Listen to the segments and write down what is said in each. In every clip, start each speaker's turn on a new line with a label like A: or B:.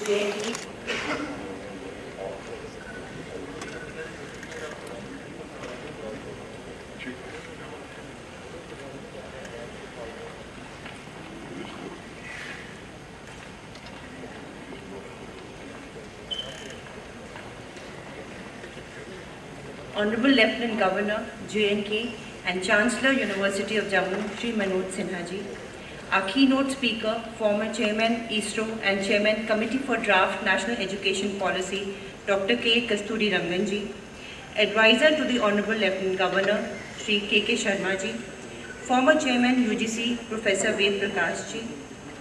A: J&K. Honorable Lieutenant Governor, J&K and Chancellor, University of Jammu, Shri Manoj Sinha ji. Our keynote speaker, former Chairman ISRO and Chairman Committee for Draft National Education Policy, Dr. K. Kasturi Rangan ji. Advisor to the Honorable Lieutenant Governor, Shri K. Sharma ji. Former Chairman UGC, Professor Ved Prakash ji.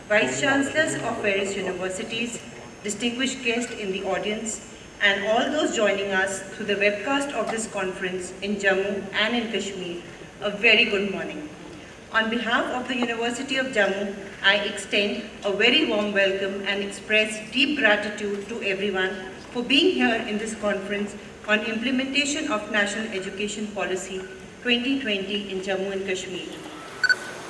A: Vice Chancellors of various universities, distinguished guests in the audience, and all those joining us through the webcast of this conference in Jammu and in Kashmir, a very good morning. On behalf of the University of Jammu, I extend a very warm welcome and express deep gratitude to everyone for being here in this conference on implementation of National Education Policy 2020 in Jammu and Kashmir.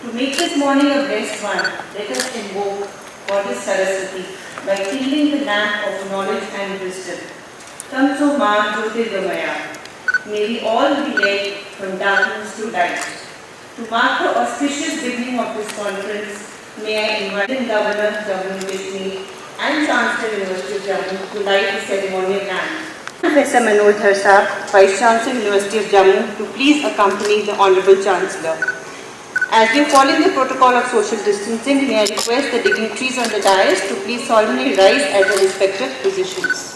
A: To make this morning a blessed one, let us invoke Goddess Saraswati by kindling the lamp of knowledge and wisdom. Tamso Ma Jyotirgamaya. May we all be led from darkness to light. To mark the auspicious beginning of this conference, may I invite the Governor of Jammu and Kashmir and Chancellor University of Jammu to light the ceremonial lamp. Professor Manoj Dhar, Vice Chancellor University of Jammu, to please accompany the Honorable Chancellor. As we follow the protocol of social distancing, may I request the dignitaries on the dais to please solemnly rise at their respective positions.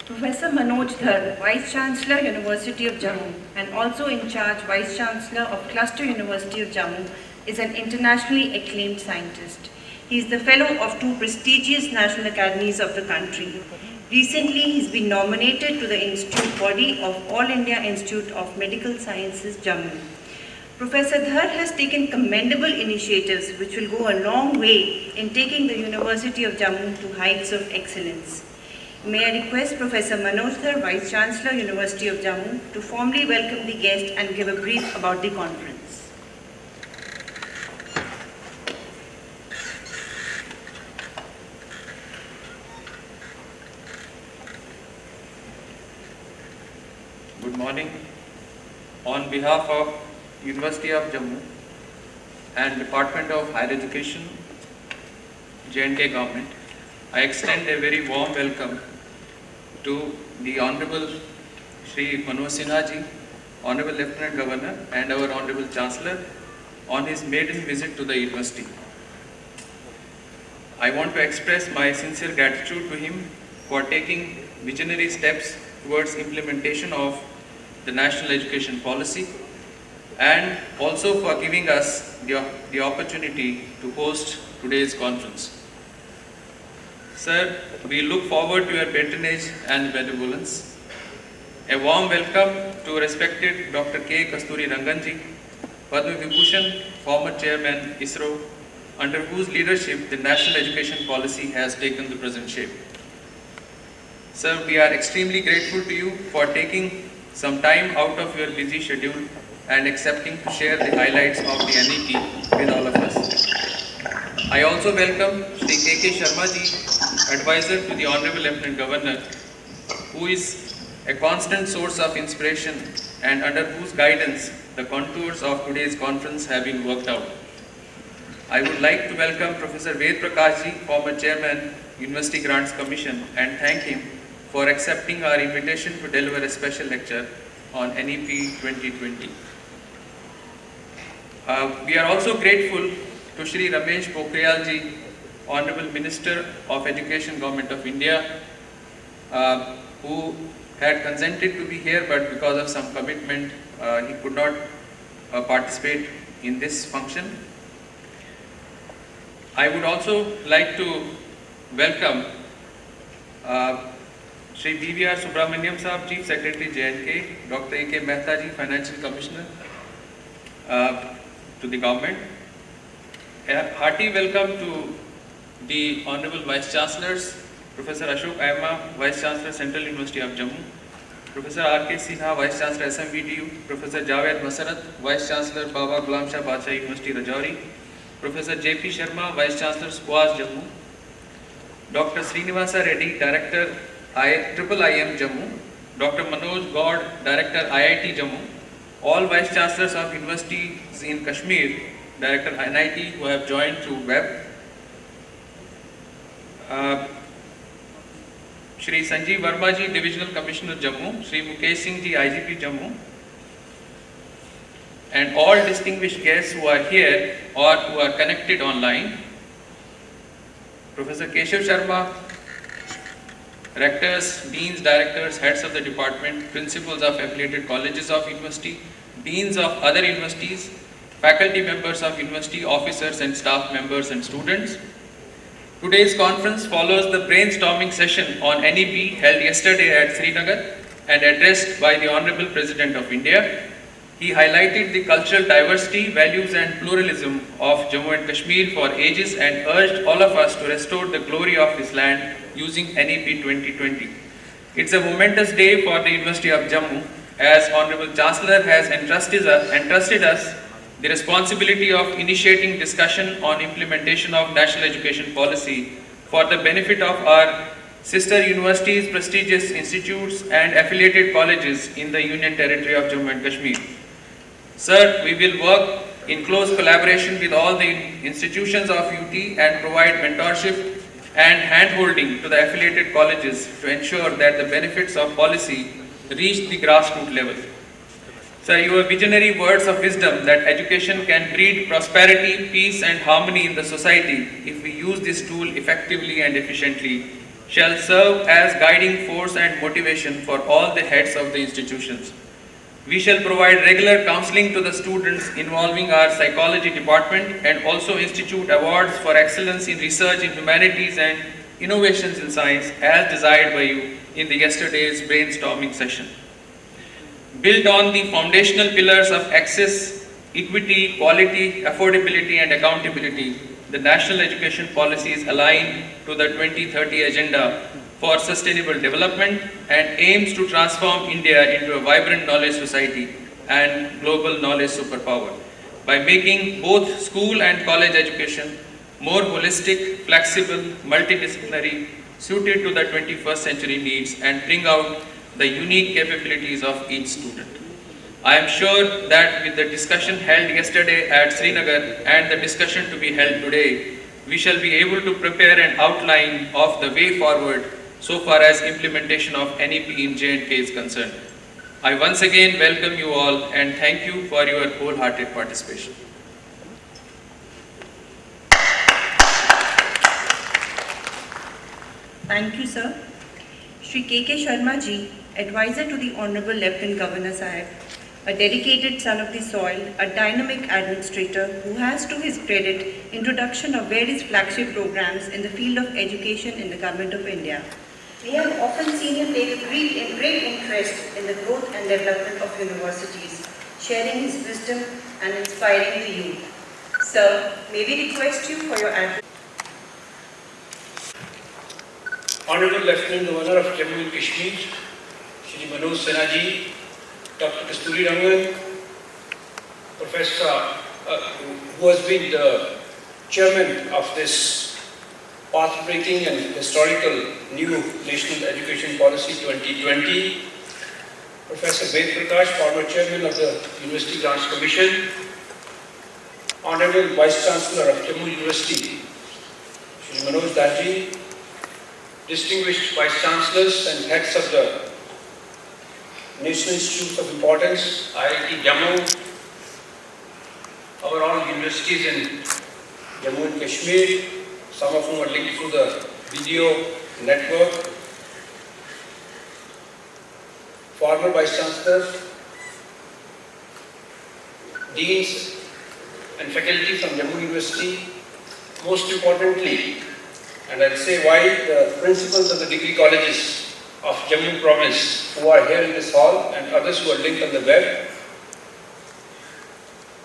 A: Professor Manoj Dhar, Vice Chancellor, University of Jammu, and also in charge Vice Chancellor of Cluster University of Jammu, is an internationally acclaimed scientist. He is the fellow of two prestigious national academies of the country. Recently, he has been nominated to the Institute Body of All India Institute of Medical Sciences, Jammu. Professor Dhar has taken commendable initiatives which will go a long way in taking the University of Jammu to heights of excellence. May I request Professor Manoj Dhar, Vice Chancellor, University of Jammu, to formally welcome the guest and give a brief about the conference.
B: Good morning. On behalf of University of Jammu and Department of Higher Education, J&K government, I extend a very warm welcome to the Honorable Shri Manoj Sinha ji, Honorable Lieutenant Governor and our Honorable Chancellor on his maiden visit to the university. I want to express my sincere gratitude to him for taking visionary steps towards implementation of the National Education Policy and also for giving us the opportunity to host today's conference. Sir, we look forward to your patronage and benevolence. A warm welcome to respected Dr. K. Kasturi Rangan ji, Padma Vibhushan, former Chairman ISRO, under whose leadership the National Education Policy has taken the present shape. Sir, we are extremely grateful to you for taking some time out of your busy schedule and accepting to share the highlights of the NEP with all of us. I also welcome Shri K. Sharma ji, Advisor to the Honorable Lieutenant Governor, who is a constant source of inspiration and under whose guidance the contours of today's conference have been worked out. I would like to welcome Professor Ved Prakash ji, former Chairman, University Grants Commission, and thank him for accepting our invitation to deliver a special lecture on NEP 2020. We are also grateful to Shri Ramesh Pokhriyal ji, Honorable Minister of Education, Government of India, who had consented to be here, but because of some commitment, he could not participate in this function. I would also like to welcome Shri BVR Subramaniam Sahab, Chief Secretary J&K, Dr. A.K. Mehta ji, Financial Commissioner to the government. A hearty welcome to the Honorable Vice Chancellors, Professor Ashok Aima, Vice Chancellor, Central University of Jammu, Professor R.K. Sinha, Vice Chancellor, SMBTU, Professor Javed Masarat, Vice Chancellor, Baba Ghulam Shah Badshah University, Rajouri, Professor J.P. Sharma, Vice Chancellor, SQUAS Jammu, Dr. Srinivasa Reddy, Director, IIM Jammu, Dr. Manoj Gaud, Director, IIT Jammu, all Vice Chancellors of Universities in Kashmir, Director, NIT, who have joined through web, Shri Sanjeev Verma ji, Divisional Commissioner Jammu, Shri Mukesh Singh ji, IGP Jammu, and all distinguished guests who are here or who are connected online. Professor Keshav Sharma, Rectors, Deans, Directors, Heads of the Department, Principals of affiliated colleges of University, Deans of other universities, faculty members of university, officers and staff members and students. Today's conference follows the brainstorming session on NEP held yesterday at Srinagar and addressed by the Honorable President of India. He highlighted the cultural diversity, values and pluralism of Jammu and Kashmir for ages and urged all of us to restore the glory of this land using NEP 2020. It's a momentous day for the University of Jammu as Honorable Chancellor has entrusted us the responsibility of initiating discussion on implementation of national education policy for the benefit of our sister universities, prestigious institutes and affiliated colleges in the Union Territory of Jammu and Kashmir. Sir, we will work in close collaboration with all the institutions of UT and provide mentorship and hand-holding to the affiliated colleges to ensure that the benefits of policy reach the grassroots level. Sir, your visionary words of wisdom that education can breed prosperity, peace and harmony in the society if we use this tool effectively and efficiently shall serve as guiding force and motivation for all the heads of the institutions. We shall provide regular counseling to the students involving our psychology department and also institute awards for excellence in research in humanities and innovations in science as desired by you in the yesterday's brainstorming session. Built on the foundational pillars of access, equity, quality, affordability and accountability, the national education policy is aligned to the 2030 agenda for sustainable development and aims to transform India into a vibrant knowledge society and global knowledge superpower by making both school and college education more holistic, flexible, multidisciplinary, suited to the 21st century needs and bring out the unique capabilities of each student. I am sure that with the discussion held yesterday at Srinagar and the discussion to be held today, we shall be able to prepare an outline of the way forward so far as implementation of NEP in J&K is concerned. I once again welcome you all and thank you for your wholehearted participation.
A: Thank you, sir. Shri K.K. Sharma ji, Advisor to the Honorable Lieutenant Governor Sahib, a dedicated son of the soil, a dynamic administrator who has to his credit introduction of various flagship programs in the field of education in the Government of India. We have often seen him take a great interest in the growth and development of universities, sharing his wisdom and inspiring the youth. Sir, may we request you for your address?
C: Honorable Lieutenant Governor of Jammu and Kashmir, Shri Manoj Sinha ji, Dr. Kasturi Rangan, Professor, who has been the chairman of this path-breaking and historical new National Education Policy 2020, Professor Ved Prakash, former chairman of the University Grants Commission, Honorable Vice Chancellor of Jammu University, Shri Manoj Darji, distinguished Vice Chancellors and heads of the National Institutes of Importance, IIT Jammu, our all universities in Jammu and Kashmir, some of whom are linked through the video network, former Vice Chancellors, Deans and faculty from Jammu University, most importantly, and I'll say why, the principals of the degree colleges of Jammu province who are here in this hall and others who are linked on the web,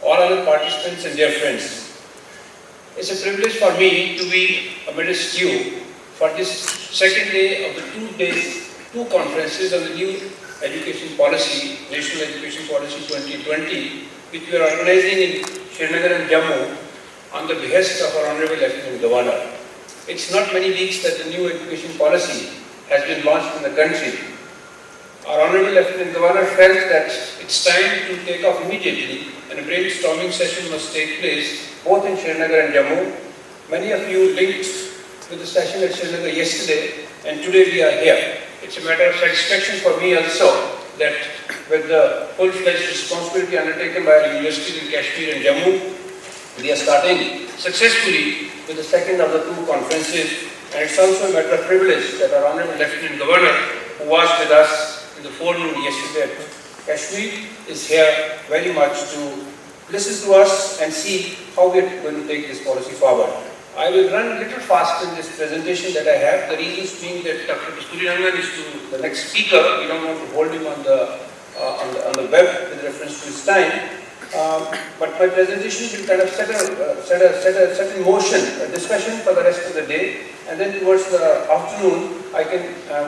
C: all other participants and dear friends. It's a privilege for me to be amidst you for this second day of the two conferences on the new education policy, National Education Policy 2020, which we are organizing in Srinagar and Jammu on the behest of our Honorable Lieutenant Governor. It's not many weeks that the new education policy has been launched in the country. Our Honorable Lieutenant Governor felt that it's time to take off immediately and a brainstorming session must take place both in Srinagar and Jammu. Many of you linked with the session at Srinagar yesterday and today we are here. It's a matter of satisfaction for me also that with the full-fledged responsibility undertaken by our universities in Kashmir and Jammu, we are starting successfully with the second of the two conferences, and it's also a matter of privilege that our Honorable Lieutenant Governor, who was with us in the forenoon yesterday at Kashmir, is here very much to listen to us and see how we are going to take this policy forward. I will run a little fast in this presentation that I have, the reasons being that Dr. Kasturi Rangan is the next speaker. We don't want to hold him on the web with reference to his time. But my presentation will kind of set in motion a discussion for the rest of the day, and then towards the afternoon I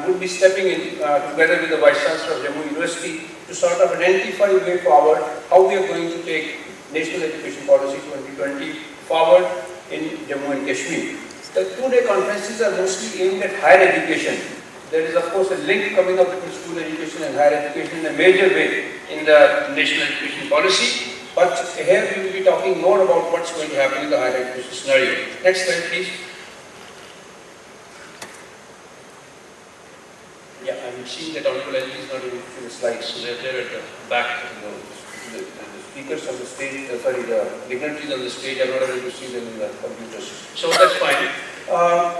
C: would be stepping in together with the Vice Chancellor of Jammu University to sort of identify a way forward how we are going to take National Education Policy 2020 forward in Jammu and Kashmir. The two-day conferences are mostly aimed at higher education. There is of course a link coming up between school education and higher education in a major way in the National Education Policy. But here we will be talking more about what's going to happen in the higher education scenario. Next slide, please. Yeah, I'm seeing that Honorable LG is not able to see the slides, so they're there at the back. The speakers on the stage, the dignitaries on the stage are not able to see them in the computers. So that's fine.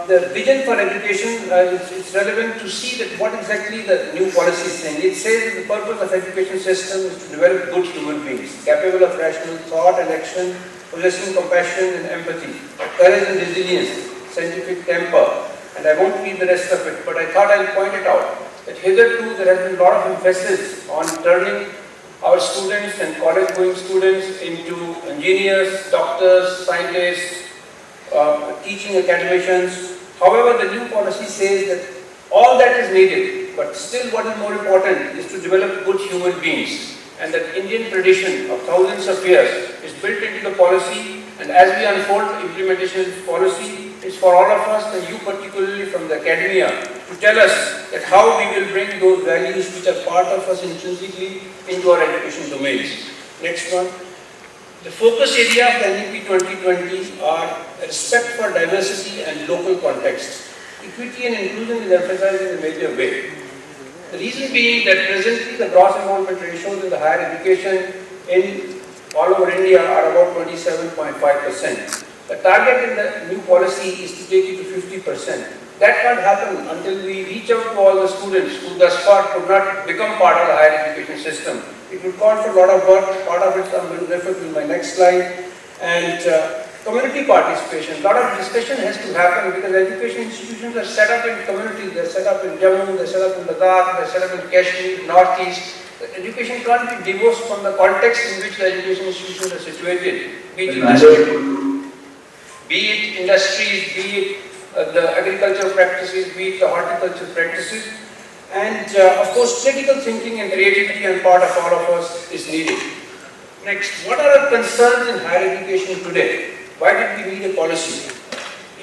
C: The vision for education, it's relevant to see that what exactly the new policy is saying. It says that the purpose of education system is to develop good human beings, capable of rational thought and action, possessing compassion and empathy, courage and resilience, scientific temper, and I won't read the rest of it, but I thought I'll point it out that hitherto there has been a lot of emphasis on turning our students and college-going students into engineers, doctors, scientists, teaching academicians. However, the new policy says that all that is needed, but still what is more important is to develop good human beings. And that Indian tradition of thousands of years is built into the policy, and as we unfold the implementation of this policy, it's for all of us, and you particularly from the academia, to tell us that how we will bring those values which are part of us intrinsically into our education domains. Next one. The focus area of the NEP 2020 are respect for diversity and local context. Equity and inclusion is emphasized in a major way. The reason being that presently the gross enrollment ratios in the higher education in all over India are about 27.5%. The target in the new policy is to take it to 50%. That can't happen until we reach out to all the students who thus far could not become part of the higher education system. It will call for a lot of work. Part of it I'm going to refer to in my next slide. And community participation. A lot of discussion has to happen because education institutions are set up in communities. They're set up in Jammu, they're set up in Ladakh, they're set up in Kashmir, Northeast. The education can't be divorced from the context in which the education institutions are situated. Be it industries, be it the agricultural practices, be it the horticultural practices. And of course, critical thinking and creativity on part of all of us is needed. Next, what are our concerns in higher education today? Why did we need a policy?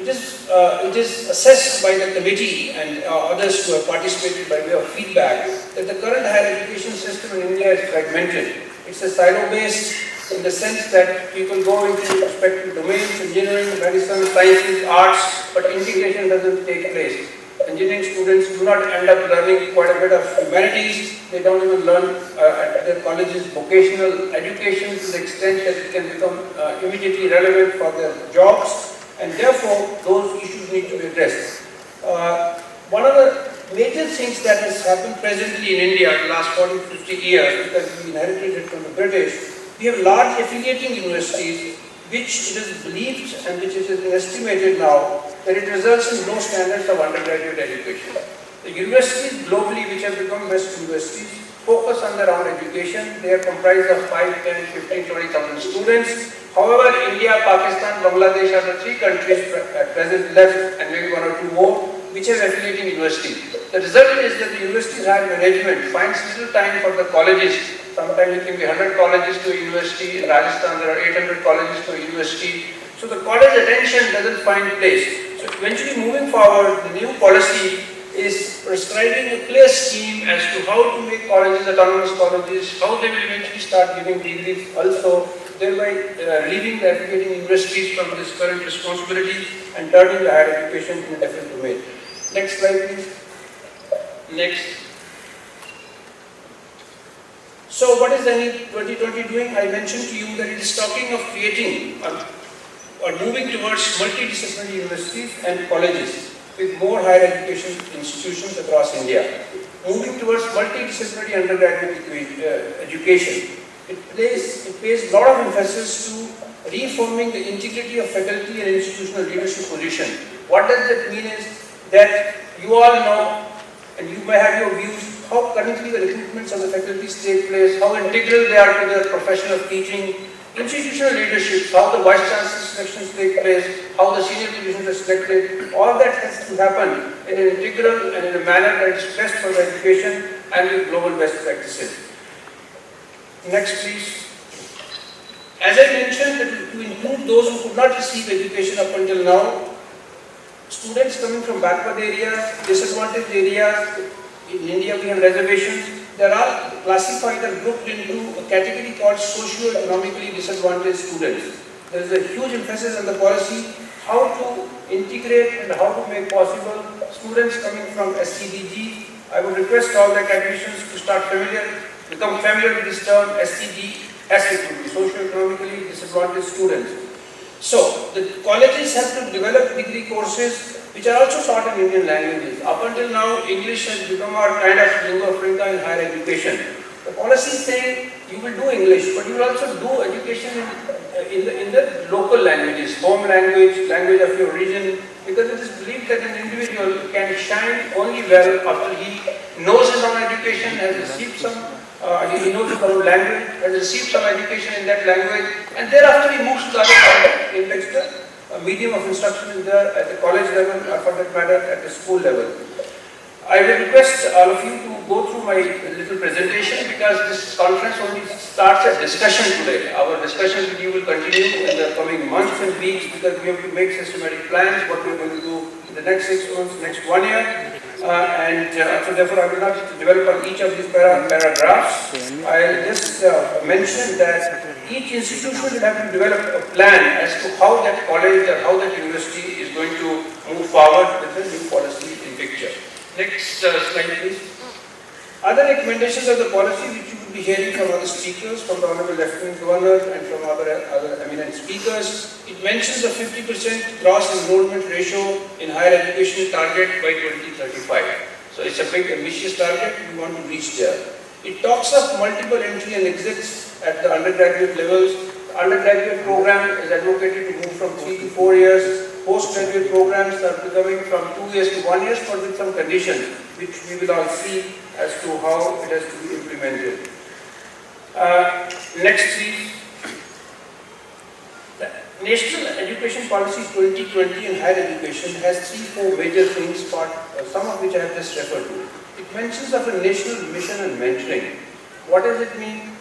C: it is assessed by the committee and others who have participated by way of feedback that the current higher education system in India is fragmented. It's a silo-based in the sense that people go into respective domains, engineering, medicine, sciences, arts, but integration doesn't take place. Engineering students do not end up learning quite a bit of humanities. They don't even learn at their colleges vocational education to the extent that it can become immediately relevant for their jobs, and therefore those issues need to be addressed. One of the major things that has happened presently in India in the last 40-50 years, because we inherited it from the British, we have large affiliating universities which it is believed and which it has been estimated now that it results in low standards of undergraduate education. The universities globally which have become best universities focus on their own education. They are comprised of 5, 10, 15, 20,000 students. However, India, Pakistan, Bangladesh are the three countries at present left, and maybe one or two more, which have affiliating universities. The result is that the university's higher management finds little time for the colleges. Sometimes it can be 100 colleges to a university. In Rajasthan, there are 800 colleges to a university. So the college attention doesn't find place. So eventually moving forward, the new policy is prescribing a clear scheme as to how to make colleges autonomous colleges, how they will eventually start giving degrees also, thereby relieving the affiliating universities from this current responsibility and turning the higher education in a different domain. Next slide, please. Next. So what is the NE 2020 doing? I mentioned to you that it is talking of creating or moving towards multidisciplinary universities and colleges with more higher education institutions across India. Moving towards multidisciplinary undergraduate education. It pays a lot of emphasis to reforming the integrity of faculty and institutional leadership position. What does that mean is that you all know, and you may have your views, how currently the recruitments of the faculties take place, how integral they are to the profession of teaching, institutional leadership, how the vice chancellor selections take place, how the senior positions are selected. All that has to happen in an integral and in a manner that is best for the education and with global best practices. Next, please. As I mentioned, that to include those who could not receive education up until now, students coming from backward areas, disadvantaged areas. In India, we have reservations. They are classified and grouped into a category called socio-economically disadvantaged students. There is a huge emphasis on the policy how to integrate and how to make possible students coming from SCDG. I would request all the academicians to become familiar with this term SCD, socio-economically disadvantaged students. So, the colleges have to develop degree courses which are also taught in Indian languages. Up until now, English has become our kind of lingua franca in higher education. The policy is saying you will do English, but you will also do education in the local languages, home language, language of your region, because it is believed that an individual can shine only well after he knows his own education, has received some, he knows his own language, has received some education in that language, and thereafter he moves to the other side, in fact, the medium of instruction is there at the college level, or for that matter at the school level. I will request all of you to go through my little presentation because this conference only starts a discussion today. Our discussion with you will continue in the coming months and weeks because we have to make systematic plans, what we are going to do in the next 6 months, next 1 year. So therefore I will not develop on each of these paragraphs. I will just mention that each institution will have to develop a plan as to how that college or how that university is going to move forward with the new policy in picture. Next slide, please. Other recommendations of the policy which you will be hearing from other speakers, from the Honorable Lieutenant Governor and from other eminent speakers, it mentions a 50% gross enrollment ratio in higher education target by 2035. So it's a big ambitious target, we want to reach there. It talks of multiple entry and exits at the undergraduate levels. The undergraduate program is advocated to move from 3 to 4 years. Postgraduate programs are becoming from 2 years to 1 year, but with some conditions, which we will all see as to how it has to be implemented. Next, please. The National Education Policy 2020 in higher education has 3-4 major things, some of which I have just referred to. It mentions of a national mission and mentoring. What does it mean?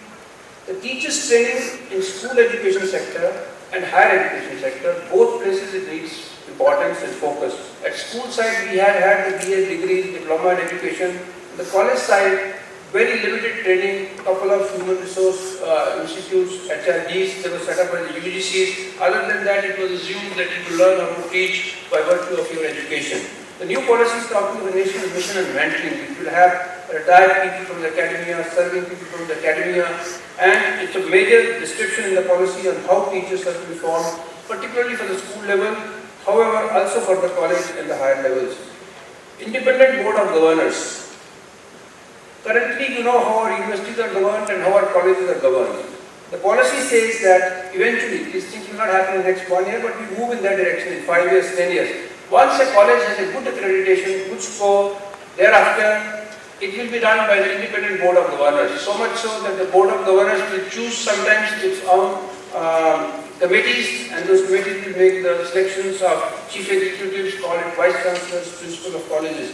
C: The teachers training in school education sector and higher education sector, both places it needs importance and focus. At school side, we had the BA degrees, diploma in education. The college side, very limited training, couple of human resource institutes, HRDs, they were set up by the UGCs. Other than that, it was assumed that you will learn how to teach by virtue of your education. The new policy is talking of a national mission and mentoring, which will have retired people from the academia, serving people from the academia, and it's a major description in the policy on how teachers are to be formed, particularly for the school level, however, also for the college and the higher levels. Independent board of governors. Currently, you know how our universities are governed and how our colleges are governed. The policy says that eventually, these things will not happen in the next 1 year, but we move in that direction in 5 years, 10 years. Once a college has a good accreditation, good score, thereafter, it will be done by the independent board of governors. So much so that the board of governors will choose sometimes its own committees, and those committees will make the selections of chief executives, call it vice chancellors, principal of colleges.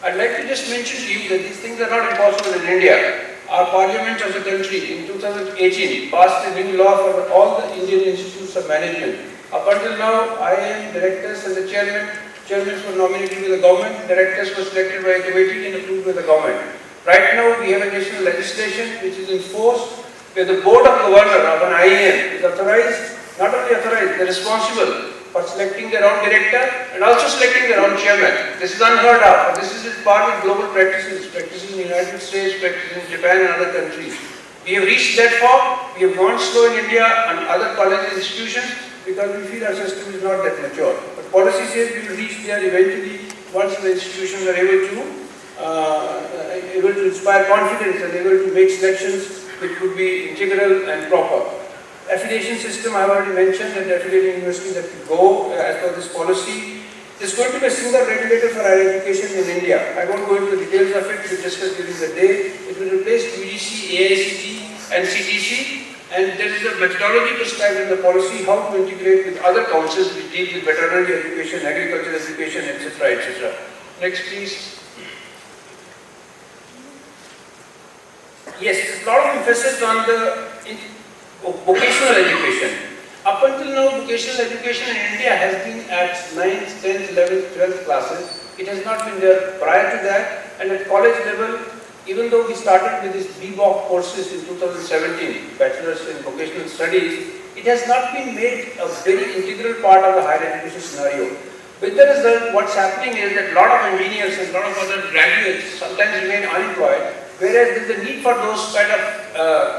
C: I'd like to just mention to you that these things are not impossible in India. Our parliament of the country in 2018 passed a new law for all the Indian institutes of management. Up until now, IIM directors and the chairmen were nominated by the government, directors were selected by a committee and approved by the government. Right now, we have a national legislation which is in force where the board of governors of an IIM is authorized, not only authorized, they are responsible for selecting their own director and also selecting their own chairman. This is unheard of. This is part of global practices, practices in the United States, practices in Japan and other countries. We have reached that far. We have gone slow in India and other college institutions because we feel our system is not that mature. But policy says we will reach there eventually once the institutions are able to inspire confidence and able to make selections which would be integral and proper. Affiliation system, I have already mentioned that the affiliating universities that will go as per this policy. There is going to be a single regulator for higher education in India. I won't go into the details of it, we discussed during the day. It will replace UGC, AICT and CTC, and there is a methodology prescribed in the policy how to integrate with other councils which deal with veterinary education, agricultural education, etc. etc. Next please. Yes, a lot of emphasis on the vocational education. Up until now, vocational education in India has been at 9th, 10th, 11th, 12th classes. It has not been there prior to that, and at college level, even though we started with these BVOC courses in 2017, Bachelor's in Vocational Studies, it has not been made a very integral part of the higher education scenario. With the result, what's happening is that a lot of engineers and a lot of other graduates sometimes remain unemployed, whereas there is a need for those kind of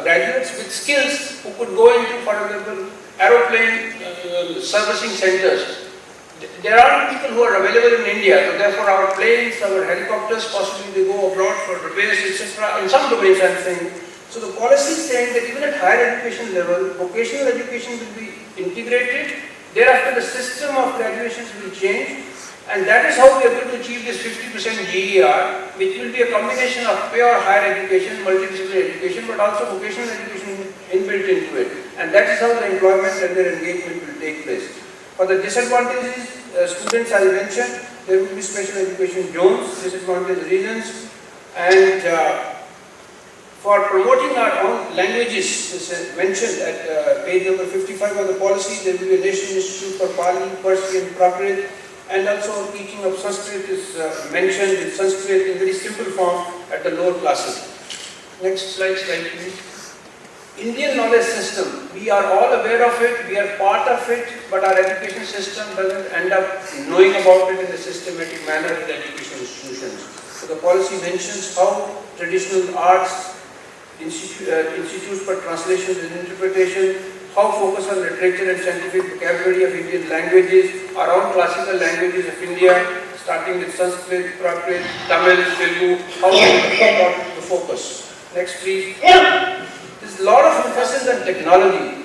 C: graduates with skills who could go into, for example, aeroplane servicing centers. There are people who are available in India, so therefore our planes, our helicopters, possibly they go abroad for repairs, etc. In some domains I am saying. So the policy is saying that even at higher education level, vocational education will be integrated. Thereafter the system of graduations will change, and that is how we are going to achieve this 50% GER, which will be a combination of pure higher education, multidisciplinary education, but also vocational education inbuilt into it. And that is how the employment and their engagement will take place. For the disadvantages, students, as I mentioned, there will be special education zones, disadvantaged regions, and for promoting our own languages, as mentioned at page number 55 of the policy, there will be a National Institute for Pali, Parsi and Prakrit, and also teaching of Sanskrit is mentioned in Sanskrit in very simple form at the lower classes. Next slide please. Indian knowledge system, we are all aware of it, we are part of it, but our education system doesn't end up knowing about it in a systematic manner in the education institutions. So the policy mentions how traditional arts, institutes for translation and interpretation, how focus on literature and scientific vocabulary of Indian languages, our own classical languages of India, starting with Sanskrit, Prakrit, Tamil, Telugu, how important the focus. Next please. There's a lot of emphasis on technology,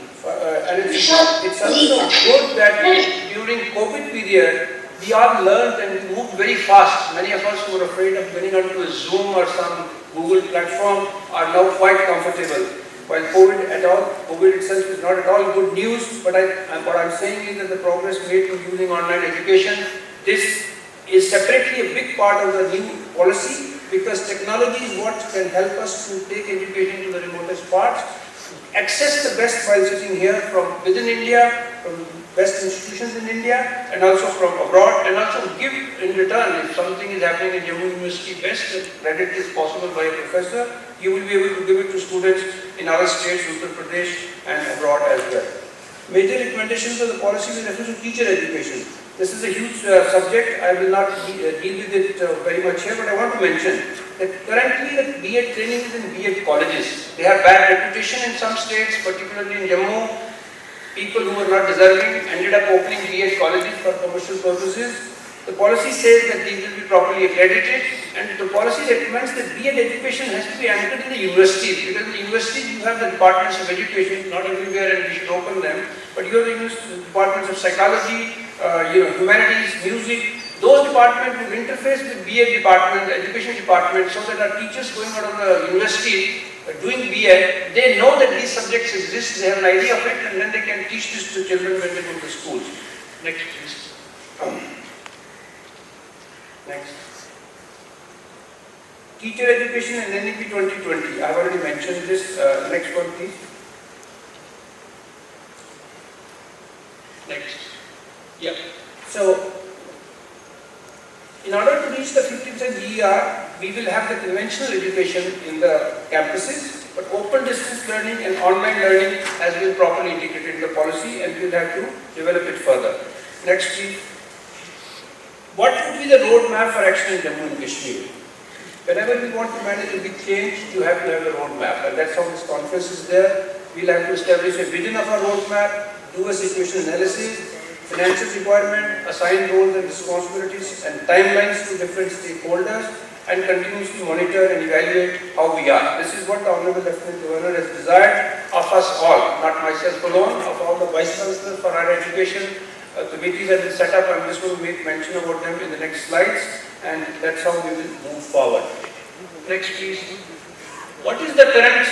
C: and it's also good that during COVID period, we all learned and we moved very fast. Many of us who were afraid of getting onto a Zoom or some Google platform are now quite comfortable. While COVID itself is not at all good news, but what I'm saying is that the progress made in using online education, this is separately a big part of the new policy, because technology is what can help us to take education to the remotest parts, access the best while sitting here from within India, from best institutions in India and also from abroad, and also give in return, if something is happening in Jammu University, best credit is possible by a professor, you will be able to give it to students in other states, Uttar Pradesh and abroad as well. Major recommendations of the policy with reference to teacher education. This is a huge subject. I will not deal with it very much here, but I want to mention that currently the B.Ed training is in B.Ed colleges. They have bad reputation in some states, particularly in Jammu. People who were not deserving ended up opening B.Ed colleges for commercial purposes. The policy says that these will be properly accredited, and the policy recommends that B.Ed education has to be anchored in the universities, because in the universities you have the departments of education, not everywhere, and we should open them, but you have the departments of psychology, humanities, music. Those departments will interface with B.Ed department, education department, so that our teachers going out of the university doing B.Ed, they know that these subjects exist, they have an idea of it, and then they can teach this to children when they go to schools. Next, please. Next. Teacher education and NEP 2020. I have already mentioned this. Next one, please. Next. Yeah. So, in order to reach the 50% GER, we will have the conventional education in the campuses, but open distance learning and online learning has been properly integrated in the policy, and we will have to develop it further. Next, please. What would be the roadmap for action in Jammu and Kashmir? Whenever we want to manage a big change, you have to have a roadmap, and that's how this conference is there. We'll have to establish a vision of our roadmap, do a situation analysis, financial requirement, assign roles and responsibilities and timelines to different stakeholders, and continuously monitor and evaluate how we are. This is what the Honorable Lieutenant Governor has desired of us all, not myself alone, of all the Vice Chancellors for higher education. Committees have been set up. I'm just going to make mention about them in the next slides, and that's how we will move forward. Next, please. What is the current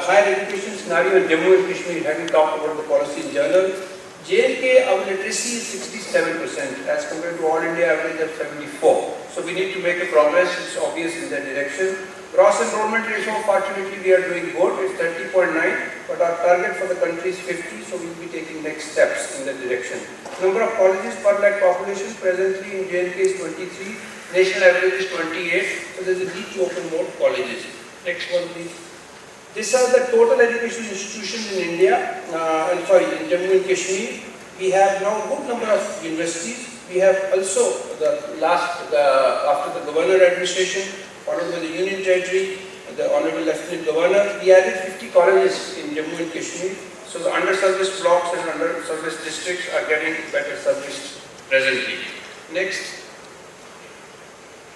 C: higher education scenario in Jammu and Kashmir? Having talked about the policy in general, J&K, our literacy is 67% as compared to all India average of 74%. So we need to make a progress. It's obvious in that direction. Gross enrollment ratio, fortunately, we are doing good. It's 30.9, but our target for the country is 50, so we will be taking next steps in that direction. Number of colleges per lakh population presently in J&K is 23, national average is 28, so there is a need to open more colleges. Next one, please. These are the total education institutions in India, in Jammu and Kashmir. We have now a good number of universities. We have also after the governor administration, followed by the Union Territory, the Honorable Lieutenant Governor, we added 50 colleges in Jammu and Kashmir. So the underserviced blocks and underserviced districts are getting better service presently. Next.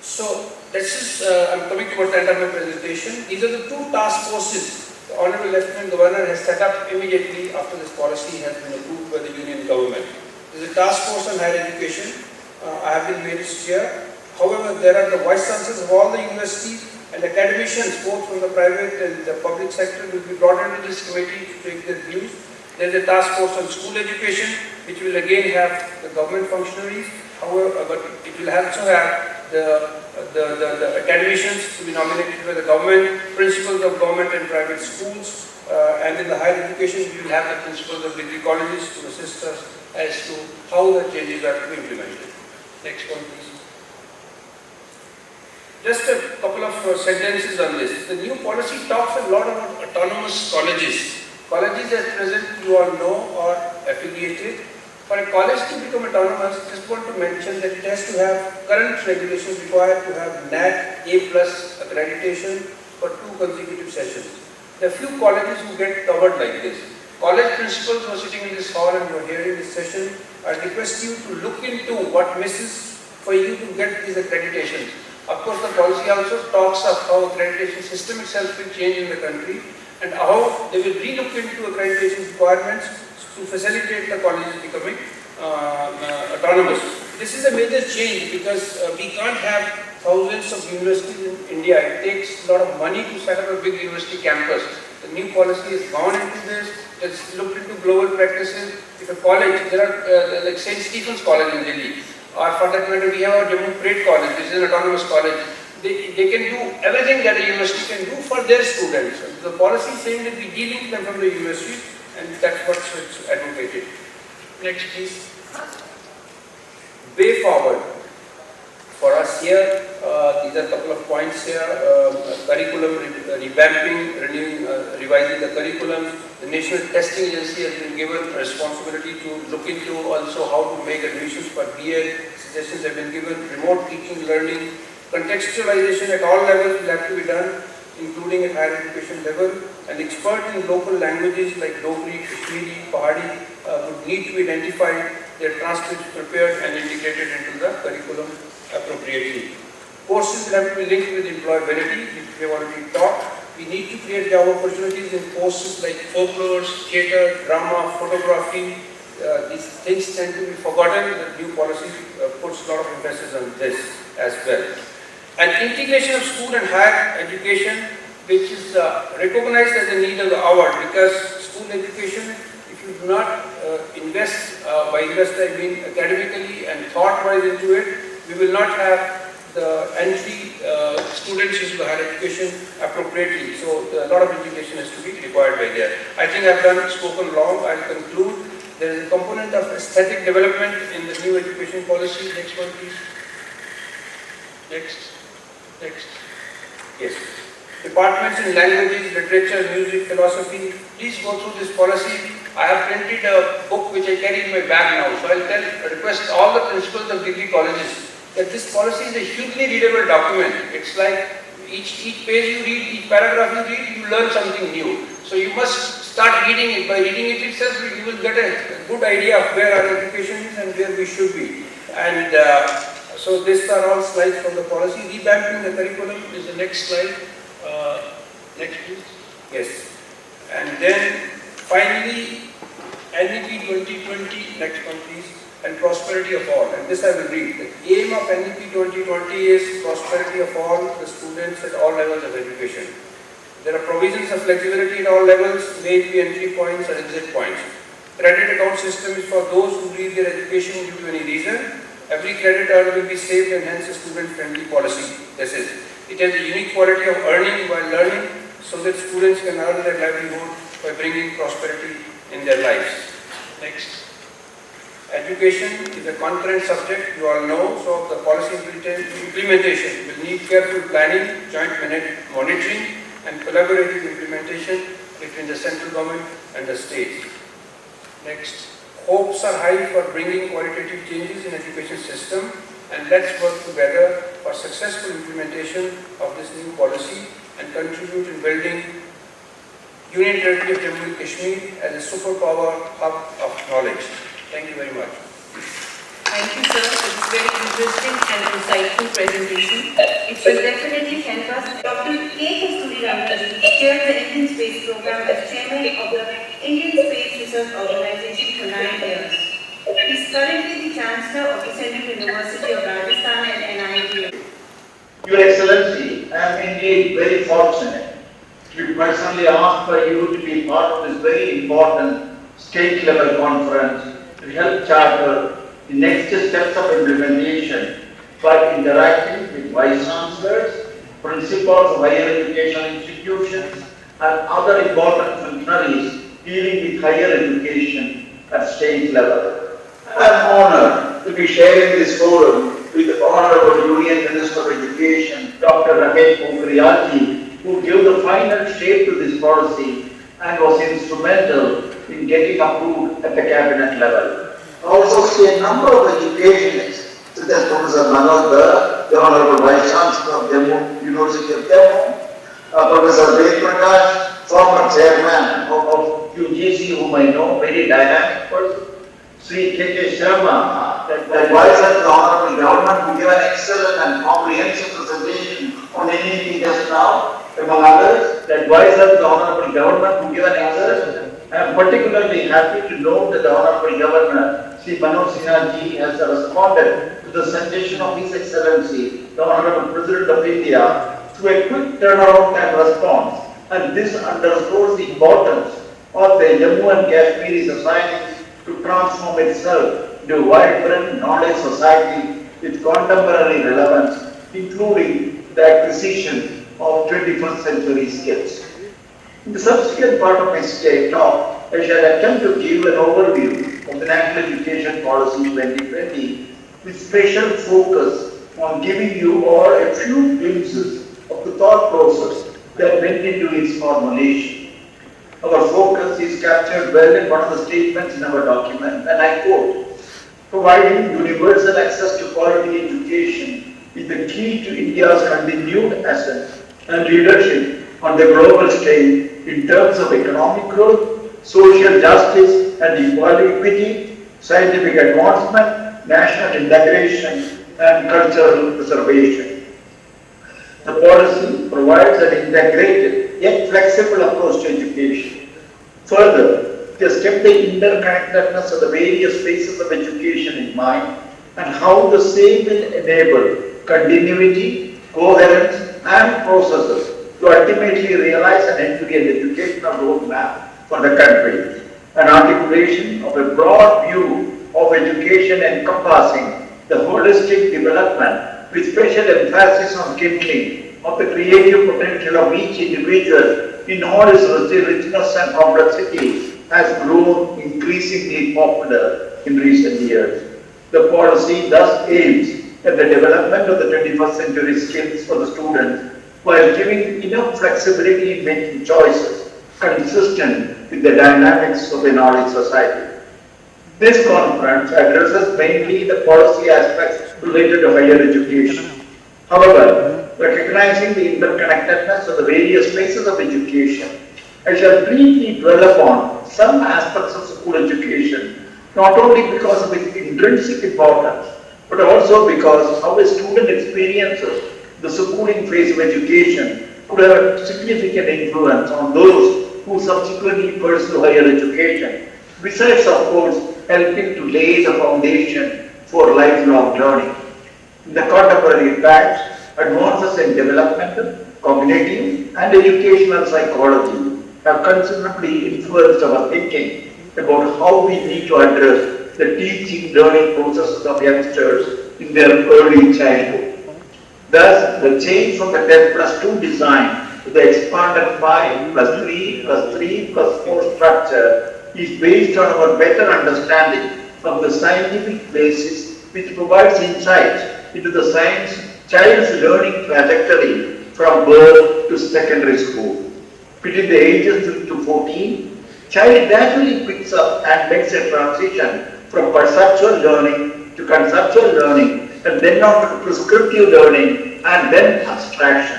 C: So this is, I'm coming towards the end of my presentation. These are the two task forces the Honorable Lieutenant Governor has set up immediately after this policy has been approved by the Union Government. There is a task force on higher education. I have been made chair. However, there are the vice chancellors of all the universities, and academicians, both from the private and the public sector, will be brought into this committee to take their views. There is a task force on school education, which will again have the government functionaries. However, but it will also have the academicians to be nominated by the government, principals of government and private schools, and in the higher education, we will have the principals of degree colleges to assist us as to how the changes are to be implemented. Next one, please. Just a couple of sentences on this. The new policy talks a lot about autonomous colleges. Colleges at present, you all know, are affiliated. For a college to become autonomous, I just want to mention that it has to have current regulations required to have NAC A+ accreditation for 2 consecutive sessions. There are few colleges who get covered like this. College principals who are sitting in this hall and who are hearing this session, I request you to look into what misses for you to get these accreditations. Of course, the policy also talks of how accreditation system itself will change in the country and how they will relook into accreditation requirements to facilitate the colleges becoming autonomous. This is a major change because we can't have thousands of universities in India. It takes a lot of money to set up a big university campus. The new policy has gone into this. It's looked into global practices. If a college, there are like St. Stephen's College in Delhi, or for that matter, we have our Jammu Parade College, which is an autonomous college. They can do everything that a university can do for their students. The policy is saying that we delink them from the university, and that's what's advocated. Next, please. Way forward. For us here, these are a couple of points here. Curriculum revamping, renewing, revising the curriculum. The National Testing Agency has been given a responsibility to look into also how to make admissions for BA. Suggestions have been given. Remote teaching, learning, contextualization at all levels will have to be done, including at higher education level. And expert in local languages like Dogri, Kashmiri, Pahadi would need to be identified, their transcripts prepared and integrated into the curriculum appropriately. Courses will have to be linked with employability, which we have already talked. We need to create job opportunities in courses like folklore, theatre, drama, photography. These things tend to be forgotten. The new policy puts a lot of emphasis on this as well. And integration of school and higher education, which is recognized as a need of the hour, because school education, if you do not invest, by invest I mean academically and thought-wise into it, we will not have the entry students into higher education appropriately. So a lot of education has to be required by there. I think I've spoken long. I'll conclude. There is a component of aesthetic development in the new education policy. Next one, please. Next. Yes. Departments in languages, literature, music, philosophy. Please go through this policy. I have printed a book which I carry in my bag now. So I'll request all the principals of degree colleges that this policy is a hugely readable document. It's like each page you read, each paragraph you read, you learn something new. So you must start reading it. By reading it itself, you will get a good idea of where our education is and where we should be. And so these are all slides from the policy. Revamping the curriculum is the next slide. Next, please. Yes. And then finally, NEP 2020. Next one, please. And prosperity of all. And this I will read. The aim of NEP 2020 is prosperity of all the students at all levels of education. There are provisions of flexibility at all levels, may it be entry points or exit points. Credit account system is for those who leave their education due to any reason. Every credit earned will be saved and hence a student-friendly policy. This is. It has a unique quality of earning while learning so that students can earn their livelihood by bringing prosperity in their lives. Next. Education is a concurrent subject, you all know, so the policy implementation will need careful planning, joint monitoring and collaborative implementation between the central government and the states. Next. Hopes are high for bringing qualitative changes in education system, and let's work together for successful implementation of this new policy and contribute in building Union Territory of Jammu and Kashmir as a superpower hub of knowledge. Thank you very much.
A: Thank you, sir, for this very interesting and insightful presentation. It will definitely help us. Dr. K. Kasturi Rangan chaired the Indian Space Program as chairman of the Indian Space Research Organization for 9 years. He is currently the Chancellor of the Central University of Rajasthan and NIT.
D: Your Excellency, I am indeed very fortunate to be personally asked by you to be part of this very important state-level conference to help charter the next steps of implementation by interacting with vice chancellors, principals of higher educational institutions, and other important functionaries dealing with higher education at state level. I am honored to be sharing this forum with the Honorable Union Minister of Education, Dr. Ramesh Pokhriyal, who gave the final shape to this policy and was instrumental in getting approved at the cabinet level. Also see a number of educationists, such as Professor Manoj, the Honorable Vice Chancellor of Jammu, University of Jammu, Professor Ved Prakash, former chairman of UGC, whom I know, very dynamic person, Sri K.K. Sharma, the advisor to the Honorable Government, who gave an excellent and comprehensive presentation on NEP just now, among others, the advisor to the Honorable Government, who gave an excellent. I am particularly happy to know that the Honorable Governor, Sri Manoj Sinha ji, has responded to the suggestion of His Excellency, the Honorable President of India, through a quick turnaround and response. And this underscores the importance of the Jammu and Kashmir society to transform itself into a vibrant knowledge society with contemporary relevance, including the acquisition of 21st century skills. In the subsequent part of my talk, I shall attempt to give an overview of the National Education Policy 2020 with special focus on giving you all a few glimpses of the thought process that went into its formulation. Our focus is captured well in one of the statements in our document, and I quote, "Providing universal access to quality education is the key to India's continued ascent and leadership on the global stage in terms of economic growth, social justice and equality, scientific advancement, national integration and cultural preservation." The policy provides an integrated yet flexible approach to education. Further, it has kept the interconnectedness of the various phases of education in mind and how the same will enable continuity, coherence and processes to ultimately realize an end-to-end educational roadmap for the country. An articulation of a broad view of education encompassing the holistic development with special emphasis on kindling of the creative potential of each individual in all its richness and complexity has grown increasingly popular in recent years. The policy thus aims at the development of the 21st century skills for the students while giving enough flexibility in making choices consistent with the dynamics of the knowledge society. This conference addresses mainly the policy aspects related to higher education. However, recognizing the interconnectedness of the various phases of education, I shall briefly dwell upon some aspects of school education, not only because of its intrinsic importance, but also because how a student experiences the schooling phase of education could have a significant influence on those who subsequently pursue higher education, besides, of course, helping to lay the foundation for lifelong learning. In the contemporary times, advances in developmental, cognitive, and educational psychology have considerably influenced our thinking about how we need to address the teaching learning processes of youngsters in their early childhood. Thus, the change from the 10+2 design to the expanded 5+3+3+4 structure is based on our better understanding of the scientific basis which provides insights into the child's learning trajectory from birth to secondary school. Between the ages 3 to 14, child gradually picks up and makes a transition from perceptual learning to conceptual learning and then on to prescriptive learning and then abstraction.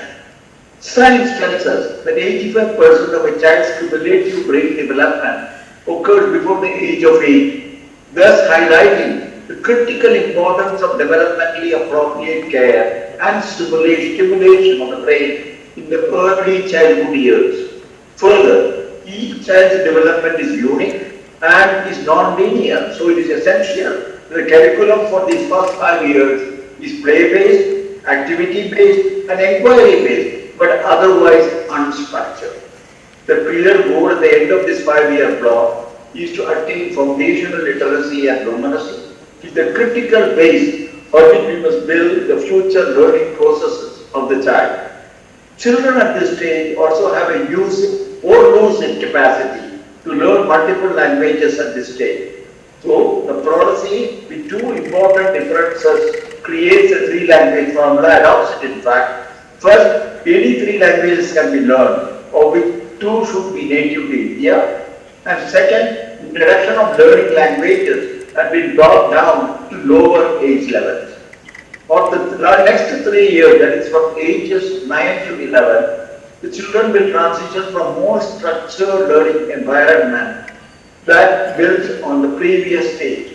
D: Science tells us that 85% of a child's cumulative brain development occurs before the age of 8, thus highlighting the critical importance of developmentally appropriate care and stimulation of the brain in the early childhood years. Further, each child's development is unique and is non-linear, so it is essential the curriculum for these first 5 years is play-based, activity-based and inquiry-based, but otherwise unstructured. The clear goal at the end of this 5-year block is to attain foundational literacy and numeracy, which is the critical base on which we must build the future learning processes of the child. Children at this stage also have a using or losing capacity to learn multiple languages at this stage. So, the policy with 2 important differences creates a 3-language formula, adopts it in fact. First, any 3 languages can be learned, of which 2 should be native to India. And second, introduction of learning languages has been brought down to lower age levels. For the next 3 years, that is from ages 9 to 11, the children will transition from more structured learning environment that builds on the previous stage.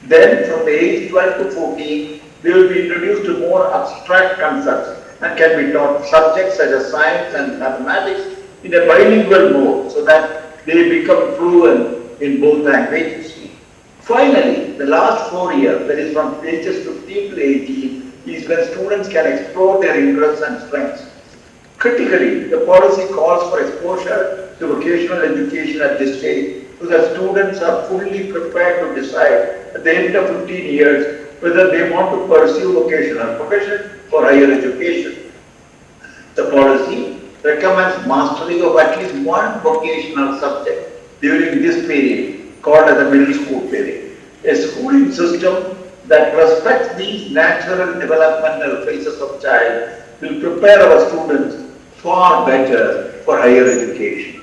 D: Then from the age 12 to 14, they will be introduced to more abstract concepts and can be taught subjects such as science and mathematics in a bilingual mode so that they become fluent in both languages. Finally, the last 4 years, that is from ages 15 to 18, is when students can explore their interests and strengths. Critically, the policy calls for exposure to vocational education at this stage so that students are fully prepared to decide at the end of 15 years whether they want to pursue vocational profession or higher education. The policy recommends mastery of at least one vocational subject during this period called as the middle school period. A schooling system that respects these natural developmental phases of child will prepare our students far better for higher education.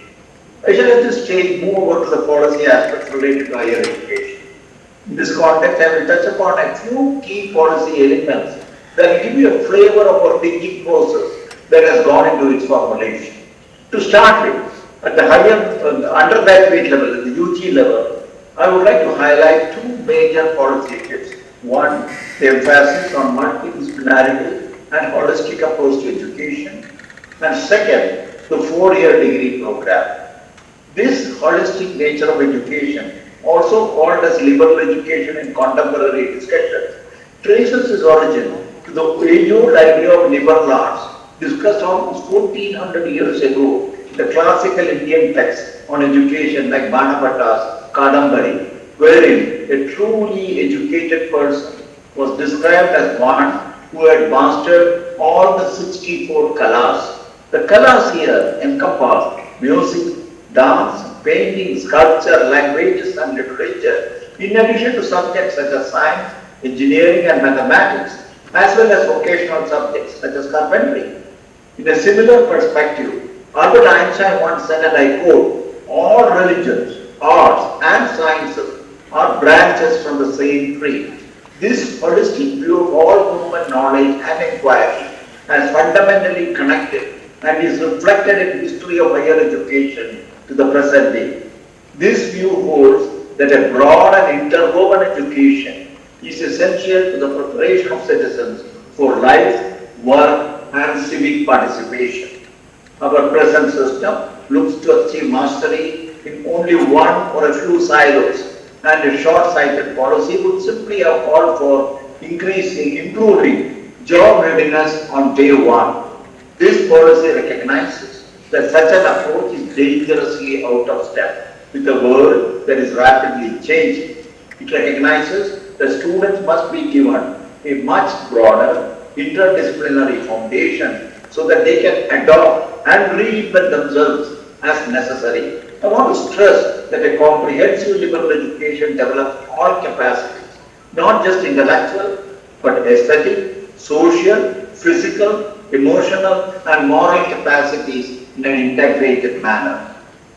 D: I shall at this stage move over to the policy aspects related to higher education. In this context, I will touch upon a few key policy elements that will give you a flavor of our thinking process that has gone into its formulation. To start with, at the higher undergraduate level, at the UG level, I would like to highlight two major policy shifts. One, the emphasis on multidisciplinarity and holistic approach to education. And second, the 4-year degree program. This holistic nature of education, also called as liberal education in contemporary discussions, traces its origin to the age-old idea of liberal arts discussed almost 1400 years ago in the classical Indian texts on education like Banabhatta's Kadambari, wherein a truly educated person was described as one who had mastered all the 64 kalas. The kalas here encompass music, dance, painting, sculpture, languages and literature, in addition to subjects such as science, engineering and mathematics, as well as vocational subjects such as carpentry. In a similar perspective, Albert Einstein once said, and I quote, all religions, arts and sciences are branches from the same tree. This holistic view of all human knowledge and inquiry is fundamentally connected and is reflected in the history of higher education to the present day. This view holds that a broad and interwoven education is essential to the preparation of citizens for life, work and civic participation. Our present system looks to achieve mastery in only one or a few silos, and a short-sighted policy would simply have called for improving job readiness on day one. This policy recognizes that such an approach is dangerously out of step with a world that is rapidly changing. It recognizes that students must be given a much broader interdisciplinary foundation so that they can adopt and reinvent themselves as necessary. I want to stress that a comprehensive liberal education develops all capacities, not just intellectual, but aesthetic, social, physical, emotional and moral capacities in an integrated manner.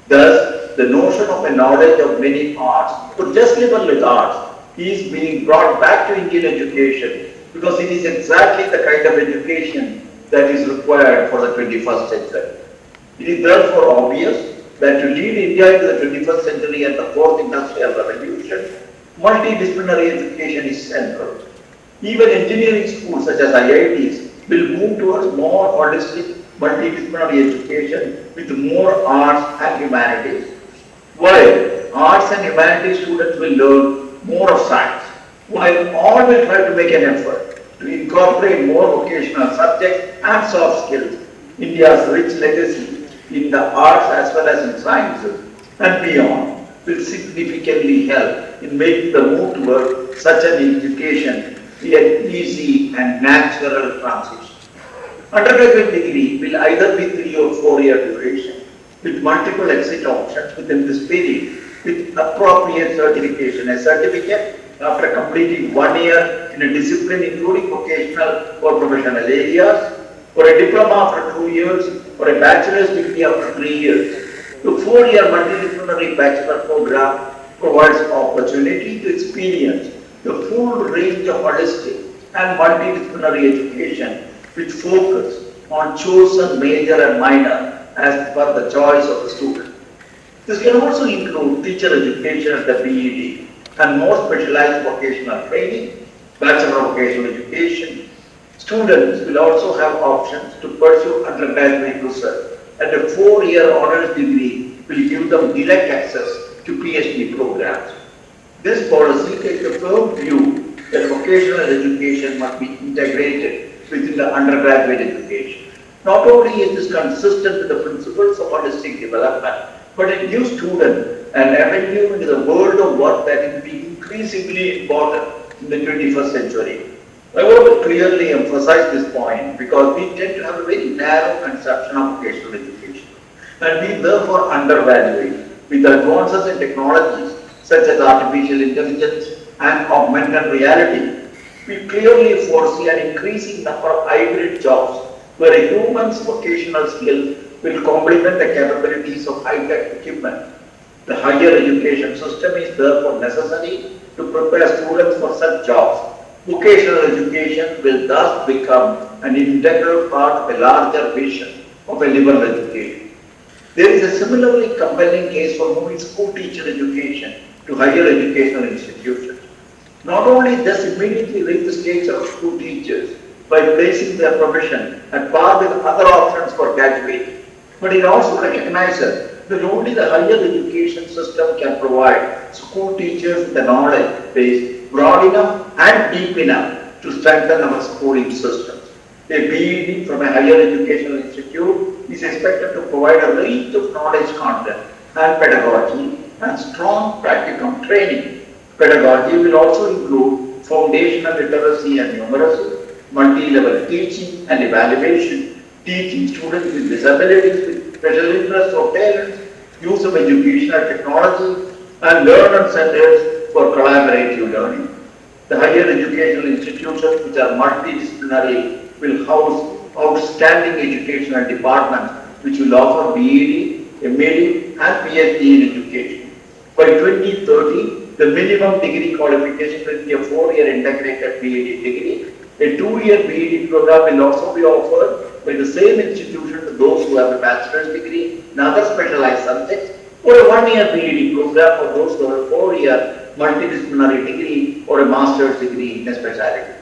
D: Thus, the notion of a knowledge of many arts, or just liberal with arts, is being brought back to Indian education because it is exactly the kind of education that is required for the 21st century. It is therefore obvious that to lead India into the 21st century and the 4th industrial revolution, multidisciplinary education is central. Even engineering schools such as IITs will move towards more holistic multidisciplinary education with more arts and humanities, while arts and humanities students will learn more of science, while all will try to make an effort to incorporate more vocational subjects and soft skills. India's rich legacy in the arts as well as in sciences and beyond will significantly help in making the move towards such an education be an easy and natural transition. Undergraduate degree will either be 3 or 4 year duration with multiple exit options within this period with appropriate certification. A certificate after completing 1 year in a discipline including vocational or professional areas, or a diploma after 2 years, or a bachelor's degree after 3 years. The 4-year multidisciplinary bachelor program provides opportunity to experience the full range of holistic and multidisciplinary education which focus on chosen major and minor as per the choice of the student. This can also include teacher education at the BEd and more specialized vocational training, bachelor of vocational education. Students will also have options to pursue undergraduate research, and a 4-year honors degree will give them direct access to PhD programs. This policy takes a firm view that vocational education must be integrated within the undergraduate education. Not only is this consistent with the principles of holistic development, but it gives students an avenue into the world of work that will be increasingly important in the 21st century. I want to clearly emphasize this point because we tend to have a very narrow conception of vocational education, and we therefore undervalue it. With advances in technologies such as artificial intelligence and augmented reality, we clearly foresee an increasing number of hybrid jobs where a human's vocational skills will complement the capabilities of high-tech equipment. The higher education system is therefore necessary to prepare students for such jobs. Vocational education will thus become an integral part of a larger vision of a liberal education. There is a similarly compelling case for moving school teacher education to higher educational institutions. Not only does it immediately raise the stakes of school teachers by placing their profession at par with other options for graduating, but it also recognizes that only the higher education system can provide school teachers with a knowledge base broad enough and deep enough to strengthen our schooling systems. A BEd from a higher educational institute is expected to provide a range of knowledge content and pedagogy and strong practicum training. Pedagogy will also include foundational literacy and numeracy, multi-level teaching and evaluation, teaching students with disabilities with special interests or talents, use of educational technology, and learner centers for collaborative learning. The higher educational institutions which are multidisciplinary will house outstanding educational departments which will offer BEd, MEd, and PhD in education. By 2030, the minimum degree qualification will be a 4-year integrated BEd degree. A 2-year BEd program will also be offered by the same institution to those who have a bachelor's degree in other specialized subjects, or a 1-year BEd program for those who have a 4-year multidisciplinary degree or a master's degree in a specialty.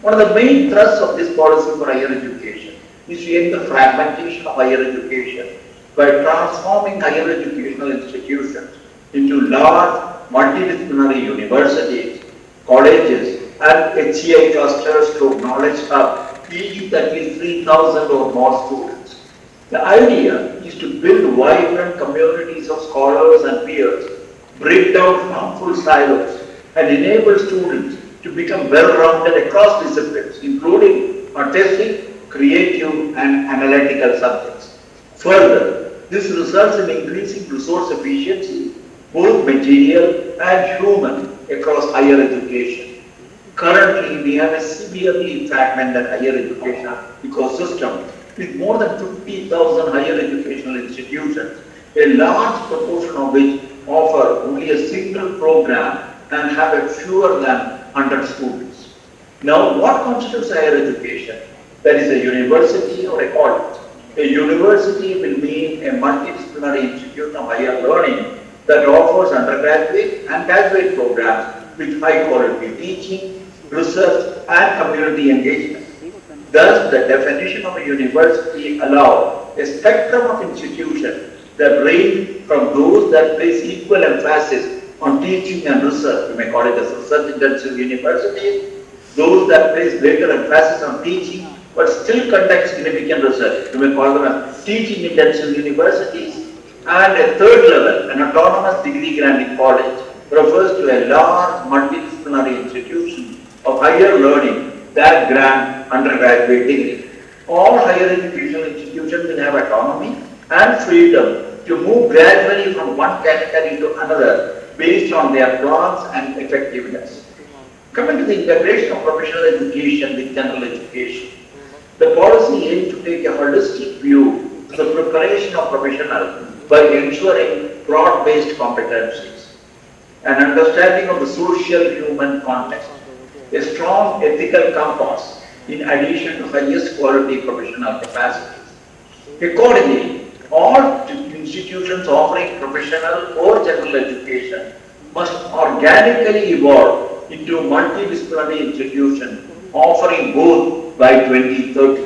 D: One of the main thrusts of this policy for higher education is to end the fragmentation of higher education by transforming higher educational institutions into large multidisciplinary universities, colleges, and HCI clusters to knowledge hub, each with at least 3,000 or more students. The idea is to build vibrant communities of scholars and peers, break down harmful silos, and enable students to become well-rounded across disciplines, including artistic, creative, and analytical subjects. Further, this results in increasing resource efficiency, both material and human, across higher education. Currently, we have a severely fragmented higher education ecosystem with more than 50,000 higher educational institutions, a large proportion of which offer only a single program and have a fewer than 100 students. Now, what constitutes higher education? That is a university or a college. A university will mean a multidisciplinary institute of higher learning that offers undergraduate and graduate programs with high quality teaching, research, and community engagement. Thus, the definition of a university allows a spectrum of institutions that range from those that place equal emphasis on teaching and research, you may call it as research-intensive universities, those that place greater emphasis on teaching but still conduct significant research, you may call them as teaching-intensive universities, and a third level, an autonomous degree granting college, refers to a large multidisciplinary institution of higher learning that grant undergraduate degree. All higher educational institutions will have autonomy and freedom to move gradually from one category to another based on their plans and effectiveness. Coming to the integration of professional education with general education, the policy aims to take a holistic view to the preparation of professionals by ensuring broad-based competencies, an understanding of the social human context, a strong ethical compass in addition to highest quality professional capacities. Accordingly, all institutions offering professional or general education must organically evolve into multidisciplinary institutions offering both by 2030.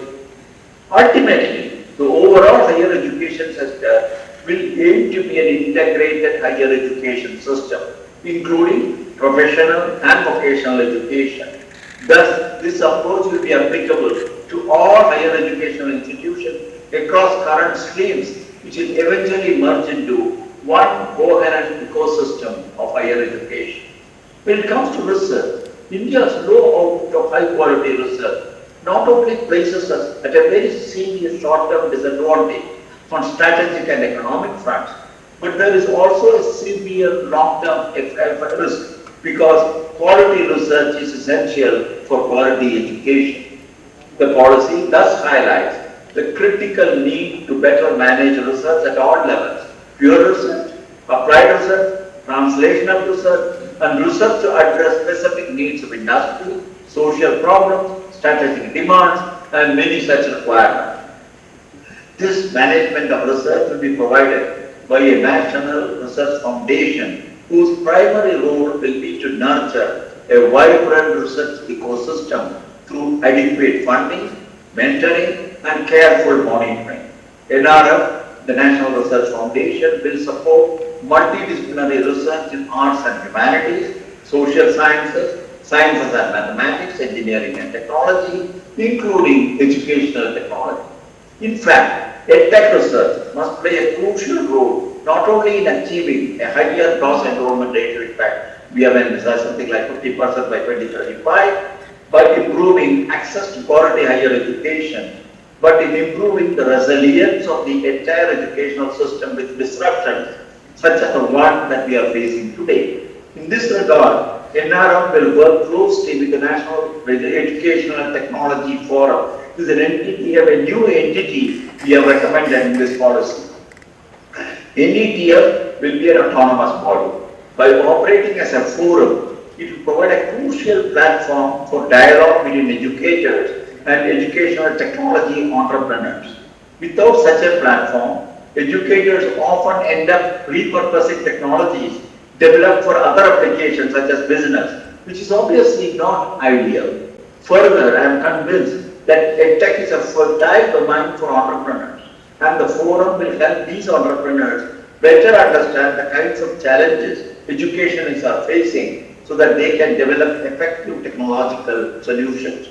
D: Ultimately, the overall higher education sector will aim to be an integrated higher education system, including professional and vocational education. Thus, this approach will be applicable to all higher educational institutions across current streams, which will eventually merge into one coherent ecosystem of higher education. When it comes to research, India's low output of high quality research not only places us at a very serious short-term disadvantage on strategic and economic fronts, But there is also a severe long-term risk because quality research is essential for quality education. The policy thus highlights the critical need to better manage research at all levels: pure research, applied research, translational research, and research to address specific needs of industry, social problems, strategic demands, and many such requirements. This management of research will be provided by a national research foundation whose primary role will be to nurture a vibrant research ecosystem through adequate funding, mentoring, and careful monitoring. NRF, the National Research Foundation, will support multidisciplinary research in arts and humanities, social sciences, sciences and mathematics, engineering and technology, including educational technology. In fact, EdTech research must play a crucial role not only in achieving a higher gross enrollment rate, in fact, we have envisaged something like 50% by 2035, by improving access to quality higher education, but in improving the resilience of the entire educational system with disruptions such as the one that we are facing today. In this regard, NRM will work closely with the National Educational and Technology Forum. This is an entity, a new entity we have recommended in this policy. NETF will be an autonomous body. By operating as a forum, it will provide a crucial platform for dialogue between educators and educational technology entrepreneurs. Without such a platform, educators often end up repurposing technologies developed for other applications such as business, which is obviously not ideal. Further, I am convinced that EdTech is a fertile domain for entrepreneurs, and the forum will help these entrepreneurs better understand the kinds of challenges educationists are facing so that they can develop effective technological solutions.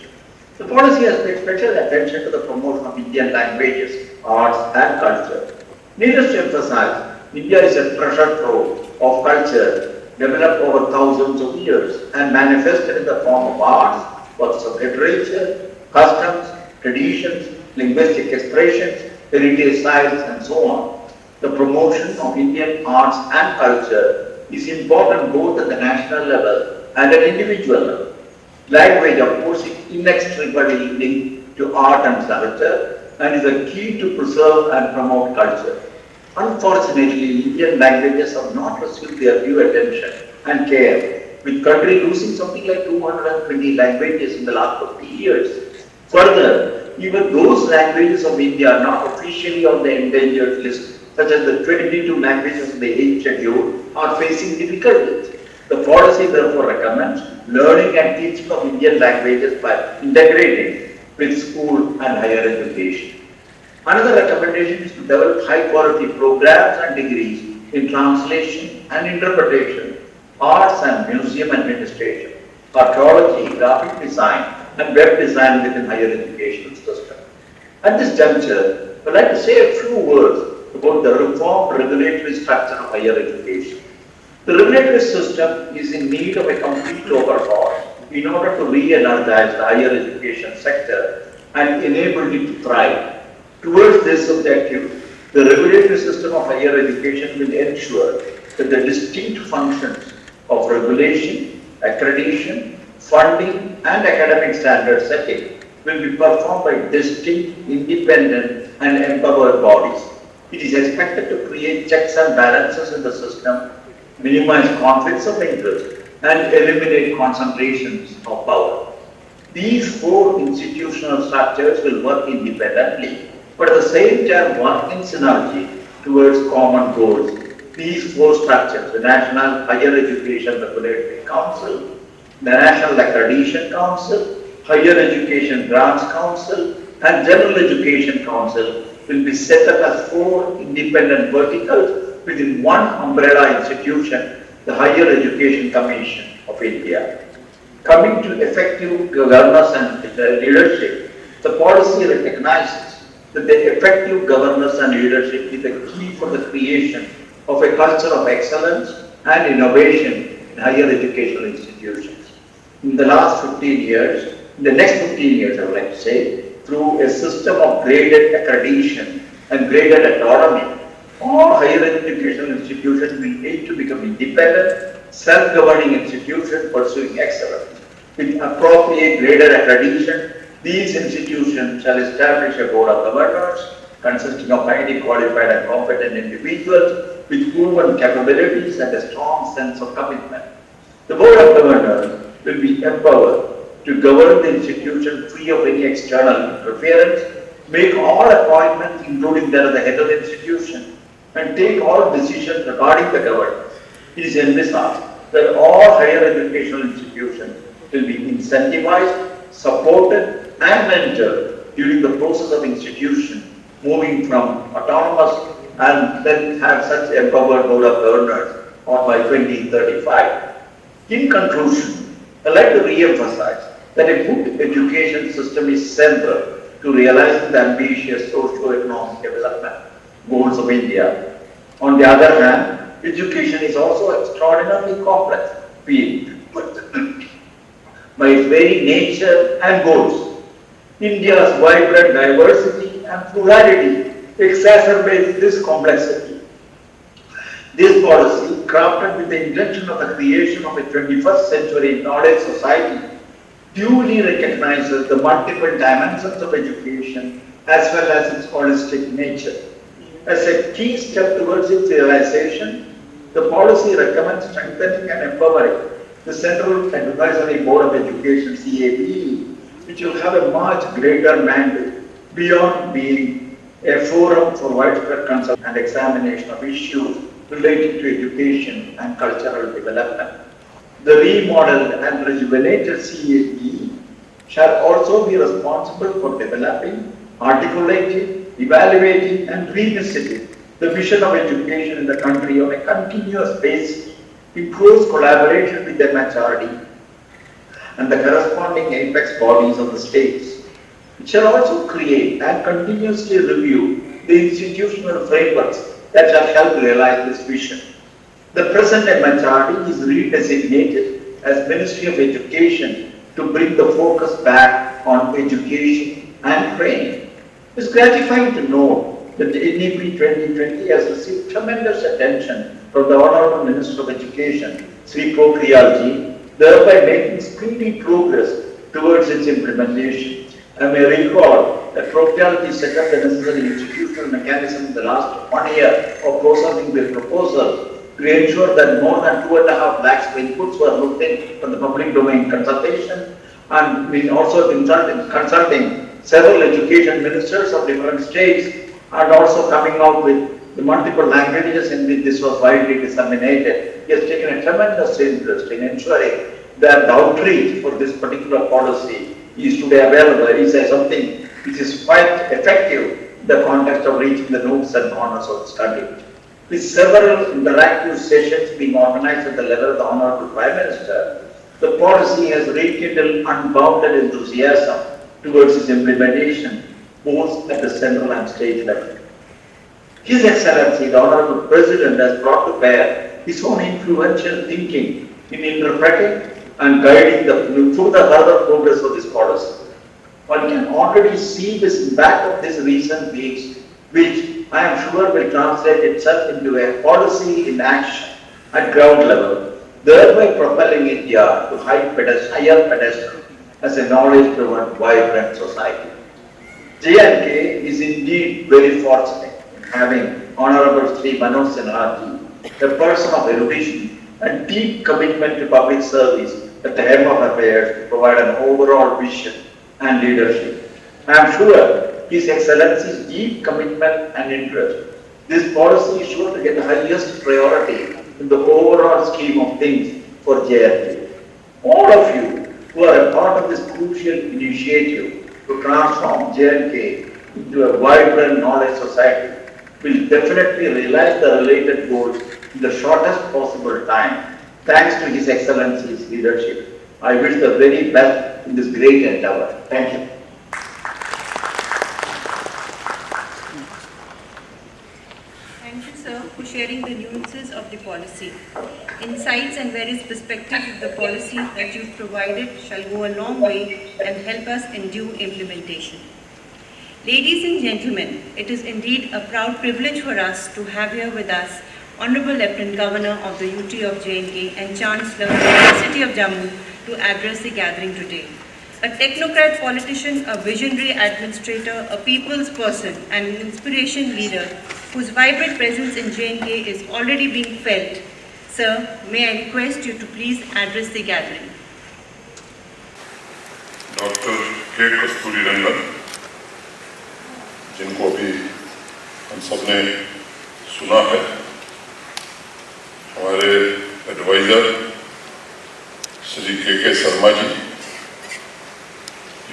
D: The policy has paid special attention to the promotion of Indian languages, arts, and culture. Needless to emphasize, India is a treasure trove of culture developed over thousands of years and manifested in the form of arts, works of literature, customs, traditions, linguistic expressions, heritage sites, and so on. The promotion of Indian arts and culture is important both at the national level and at individual level. Language, of course, is inextricably linked to art and culture and is a key to preserve and promote culture. Unfortunately, Indian languages have not received their due attention and care, with country losing something like 220 languages in the last 50 years. Further, even those languages of India are not officially on the endangered list, such as the 22 languages of the 8th schedule, are facing difficulties. The policy therefore recommends learning and teaching of Indian languages by integrating with school and higher education. Another recommendation is to develop high-quality programs and degrees in translation and interpretation, arts and museum administration, archaeology, graphic design, and web design within higher education system. At this juncture, I'd like to say a few words about the reformed regulatory structure of higher education. The regulatory system is in need of a complete overhaul in order to re-energize the higher education sector and enable it to thrive. Towards this objective, the regulatory system of higher education will ensure that the distinct functions of regulation, accreditation, funding, and academic standard setting will be performed by distinct, independent, and empowered bodies. It is expected to create checks and balances in the system, minimize conflicts of interest, and eliminate concentrations of power. These four institutional structures will work independently, but at the same time work in synergy towards common goals. These four structures, the National Higher Education Regulatory Council, the National Accreditation Council, Higher Education Grants Council, and General Education Council, will be set up as four independent verticals within one umbrella institution, the Higher Education Commission of India. Coming to effective governance and leadership, the policy recognizes that the effective governance and leadership is the key for the creation of a culture of excellence and innovation in higher educational institutions. In the last 15 years, in the next 15 years I would like to say, through a system of graded accreditation and graded autonomy, All higher educational institutions will aim to become independent, self-governing institutions pursuing excellence. With appropriate graded accreditation, these institutions shall establish a board of governors consisting of highly qualified and competent individuals with proven capabilities and a strong sense of commitment. The board of governors will be empowered to govern the institution free of any external interference, make all appointments including that of the head of the institution, and take all decisions regarding the governance. It is envisaged that all higher educational institutions will be incentivized, supported, and mentored during the process of institution, moving from autonomous and then have such empowered board of governors on by 2035. In conclusion, I'd like to re-emphasize that a good education system is central to realizing the ambitious socio-economic development goals of India. On the other hand, education is also extraordinarily complex field by its very nature and goals. India's vibrant diversity and plurality exacerbates this complexity. This policy, crafted with the intention of the creation of a 21st century knowledge society, duly recognizes the multiple dimensions of education as well as its holistic nature. As a key step towards its realization, the policy recommends strengthening and empowering the Central Advisory Board of Education (CABE), which will have a much greater mandate beyond being a forum for widespread consult and examination of issues related to education and cultural development. The remodeled and rejuvenated CABE shall also be responsible for developing, articulating, evaluating, and revisiting the vision of education in the country on a continuous basis, in close collaboration with MHRD and the corresponding apex bodies of the states. It shall also create and continuously review the institutional frameworks that shall help realize this vision. The present MHRD is redesignated as Ministry of Education to bring the focus back on education and training. It's gratifying to note that the NEP 2020 has received tremendous attention from the Honorable Minister of Education, Sri Pokhriyal ji, thereby making speedy progress towards its implementation. I may recall that Pokhriyal ji set up the necessary institutional mechanism in the last 1 year of processing the proposal to ensure that more than 2.5 lakhs of inputs were looked in from the public domain consultation, and we also consulting several education ministers of different states, and also coming out with the multiple languages in which this was widely disseminated. He has taken a tremendous interest in ensuring that the outreach for this particular policy is today available. Is something which is quite effective in the context of reaching the nooks and corners of the study. With several interactive sessions being organized at the level of the Honorable Prime Minister, the policy has rekindled unbounded enthusiasm towards its implementation, both at the central and state level. His Excellency, the Honorable President, has brought to bear his own influential thinking in interpreting and guiding through the further progress of this policy. One can already see this impact of this recent weeks, which I am sure will translate itself into a policy in action at ground level, thereby propelling India to higher pedestal as a knowledge-driven, vibrant society. J&K is indeed very fortunate in having Honorable Sri Manoj Sinha, a person of erudition and deep commitment to public service at the head of affairs to provide an overall vision and leadership. I am sure His Excellency's deep commitment and interest. This policy is sure to get the highest priority in the overall scheme of things for J&K. All of you who are a part of this crucial initiative to transform J&K into a vibrant knowledge society will definitely realize the related goals in the shortest possible time, thanks to His Excellency's leadership. I wish the very best in this great endeavor. Thank you.
A: Thank you, sir, for sharing the nuances of the policy. Insights and various perspectives of the policy that you've provided shall go a long way and help us in due implementation. Ladies and gentlemen, it is indeed a proud privilege for us to have here with us Honorable Lieutenant Governor of the UT of J&K and Chancellor of the University of Jammu to address the gathering today. A technocrat politician, a visionary administrator, a people's person and an inspiration leader whose vibrant presence in J&K is already being felt. Sir, may I request you to please address the gathering.
E: Doctor के कस्तूरी रंगन, जिनको भी हम सब ने सुना है, हमारे adviser Shri के शर्मा जी,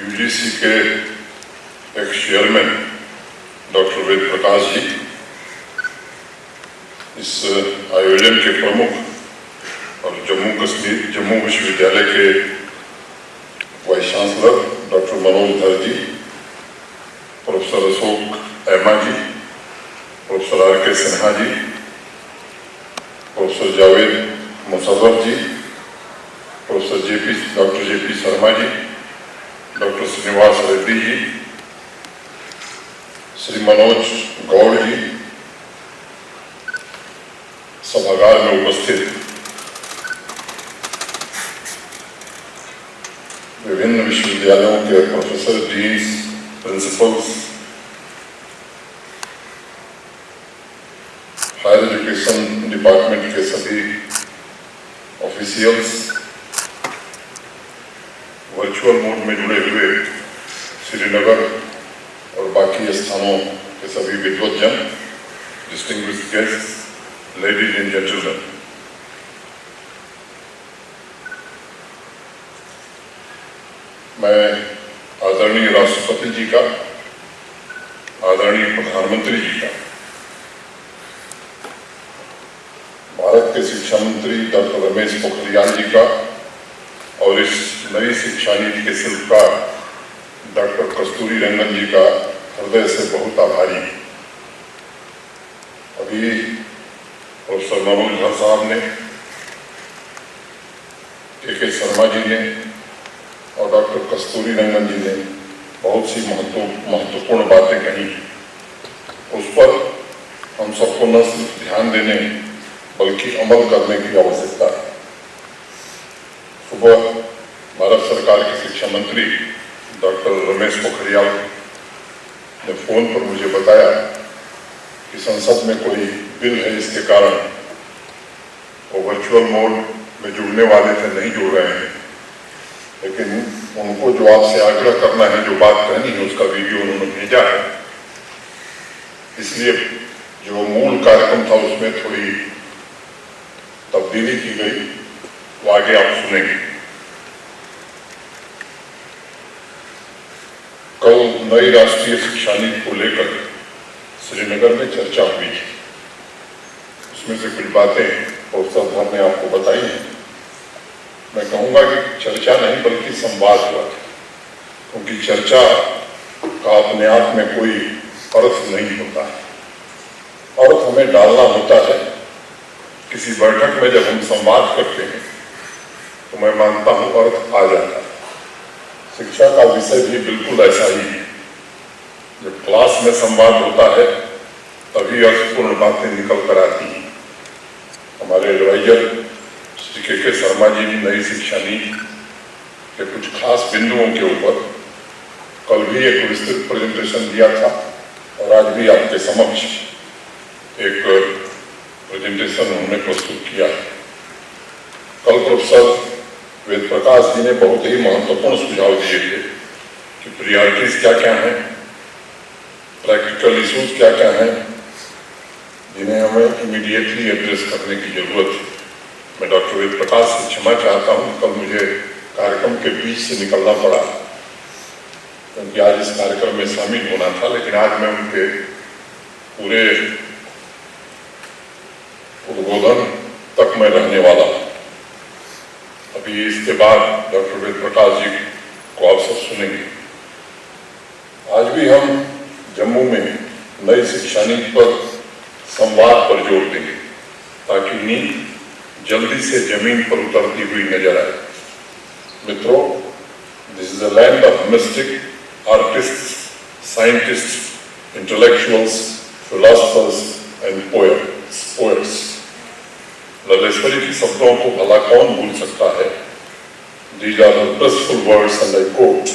E: यूजीसी के x chairman doctor Ved Prakash ji, इस आयोजन के प्रमुख और जम्मू विश्वविद्यालय के वाइस चांसलर डॉक्टर मनोज धर जी, प्रोफेसर अशोक एमा जी, professor R K Sinha ji, professor Javed Musharraf ji, professor doctor JP Sharma ji, doctor Srinivas Reddy ji, Shri Manoj Gaur ji, सभागार में उपस्थित विभिन्न विश्वविद्यालयों के professor, deans, principals, higher education department के सभी ऑफिशियल्स, वर्चुअल मोड में जुड़े हुए श्रीनगर और बाकी स्थानों के सभी विद्वद्जन, distinguished guests, ladies and gentleman, मैं आदरणीय राष्ट्रपति जी का, आदरणीय प्रधानमंत्री जी का, भारत के शिक्षा मंत्री डॉक्टर रमेश पोखरियाल जी का और इस नई शिक्षा नीति के शिल्पकार डॉक्टर कस्तूरी रंगन जी का हृदय से बहुत आभारी। अभी प्रोफेसर मनोज धर साहब ने, के शर्मा जी ने और डॉक्टर कस्तूरी रंगन जी ने बहुत सी महत्वपूर्ण बातें कही। उस पर हम सबको न सिर्फ ध्यान देने बल्कि अमल करने की आवश्यकता है। सुबह भारत सरकार के शिक्षा मंत्री डॉक्टर रमेश पोखरियाल ने फोन पर मुझे बताया कि संसद में कोई बिल है, इसके कारण वो वर्चुअल मोड में जुड़ने वाले थे, नहीं जुड़ रहे हैं, लेकिन उनको जो आपसे आग्रह करना है, जो बात कहनी है, उसका वीडियो उन्होंने भेजा है। इसलिए जो मूल कार्यक्रम था उसमें थोड़ी तब्दीली की गई, वो आगे आप सुनेंगे। कल नई राष्ट्रीय शिक्षा नीति को लेकर श्रीनगर में चर्चा हुई है। उसमें से कुछ बातें प्रोफेसर धर ने आपको बताई हैं। मैं कहूँगा कि चर्चा नहीं बल्कि संवाद हुआ था, क्योंकि चर्चा का अपने आप में कोई अर्थ नहीं होता है। अर्थ हमें डालना होता है। किसी बैठक में जब हम संवाद करते हैं तो मैं मानता हूँ अर्थ आ जाता है। शिक्षा का विषय भी बिल्कुल ऐसा ही है। जब क्लास में संवाद होता है तभी अर्थपूर्ण बातें निकल कर आती हैं। हमारे एडवाइजर श्री के शर्मा जी ने नई शिक्षा नीति के कुछ खास बिंदुओं के ऊपर कल भी एक विस्तृत प्रेजेंटेशन दिया था और आज भी आपके समक्ष एक प्रेजेंटेशन उन्होंने प्रस्तुत किया है। कल प्रोफेसर वेद प्रकाश जी ने बहुत ही महत्वपूर्ण सुझाव दिए थे कि प्रायोरिटीज क्या क्या हैं, प्रैक्टिकल इश्यूज क्या क्या हैं, जिन्हें हमें इमीडिएटली एड्रेस करने की जरूरत है। मैं डॉक्टर वेद प्रकाश से क्षमा चाहता हूँ, कल मुझे कार्यक्रम के बीच से निकलना पड़ा, क्योंकि आज इस कार्यक्रम में शामिल होना था, लेकिन आज मैं उनके पूरे उद्बोधन तक मैं रहने वाला हूँ। अभी इसके बाद डॉक्टर वेद प्रकाश जी को आप सब सुनेंगे। आज भी हम जम्मू में नई शिक्षा नीति पर संवाद पर जोर देंगे ताकि नीति जल्दी से जमीन पर उतरती हुई नजर आए। मित्रों, this is a land of mistake, artists, scientists, intellectuals, philosophers, and poets. Laleshwari की शब्दों को भला कौन भूल सकता है? These are the blissful words, and I quote,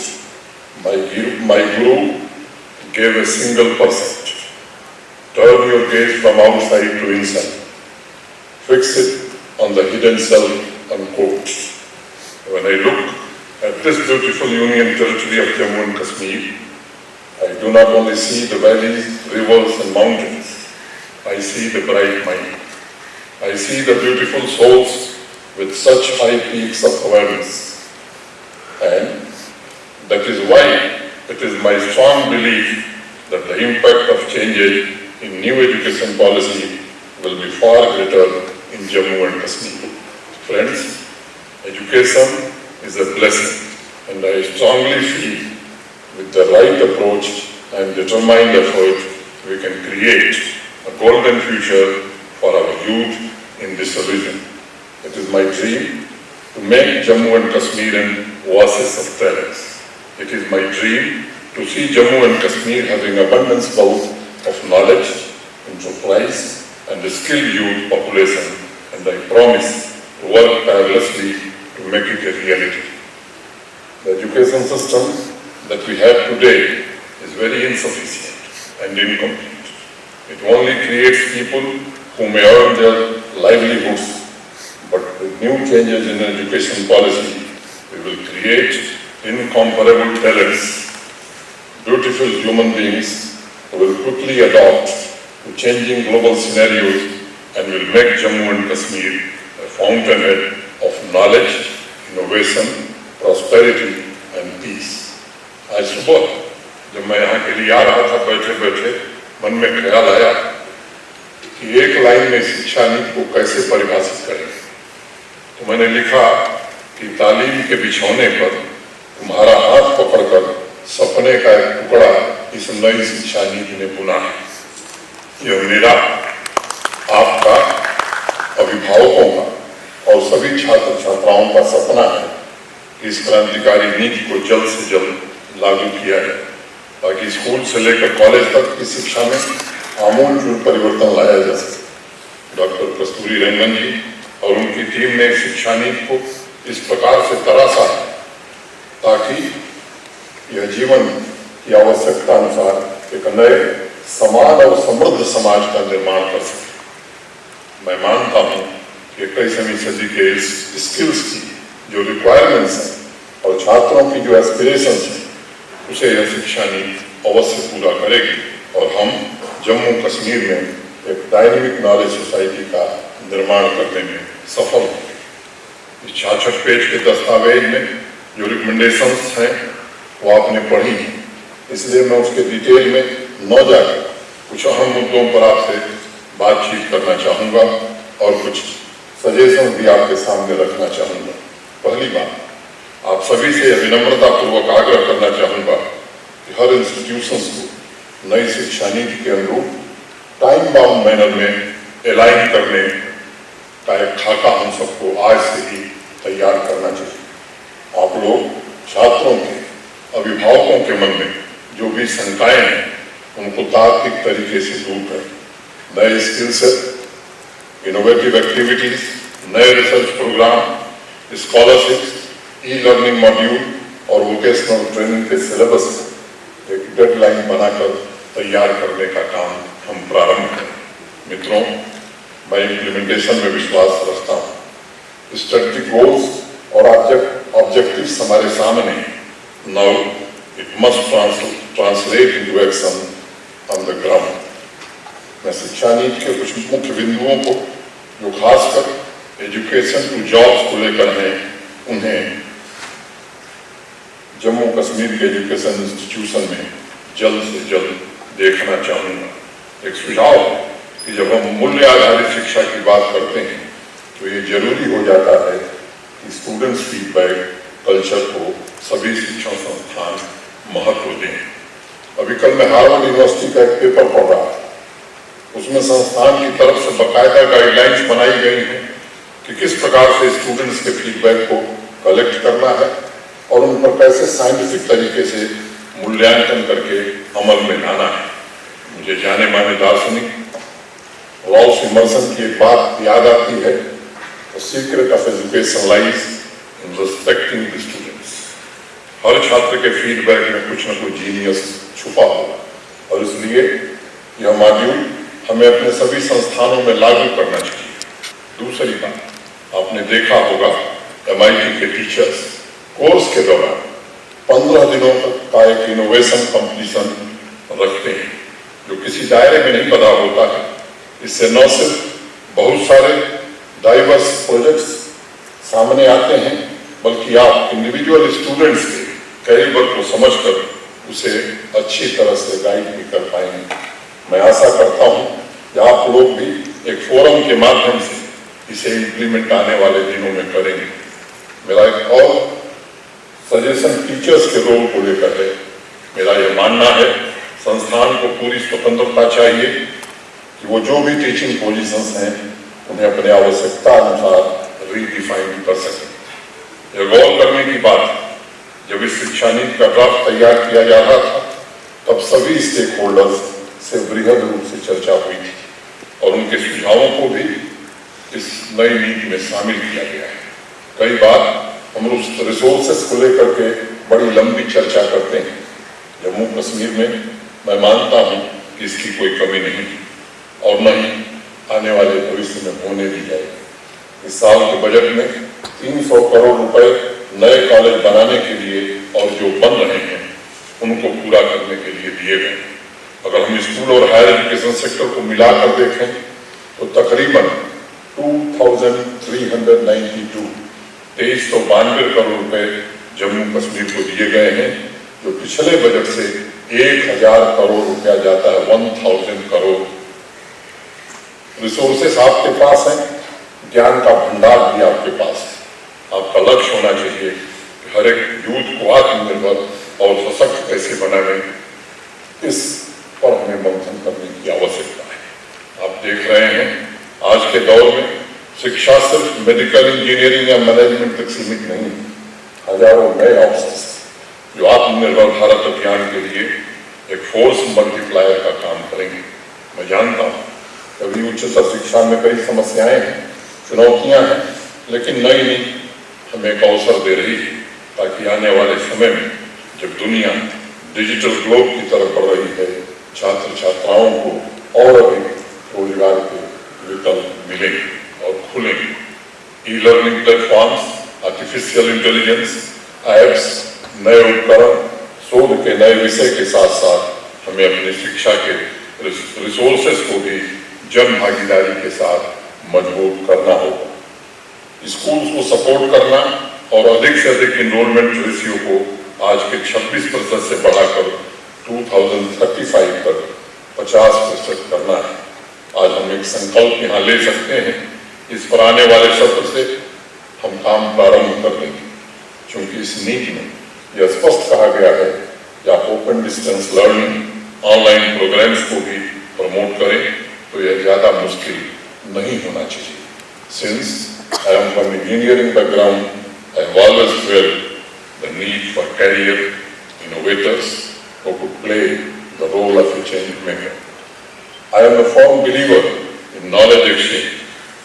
E: my guru gave a single percent. Turn your gaze from outside to inside. Fix it on the hidden self, unquote. When I look at this beautiful union territory of Jammu and Kashmir, I do not only see the valleys, rivers, and mountains. I see the bright mind. I see the beautiful souls with such high peaks of awareness. And that is why it is my strong belief that the impact of changes in new education policy will be far greater in Jammu and Kashmir. Friends, education is a blessing, and I strongly feel with the right approach and determined effort, we can create a golden future for our youth in this region. It is my dream to make Jammu and Kashmir an oasis of talents. It is my dream to see Jammu and Kashmir having abundance both of knowledge, enterprise, and a skilled youth population, and I promise to work tirelessly to make it a reality. The education system that we have today is very insufficient and incomplete. It only creates people who may earn their livelihoods, but with new changes in education policy, we will create incomparable talents, beautiful human beings who will quickly adapt to changing global scenarios and will make Jammu and Kashmir a fountainhead of knowledge, innovation, prosperity and peace. आज सुबह जब मैं यहाँ के लिए आ रहा था, बैठे बैठे मन में ख्याल आया कि एक लाइन में शिक्षा नीति को कैसे परिभाषित करें। तो मैंने लिखा कि तालीम के बिछौने पर तुम्हारा हाथ पकड़कर सपने का एक टुकड़ा इस नई शिक्षा नीति ने बुना है। यह मेरा, आपका, अभिभावकों का और सभी छात्र छात्राओं का सपना है कि इस क्रांतिकारी नीति को जल्द से जल्द लागू किया है, ताकि स्कूल से लेकर कॉलेज तक की शिक्षा में आमूलचूल परिवर्तन लाया जा सके। डॉक्टर कस्तूरी रंगन जी और उनकी टीम ने शिक्षा नीति को इस प्रकार से तराशा है ताकि यह जीवन की आवश्यकता अनुसार एक नए समान और समृद्ध समाज का निर्माण कर सके। मैं मानता हूँ कि 21वीं सदी के इस स्किल्स की जो रिक्वायरमेंट्स हैं और छात्रों की जो एस्पिरेशंस हैं, उसे यह शिक्षा नीति अवश्य पूरा करेगी और हम जम्मू कश्मीर में एक डायनेमिक नॉलेज सोसाइटी का निर्माण करने में सफल होंगे। इस 66 पेज के दस्तावेज में जो रिकमेंडेशंस हैं वो आपने पढ़ी हैं, इसलिए मैं उसके डिटेल में न जाकर कुछ अहम मुद्दों पर आपसे बातचीत करना चाहूँगा और कुछ सजेशन भी आपके सामने रखना चाहूँगा। पहली बात, आप सभी से विनम्रतापूर्वक आग्रह करना चाहूँगा कि हर इंस्टीट्यूशंस को नई शिक्षा नीति के अनुरूप टाइम बाउंड मैनर में अलाइन करने का एक खाका हम सबको आज से ही तैयार करना चाहिए। आप लोग छात्रों के, अभिभावकों के मन में जो भी शंकाएं हैं उनको तार्किक तरीके से दूर करें। नए स्किल सेट, इनोवेटिव एक्टिविटीज, नए research program, scholarships, e learning module और वोकेशनल ट्रेनिंग के सिलेबस को एक डेडलाइन बनाकर तैयार करने का काम हम प्रारंभ करें। मित्रों, मैं इम्प्लीमेंटेशन में विश्वास रखता हूँ। स्ट्रेटेजिक गोल्स और ऑब्जेक्टिव्स हमारे सामने हैं। Now it must translate into action on the ground. मैं शिक्षा नीति के कुछ मुख्य बिंदुओं को जो खासकर एजुकेशन टू जॉब्स को लेकर हैं, उन्हें जम्मू कश्मीर के एजुकेशन इंस्टीट्यूशन में जल्द से जल्द देखना चाहूँगा। एक सुझाव है कि जब हम मूल्य आधारित शिक्षा की बात करते हैं तो ये जरूरी हो जाता है कि स्टूडेंट्स फीडबैक कल्चर को सभी शिक्षण संस्थान महत्व दें। अभी कल मैं हार्वर्ड यूनिवर्सिटी का एक पेपर पढ़ रहा था, उसमें संस्थान की तरफ से बाकायदा गाइडलाइंस बनाई गई हैं कि किस प्रकार से स्टूडेंट्स के फीडबैक को कलेक्ट करना है और उन पर कैसे साइंटिफिक तरीके से मूल्यांकन करके अमल में लाना है। मुझे जाने माने दार्शनिक रॉल्फ इमर्सन की एक बात याद आती है, the secret of education lies in respecting the students. हर छात्र के फीडबैक में कुछ न कुछ जीनियस छुपा होगा और इसलिए यह मॉड्यूल हमें अपने सभी संस्थानों में लागू करना चाहिए। दूसरी बात, आपने देखा होगा MIT के टीचर्स कोर्स के दौरान 15 दिनों तक का एक इनोवेशन कंपटीशन रखते हैं जो किसी दायरे में नहीं बना होता है। इससे न सिर्फ बहुत सारे डाइवर्स प्रोजेक्ट्स सामने आते हैं, बल्कि आप इंडिविजुअल स्टूडेंट्स के कैरियर को समझकर उसे अच्छी तरह से गाइड भी कर पाएंगे। मैं आशा करता हूं कि आप लोग भी एक फोरम के माध्यम से इसे इम्प्लीमेंट आने वाले दिनों में करेंगे। मेरा एक और सजेशन टीचर्स के रोल को लेकर है। मेरा यह मानना है संस्थान को पूरी स्वतंत्रता चाहिए कि वो जो भी टीचिंग पोजीशंस हैं उन्हें अपने आवश्यकता अनुसार रीडिफाइन कर सकें। यह गौर करने की बात, जब इस शिक्षा नीति का ड्राफ्ट तैयार किया जा रहा था तब सभी स्टेक होल्डर्स से बृहद रूप से चर्चा हुई थी और उनके सुझावों को भी इस नई नीति में शामिल किया गया है। कई बार हम उस रिसोर्सेस को लेकर के बड़ी लंबी चर्चा करते हैं। जम्मू कश्मीर में मैं मानता हूं कि इसकी कोई कमी नहीं और न ही आने वाले भविष्य में होने दी जाएगी। इस साल के बजट में 300 करोड़ रुपए नए कॉलेज बनाने के लिए और जो बन रहे हैं उनको पूरा करने के लिए दिए गए। अगर हम स्कूल और हायर एजुकेशन सेक्टर को मिलाकर देखें तो तकरीबन 2392 करोड़ रुपए जम्मू कश्मीर को दिए गए हैं, जो पिछले बजट से 1000 करोड़ रुपया जाता है, 1000 करोड़। रिसोर्सेस आपके पास हैं, ज्ञान का भंडार भी आपके पास है। आपका लक्ष्य होना चाहिए कि हर एक यूथ को आत्मनिर्भर और सशक्त कैसे बनावे, इस पर हमें मंथन करने की आवश्यकता है। आप देख रहे हैं आज के दौर में शिक्षा सिर्फ मेडिकल इंजीनियरिंग या मैनेजमेंट तक सीमित नहीं है। हजारों नए ऑप्शंस जो आत्मनिर्भर भारत अभियान के लिए एक फोर्स मल्टीप्लायर का काम करेंगे। मैं जानता हूँ कभी उच्चतर शिक्षा में कई समस्याएं हैं, चुनौतियां हैं, लेकिन नई नीति हमें एक अवसर दे रही है ताकि आने वाले समय में जब दुनिया डिजिटल ग्लोब की तरफ बढ़ रही है, छात्र छात्राओं को और अधिक रोजगार के विकल्प मिलेंगे और खुलेंगे। E learning platforms, artificial intelligence, apps, नए उपकरण, शोध के नए विषय के साथ साथ हमें अपनी शिक्षा के रिसोर्सेस को भी जन भागीदारी के साथ मजबूत करना होगा। स्कूल्स को सपोर्ट करना और अधिक से अधिक इनरोलमेंट रेशियो को आज के 26% से बढ़ाकर 2035 तक 50% करना है। आज हम एक संकल्प यहाँ ले सकते हैं, इस पर आने वाले सत्र से हम काम प्रारंभ कर देंगे, क्योंकि इस नीति में यह स्पष्ट कहा गया है कि आप open distance learning, online programs को भी प्रमोट करें, तो यह ज्यादा मुश्किल नहीं होना चाहिए। Since I am from engineering background, I have always felt the need for career innovators who could play the role of a change maker. I am a firm believer in knowledge exchange,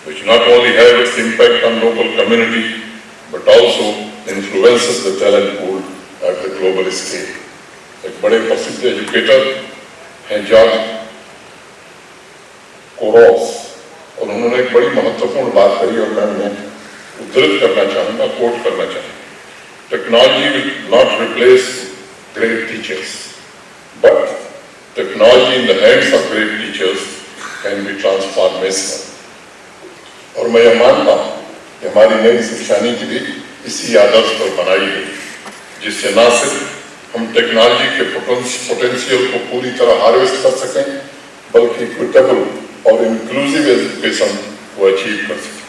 E: which not only has its impact on local community, but also influences the talent pool at the global scale. एक बड़े प्रसिद्ध educator हैं George कोरोस, और उन्होंने एक बड़ी महत्वपूर्ण बात कही और मैं उन्हें उद्धृत करना चाहूंगा, कोट करना चाहूंगा। Technology will not replace great teachers, but technology in the hands of great teachers can be transformational. और मैं यह मानता हूं कि हमारी नई शिक्षा नीति भी इसी आदर्श पर बनाई गई, जिससे न सिर्फ हम टेक्नोलॉजी के पोटेंशियल को पूरी तरह हार्वेस्ट कर सकें, बल्कि इक्विटेबल और इंक्लूसिव एजुकेशन को अचीव कर सकें।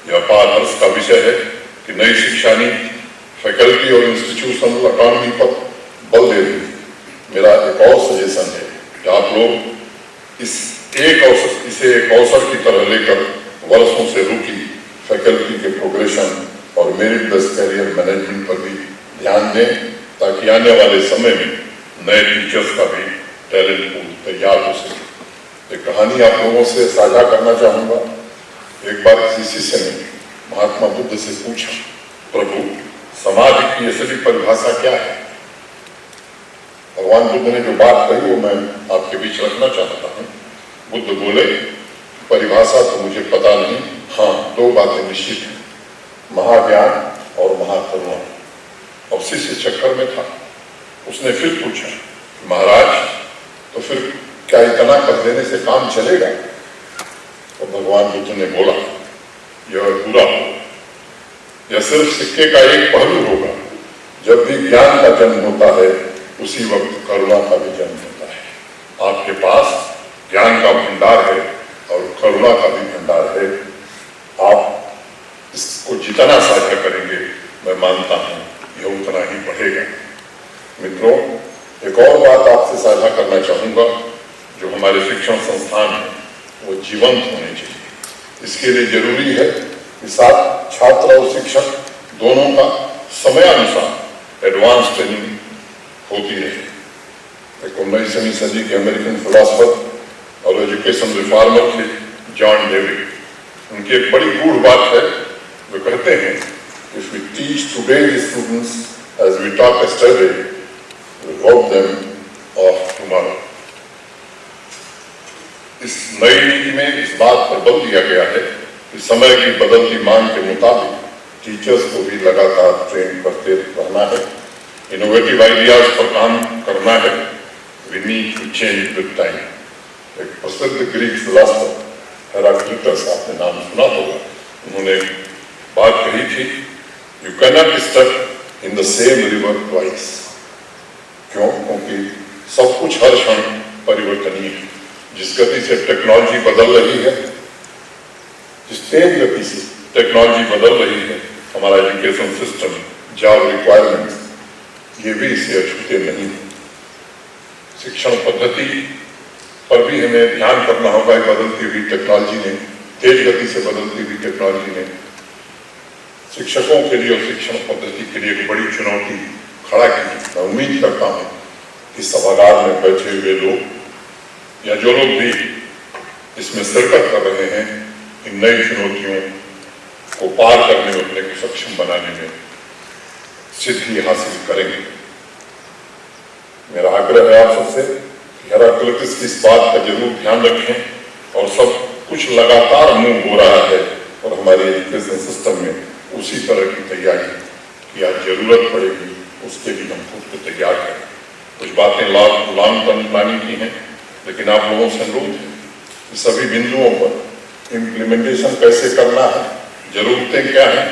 E: यह अपार हर्ष का विषय है कि नई शिक्षा नीति फैकल्टी और इंस्टीट्यूशनल ऑटोनॉमी पर बल दे रही है। मेरा एक और सजेशन है कि आप लोग इसे एक अवसर की तरह लेकर वर्षों से रुकी फैकल्टी के प्रोग्रेशन और मेरिट बेस्ड कैरियर मैनेजमेंट पर भी ध्यान दें, ताकि आने वाले समय में नए टीचर्स का भी टैलेंट पूल तैयार हो सके। एक कहानी आप लोगों से साझा करना चाहूँगा। एक बार किसी शिष्य ने महात्मा बुद्ध से पूछा, प्रभु समाज की असली परिभाषा क्या है? भगवान बुद्ध ने जो बात कही वो मैं आपके बीच रखना चाहता हूँ। बुद्ध बोले, परिभाषा तो मुझे पता नहीं, हाँ दो बातें निश्चित हैं, महाज्ञान और महाकरुणा। अब शिष्य चक्कर में था, उसने फिर पूछा, महाराज तो फिर क्या इतना कर देने से काम चलेगा? तो भगवान बुद्ध ने बोला, यह अधूरा होगा, यह सिर्फ सिक्के का एक पहलू होगा। जब भी ज्ञान का जन्म होता है उसी वक्त करुणा का भी जन्म होता है। आपके पास ज्ञान का भंडार है और करुणा का भी भंडार है। आप इसको जितना साझा करेंगे मैं मानता हूँ यह उतना ही बढ़ेगा। मित्रों, एक और बात आपसे साझा करना चाहूँगा, जो हमारे शिक्षण संस्थान है वो जीवंत होने चाहिए। इसके लिए जरूरी है कि साथ छात्र और शिक्षक दोनों का समयानुसार एडवांस ट्रेनिंग होती रहे। 19वीं सदी के अमेरिकन फिलोसफर और एजुकेशन रिफॉर्मर थे जॉन डेविड। उनकी एक बड़ी गूढ़ बात है, वो कहते हैं, if we teach today students as we talk yesterday, we rob them of tomorrow. इस नई नीति में इस बात पर बल दिया गया है कि समय की बदलती मांग के मुताबिक टीचर्स को भी लगातार ट्रेन करते रहना है, इनोवेटिव आइडियाज पर काम करना है। We need to change with time. एक प्रसिद्ध ग्रीक फिलोसफर हेराक्लिटस, आपने नाम सुना होगा, उन्होंने बात कही थी, you can not step in the same river twice. क्यों? क्योंकि सब कुछ हर क्षण परिवर्तनीय है। जिस गति से टेक्नोलॉजी बदल रही है, जिस तेज गति से टेक्नोलॉजी बदल रही है, हमारा एजुकेशन सिस्टम, जॉब रिक्वायरमेंट्स, ये भी इससे अछूते नहीं। शिक्षण पद्धति पर भी हमें ध्यान करना होगा। बदलती हुई टेक्नोलॉजी ने, तेज गति से बदलती हुई टेक्नोलॉजी ने शिक्षकों के लिए और शिक्षण पद्धति के लिए एक बड़ी चुनौती खड़ा की। मैं उम्मीद करता हूँ कि सभागार में बैठे हुए लोग या जो लोग भी इसमें शिरकत कर रहे हैं, इन नई चुनौतियों को पार करने में, अपने को सक्षम बनाने में सिद्धि हासिल करेंगे। मेरा आग्रह है आप सबसे कि हेराक्लिटस की इस बात का जरूर ध्यान रखें। और सब कुछ लगातार मूव हो रहा है और हमारे एजुकेशन सिस्टम में उसी तरह की तैयारी की आज जरूरत पड़ेगी, उसके लिए हम खुद को तैयार करें। कुछ बातें लॉन्ग टर्म प्लानिंग की हैं, लेकिन आप लोगों से अनुरोध है कि सभी बिंदुओं पर इम्प्लीमेंटेशन कैसे करना है, जरूरतें क्या हैं,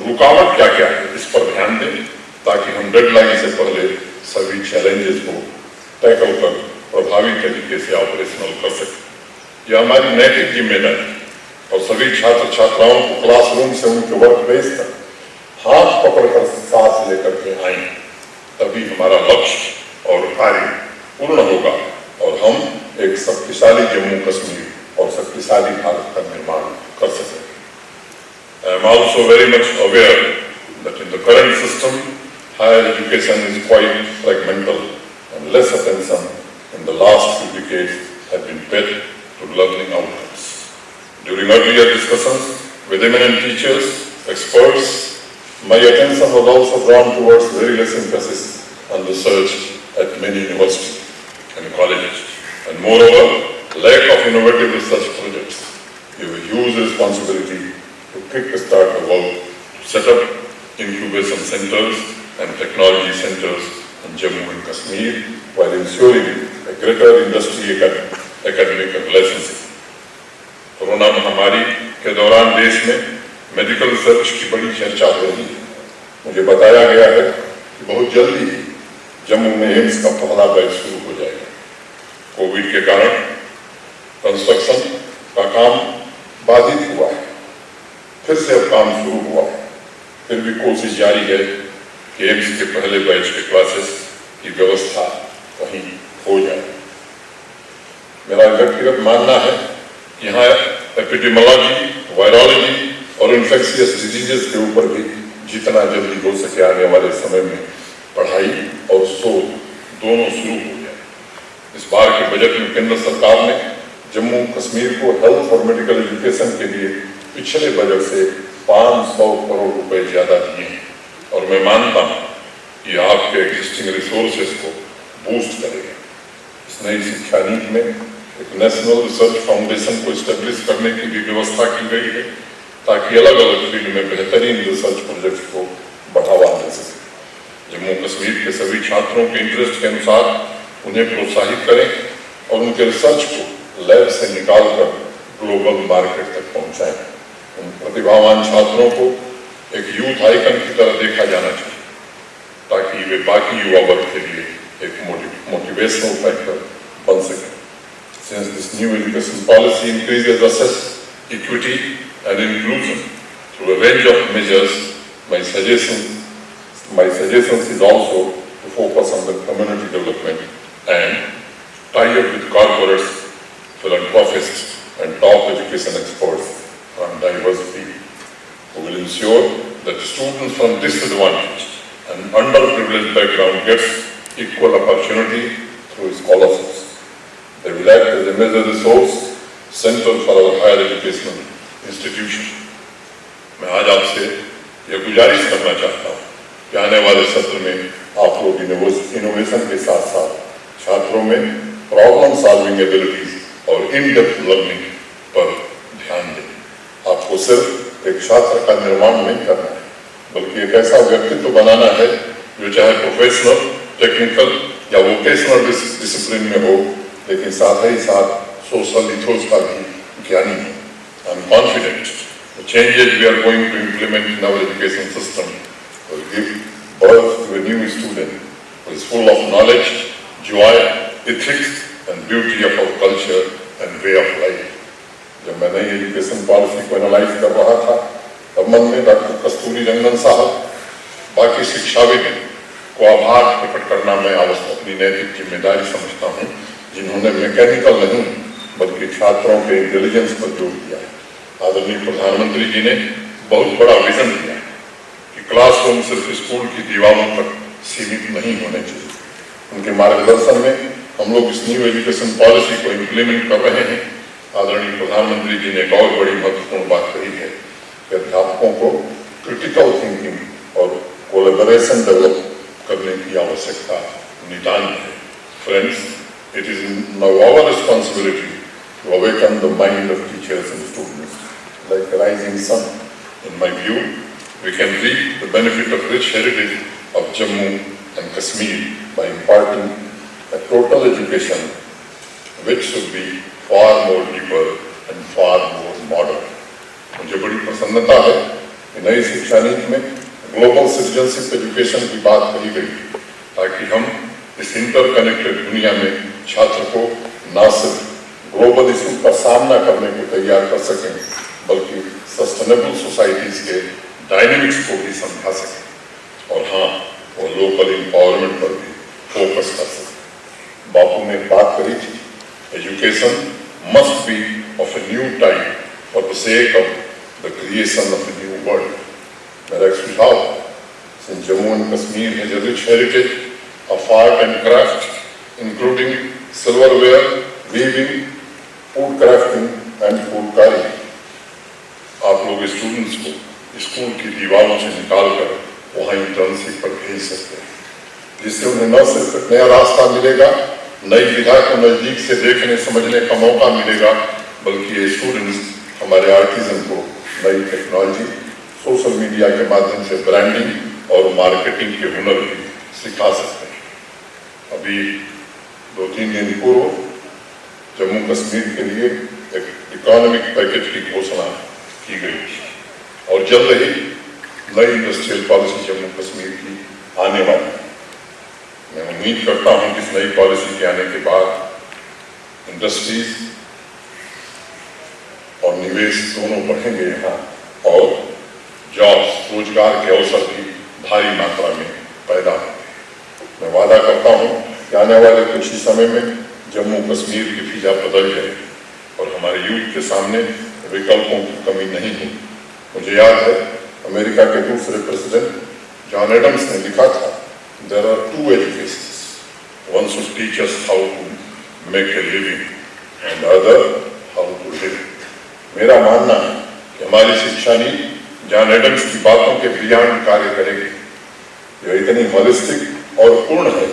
E: रुकावट क्या क्या है, इस पर ध्यान दें, ताकि हम डेडलाइन से पहले सभी चैलेंजेस को टैकल कर प्रभावी तरीके से ऑपरेशनल कर सकें। यह हमारी नैतिक जिम्मेदारी है और सभी छात्र छात्राओं को क्लासरूम से उनके वर्क प्लेस तक हाथ पकड़कर साथ लेकर के आए, तभी हमारा लक्ष्य और कार्य पूर्ण होगा और हम एक शक्तिशाली जम्मू कश्मीर और शक्तिशाली भारत का निर्माण कर सकेंगे। I am also very much aware that in the current system, higher education is quite fragmental and less attention in the last few decades have been paid to learning outcomes. During earlier discussions with eminent teachers, experts, my attention was also drawn towards very less emphasis on research at many universities and colleges, and moreover, lack of innovative research projects. We have a huge responsibility to kick-start the work to set up incubation centers and technology centers in Jammu and Kashmir while ensuring a greater industry-academic relationship. Corona महामारी के दौरान देश में medical research की बड़ी चर्चा हो रही है। मुझे बताया गया है कि बहुत जल्दी ही जम्मू में एम्स का पहला बैच शुरू हो जाएगा। कोविड के कारण कंस्ट्रक्शन का काम बाधित हुआ है, फिर से अब काम शुरू हुआ है, फिर भी कोशिश जारी है कि एम्स के पहले बैच के क्लासेस की व्यवस्था वहीं हो जाए। मेरा व्यक्तिगत मानना है कि यहाँ एपिडेमियोलॉजी, वायरोलॉजी और इन्फेक्शियस डिजीजेस के ऊपर भी जितना जल्दी हो सके आने वाले समय में पढ़ाई और शोध दोनों शुरू हो जाए। इस बार के बजट में केंद्र सरकार ने जम्मू कश्मीर को हेल्थ और मेडिकल एजुकेशन के लिए पिछले बजट से 500 करोड़ रुपए ज्यादा दिए हैं और मैं मानता हूं कि आपके एग्जिस्टिंग रिसोर्सेज को बूस्ट करेगा। इस नई शिक्षा नीति में एक नेशनल रिसर्च फाउंडेशन को स्टेब्लिश करने की भी व्यवस्था की गई है ताकि अलग अलग फील्ड में बेहतरीन रिसर्च प्रोजेक्ट को बढ़ावा मिल सके। जम्मू कश्मीर के सभी छात्रों के इंटरेस्ट के अनुसार उन्हें प्रोत्साहित करें और उनके रिसर्च को लैब से निकालकर ग्लोबल मार्केट तक पहुंचाएं। उन प्रतिभावान छात्रों को एक यूथ आइकन की तरह देखा जाना चाहिए ताकि वे बाकी युवा वर्ग के लिए एक मोटिवेशनल फैक्टर बन सके। Since this new education policy increases access, equity and inclusion through a range of measures, my suggestions is also to focus on the community development and tie up with corporates, philanthropists and top education experts from diverse fields who will ensure that students from disadvantaged and underprivileged background gets equal opportunity through scholarships. They will act as a major resource center for our higher educational institution. मैं आज आपसे यह गुजारिश करना चाहता हूँ कि आने वाले सत्र में आप लोग इनोवेशन के साथ साथ छात्रों में प्रॉब्लम सॉल्विंग एबिलिटीज और इन डेप्थ लर्निंग पर ध्यान दें। आपको सिर्फ एक छात्र का निर्माण नहीं करना है बल्कि एक ऐसा व्यक्तित्व बनाना है जो चाहे प्रोफेशनल, टेक्निकल या वोकेशनल डिसिप्लिन में हो लेकिन साथ ही साथ सोशल इथोस का भी ज्ञानी है। I am confident the changes we are going to implement in our education system will give birth to a new student who is full of knowledge, joy, ethics and beauty of our culture and way of life. जब मैं नई education policy को analyse कर रहा था तब मन में डॉक्टर कस्तूरी रंगन साहब बाकी शिक्षाविद को आभार प्रकट करना मैं अपनी नैतिक जिम्मेदारी समझता हूँ जिन्होंने मैकेनिकल नहीं बल्कि छात्रों के इंटेलिजेंस पर जोर दिया है। आदरणीय प्रधानमंत्री जी ने बहुत बड़ा विजन दिया है कि क्लासरूम सिर्फ स्कूल की दीवारों तक सीमित नहीं होने चाहिए। उनके मार्गदर्शन में हम लोग इस न्यू एजुकेशन पॉलिसी को इम्प्लीमेंट कर रहे हैं। आदरणीय प्रधानमंत्री जी ने एक और बड़ी महत्वपूर्ण बात कही है कि अध्यापकों को क्रिटिकल थिंकिंग और कोलैबोरेशन डेवलप करने की आवश्यकता नितांत है। Friends, it is now our responsibility to awaken the mind of teachers and students like a rising sun. In my view, we can reap the benefit of rich heritage of Jammu and Kashmir by imparting a total education which should be far more deeper and far more modern. मुझे बड़ी प्रसन्नता है कि नई शिक्षा नीति में global citizenship education की बात कही गई ताकि हम इस इंटरकनेक्टेड दुनिया में छात्र को न सिर्फ ग्लोबल इशू का सामना करने को तैयार कर सकें बल्कि सस्टेनेबल सोसाइटीज के डायनेमिक्स को भी समझा सकें और हाँ, वो लोकल एम्पावरमेंट पर भी फोकस कर सकें। बापू ने बात करी थी, education must be of a new type for the sake of the creation of a new world. मेरा एक सुझाव, since Jammu and Kashmir has a rich heritage of art and craft, including silverware, weaving, food crafting and food carving. आप लोग students को school की दीवारों से निकालकर वहाँ इंटर्नशिप पर भेज सकते हैं जिससे उन्हें न सिर्फ एक नया रास्ता मिलेगा, नई विधा को नजदीक से देखने समझने का मौका मिलेगा बल्कि ये स्टूडेंट्स हमारे आर्टिजन को नई टेक्नोलॉजी, सोशल मीडिया के माध्यम से ब्रांडिंग और मार्केटिंग के हुनर भी सिखा सकते हैं। अभी 2-3 दिन पूर्व जम्मू कश्मीर के लिए एक इकोनॉमिक पैकेज की घोषणा की गई थी और जल्द ही नई इंडस्ट्रियल पॉलिसी जम्मू कश्मीर की आने वाली है। मैं उम्मीद करता हूं कि इस नई पॉलिसी के आने के बाद इंडस्ट्रीज और निवेश दोनों बढ़ेंगे यहाँ और जॉब्स, रोजगार के अवसर भी भारी मात्रा में पैदा होंगे। मैं वादा करता हूं कि आने वाले कुछ ही समय में जम्मू कश्मीर की फिजा बदल जाएगी और हमारे यूथ के सामने विकल्पों की कमी नहीं होगी। मुझे याद है अमेरिका के दूसरे प्रेसिडेंट जॉन एडम्स ने लिखा था, there are 2 educations, One should teach us how to make a living and other how to live. मेरा मानना है कि हमारी शिक्षा नीति जॉन एडम्स की बातों के बियॉन्ड कार्य करेगी। यह इतनी होलिस्टिक और पूर्ण है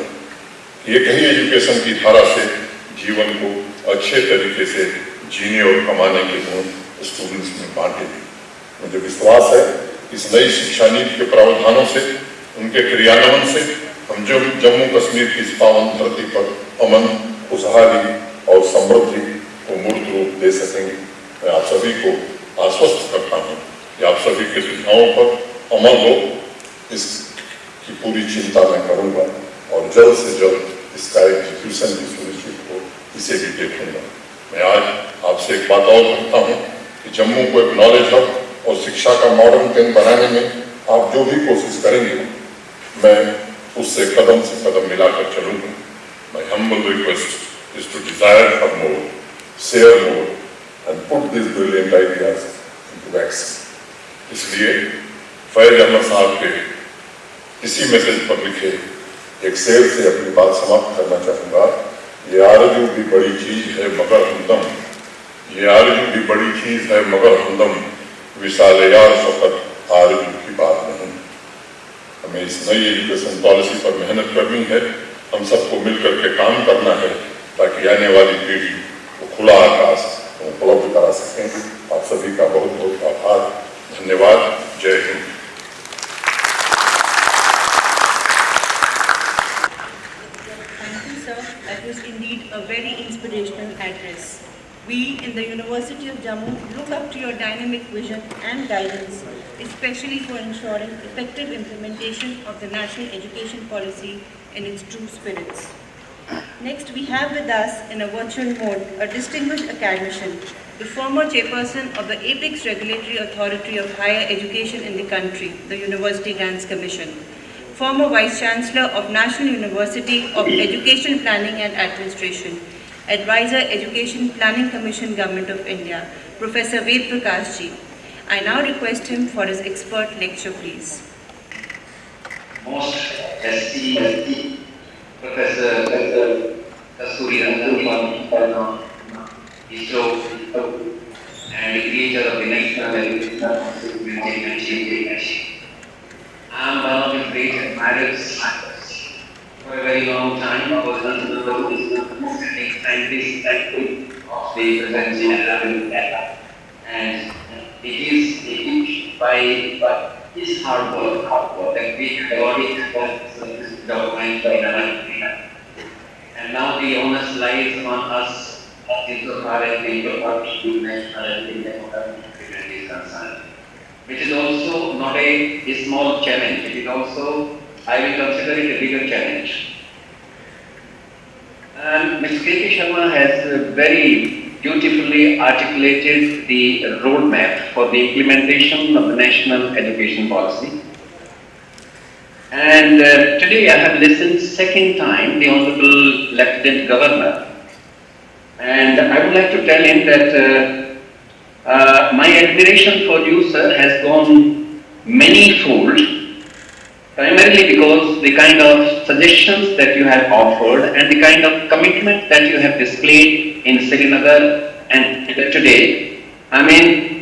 E: कि एक ही एजुकेशन की धारा से जीवन को अच्छे तरीके से जीने और कमाने के गुण स्टूडेंट्स में बांटेगी। मुझे विश्वास है कि इस नई शिक्षा नीति के प्रावधानों से, उनके क्रियान्वयन से हम जम्मू कश्मीर की इस पावन धरती पर अमन, खुशहाली और समृद्धि को मूर्त रूप दे सकेंगे। मैं आप सभी को आश्वस्त करता हूँ कि आप सभी के सुझावों पर अमल हो, इसकी पूरी चिंता मैं करूँगा और जल्द से जल्द इसका एग्जीक्यूशन भी सुनिश्चित हो, इसे भी देखूंगा। मैं आज आपसे एक बात और करता हूँ कि जम्मू को एक नॉलेज हब और शिक्षा का मॉडर्न केंद्र बनाने में आप जो भी कोशिश करेंगे, मैं उससे कदम से कदम मिलाकर चलूंगा। My humble request is to desire for more, share more, and put these brilliant ideas into action. इसलिए फैज अहमद साहब के इसी मैसेज पर लिखे एक शेर से अपनी बात समाप्त करना चाहूंगा। ये आरज़ू भी बड़ी चीज है मगर हमदम, ये आरज़ू भी बड़ी चीज है मगर हमदम, विशाल यार फकत आरज़ू की बात नहीं। हमें इस नई एजुकेशन पॉलिसी पर मेहनत करनी है, हम सबको मिलकर के काम करना है ताकि आने वाली पीढ़ी को खुला आकाश उपलब्ध करा सकें। आप सभी का बहुत बहुत आभार, धन्यवाद। जय Hind.
A: Thank you, sir. That was indeed a very inspirational address. We in the University of Jammu look up to your dynamic vision and guidance, especially for ensuring effective implementation of the national education policy in its true spirits. Next, we have with us in a virtual mode a distinguished academician, the former chairperson of the apex regulatory authority of higher education in the country, the University Grants Commission, former Vice Chancellor of National University of Education Planning and Administration, Advisor Education Planning Commission, Government of India, Professor Ved Prakash ji. I now request him for his expert lecture, please.
F: Most esteemed Professor Kasturi Rangan, ISRO, and creator of the national education. I am one of his great admirers. For a very long time, I was one of the scientists of the present generation, and it is by his hard work that we got it document. And now the onus lies on us insofar as the national education is concerned, which is also not a small challenge. It is also, I will consider it a bigger challenge. And Mr. K.K. Sharma has very beautifully articulated the roadmap for the implementation of the national education policy. And today I have listened second time the Honorable Lieutenant Governor, and I would like to tell him that my admiration for you, sir, has gone many-fold, primarily because the kind of suggestions that you have offered and the kind of commitment that you have displayed in Srinagar and today. I mean,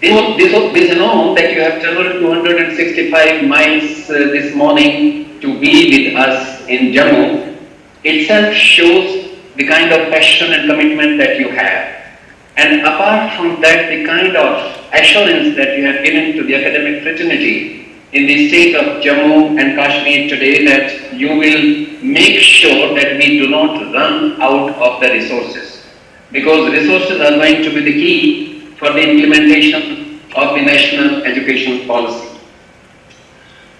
F: this alone that you have traveled 265 miles this morning to be with us in Jammu itself shows the kind of passion and commitment that you have. And apart from that, the kind of assurance that you have given to the academic fraternity in the state of Jammu and Kashmir today, that you will make sure that we do not run out of the resources, because resources are going to be the key for the implementation of the national education policy.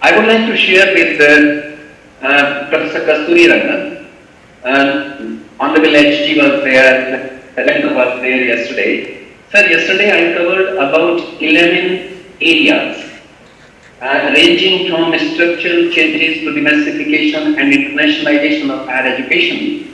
F: I would like to share with Professor Kasturi Rangan. Honorable HG was there, Telangana was there yesterday. Sir, yesterday I covered about 11 areas ranging from structural changes to the massification and internationalization of higher education.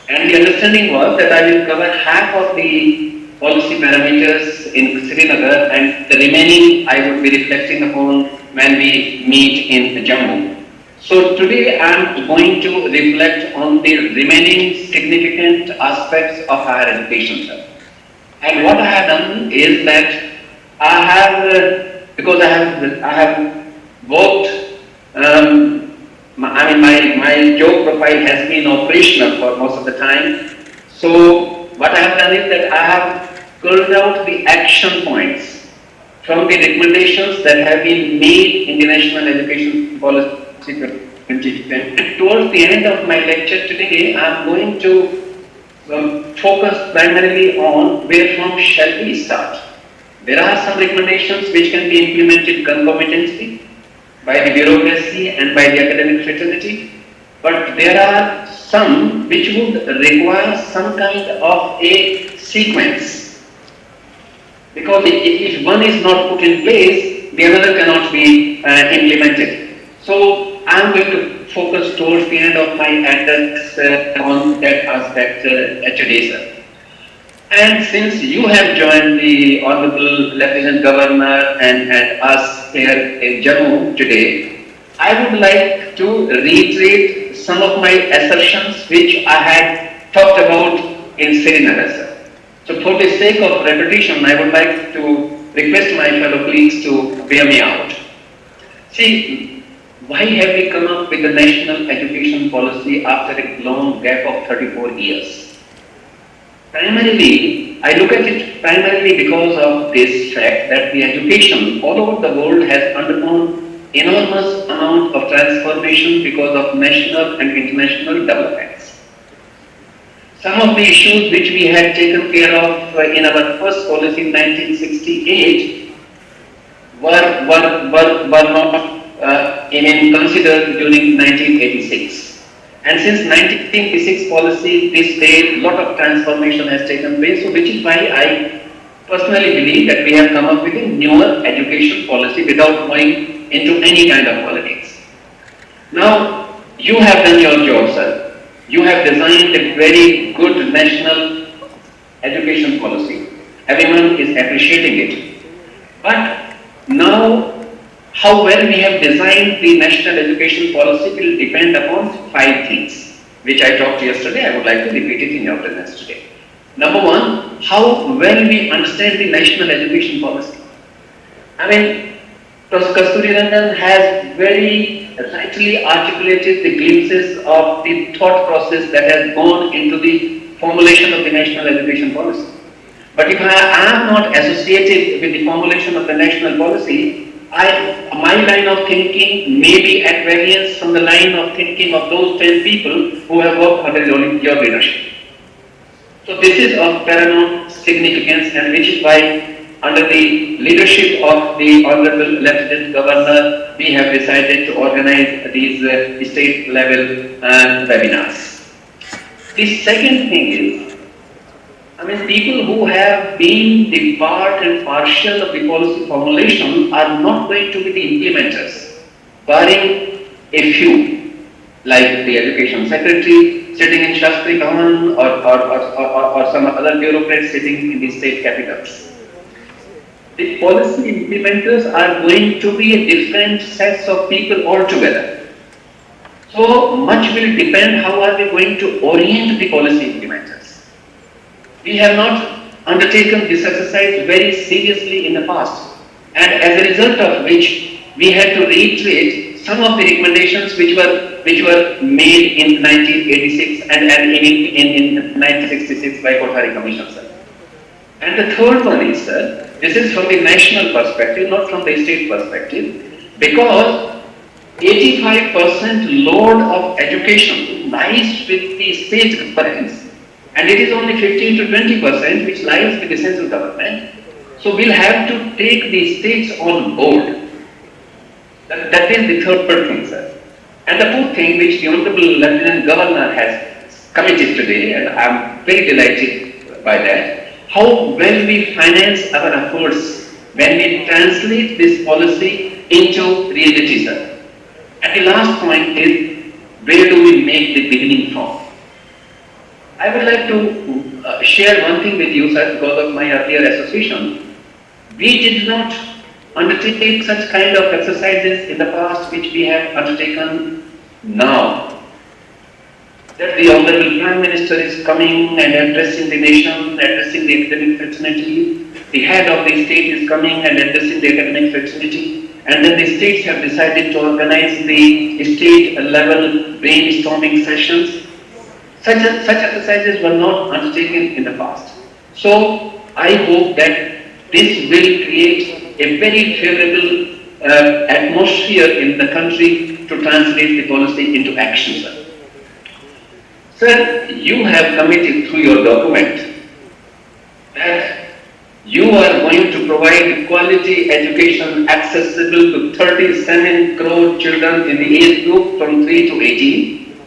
F: And the understanding was that I will cover half of the policy parameters in Srinagar and the remaining I would be reflecting upon when we meet in Jammu. So today I am going to reflect on the remaining significant aspects of higher education, sir. And what I have done is that I have, because I have worked, my job profile has been operational for most of the time. So what I have done is that I have called out the action points from the recommendations that have been made in the National Education Policy 2020. Towards the end of my lecture today, I am going to focus primarily on where from shall we start. There are some recommendations which can be implemented concomitantly by the bureaucracy and by the academic fraternity, but there are some which would require some kind of a sequence, because if one is not put in place, the other cannot be implemented. So I am going to focus towards the end of my address on that aspect today, sir. And since you have joined the Honorable Lieutenant Governor and us here in Jammu today, I would like to reiterate some of my assertions which I had talked about in Srinagar, sir. So for the sake of repetition, I would like to request my fellow colleagues to bear me out. See, why have we come up with the National Education Policy after a long gap of 34 years? Primarily, I look at it primarily because of this fact that the education all over the world has undergone enormous amount of transformation because of national and international developments. Some of the issues which we had taken care of in our first policy in 1968 were not even considered during 1986. And since 1986 policy, this day, lot of transformation has taken place, so which is why I personally believe that we have come up with a newer education policy without going into any kind of politics. Now, you have done your job, sir. You have designed a very good national education policy. Everyone is appreciating it. But now, how well we have designed the national education policy will depend upon 5 things, which I talked yesterday. I would like to repeat it in your presence today. Number one, how well we understand the national education policy. I mean, Professor Kasturi Rangan has very rightly articulated the glimpses of the thought process that has gone into the formulation of the national education policy. But if I am not associated with the formulation of the national policy, my line of thinking may be at variance from the line of thinking of those 10 people who have worked under your leadership. So this is of paramount significance, and which is why under the leadership of the Honorable Lieutenant Governor, we have decided to organize these state level webinars. The second thing is, people who have been the part and partial of the policy formulation are not going to be the implementers, barring a few, like the Education Secretary sitting in Shastri Bhavan or some other bureaucrats sitting in the state capitals. The policy implementers are going to be different sets of people altogether. So much will depend how are we going to orient the policy implementers. We have not undertaken this exercise very seriously in the past, and as a result of which we had to reiterate some of the recommendations which were made in 1986 and even in 1966 by Kothari Commission, sir. And the third one is, sir, this is from the national perspective, not from the state perspective, because 85% load of education lies with the state governments, and it is only 15 to 20% which lies with the central government. So we'll have to take the states on board. That is the third thing, sir. And the fourth thing which the Honorable Lieutenant Governor has committed today, and I am very delighted by that, how well we finance our efforts when we translate this policy into reality, sir. And the last point is, where do we make the beginning from? I would like to share one thing with you, sir, because of my earlier association. We did not undertake such kind of exercises in the past which we have undertaken now that the Honorable Prime Minister is coming and addressing the nation, addressing the academic fraternity, the head of the state is coming and addressing the academic fraternity, and then the states have decided to organize the state-level brainstorming sessions. Such exercises were not undertaken in the past. So I hope that this will create a very favorable atmosphere in the country to translate the policy into action, sir. Sir, you have committed through your document that you are going to provide quality education accessible to 37 crore children in the age group from 3 to 18.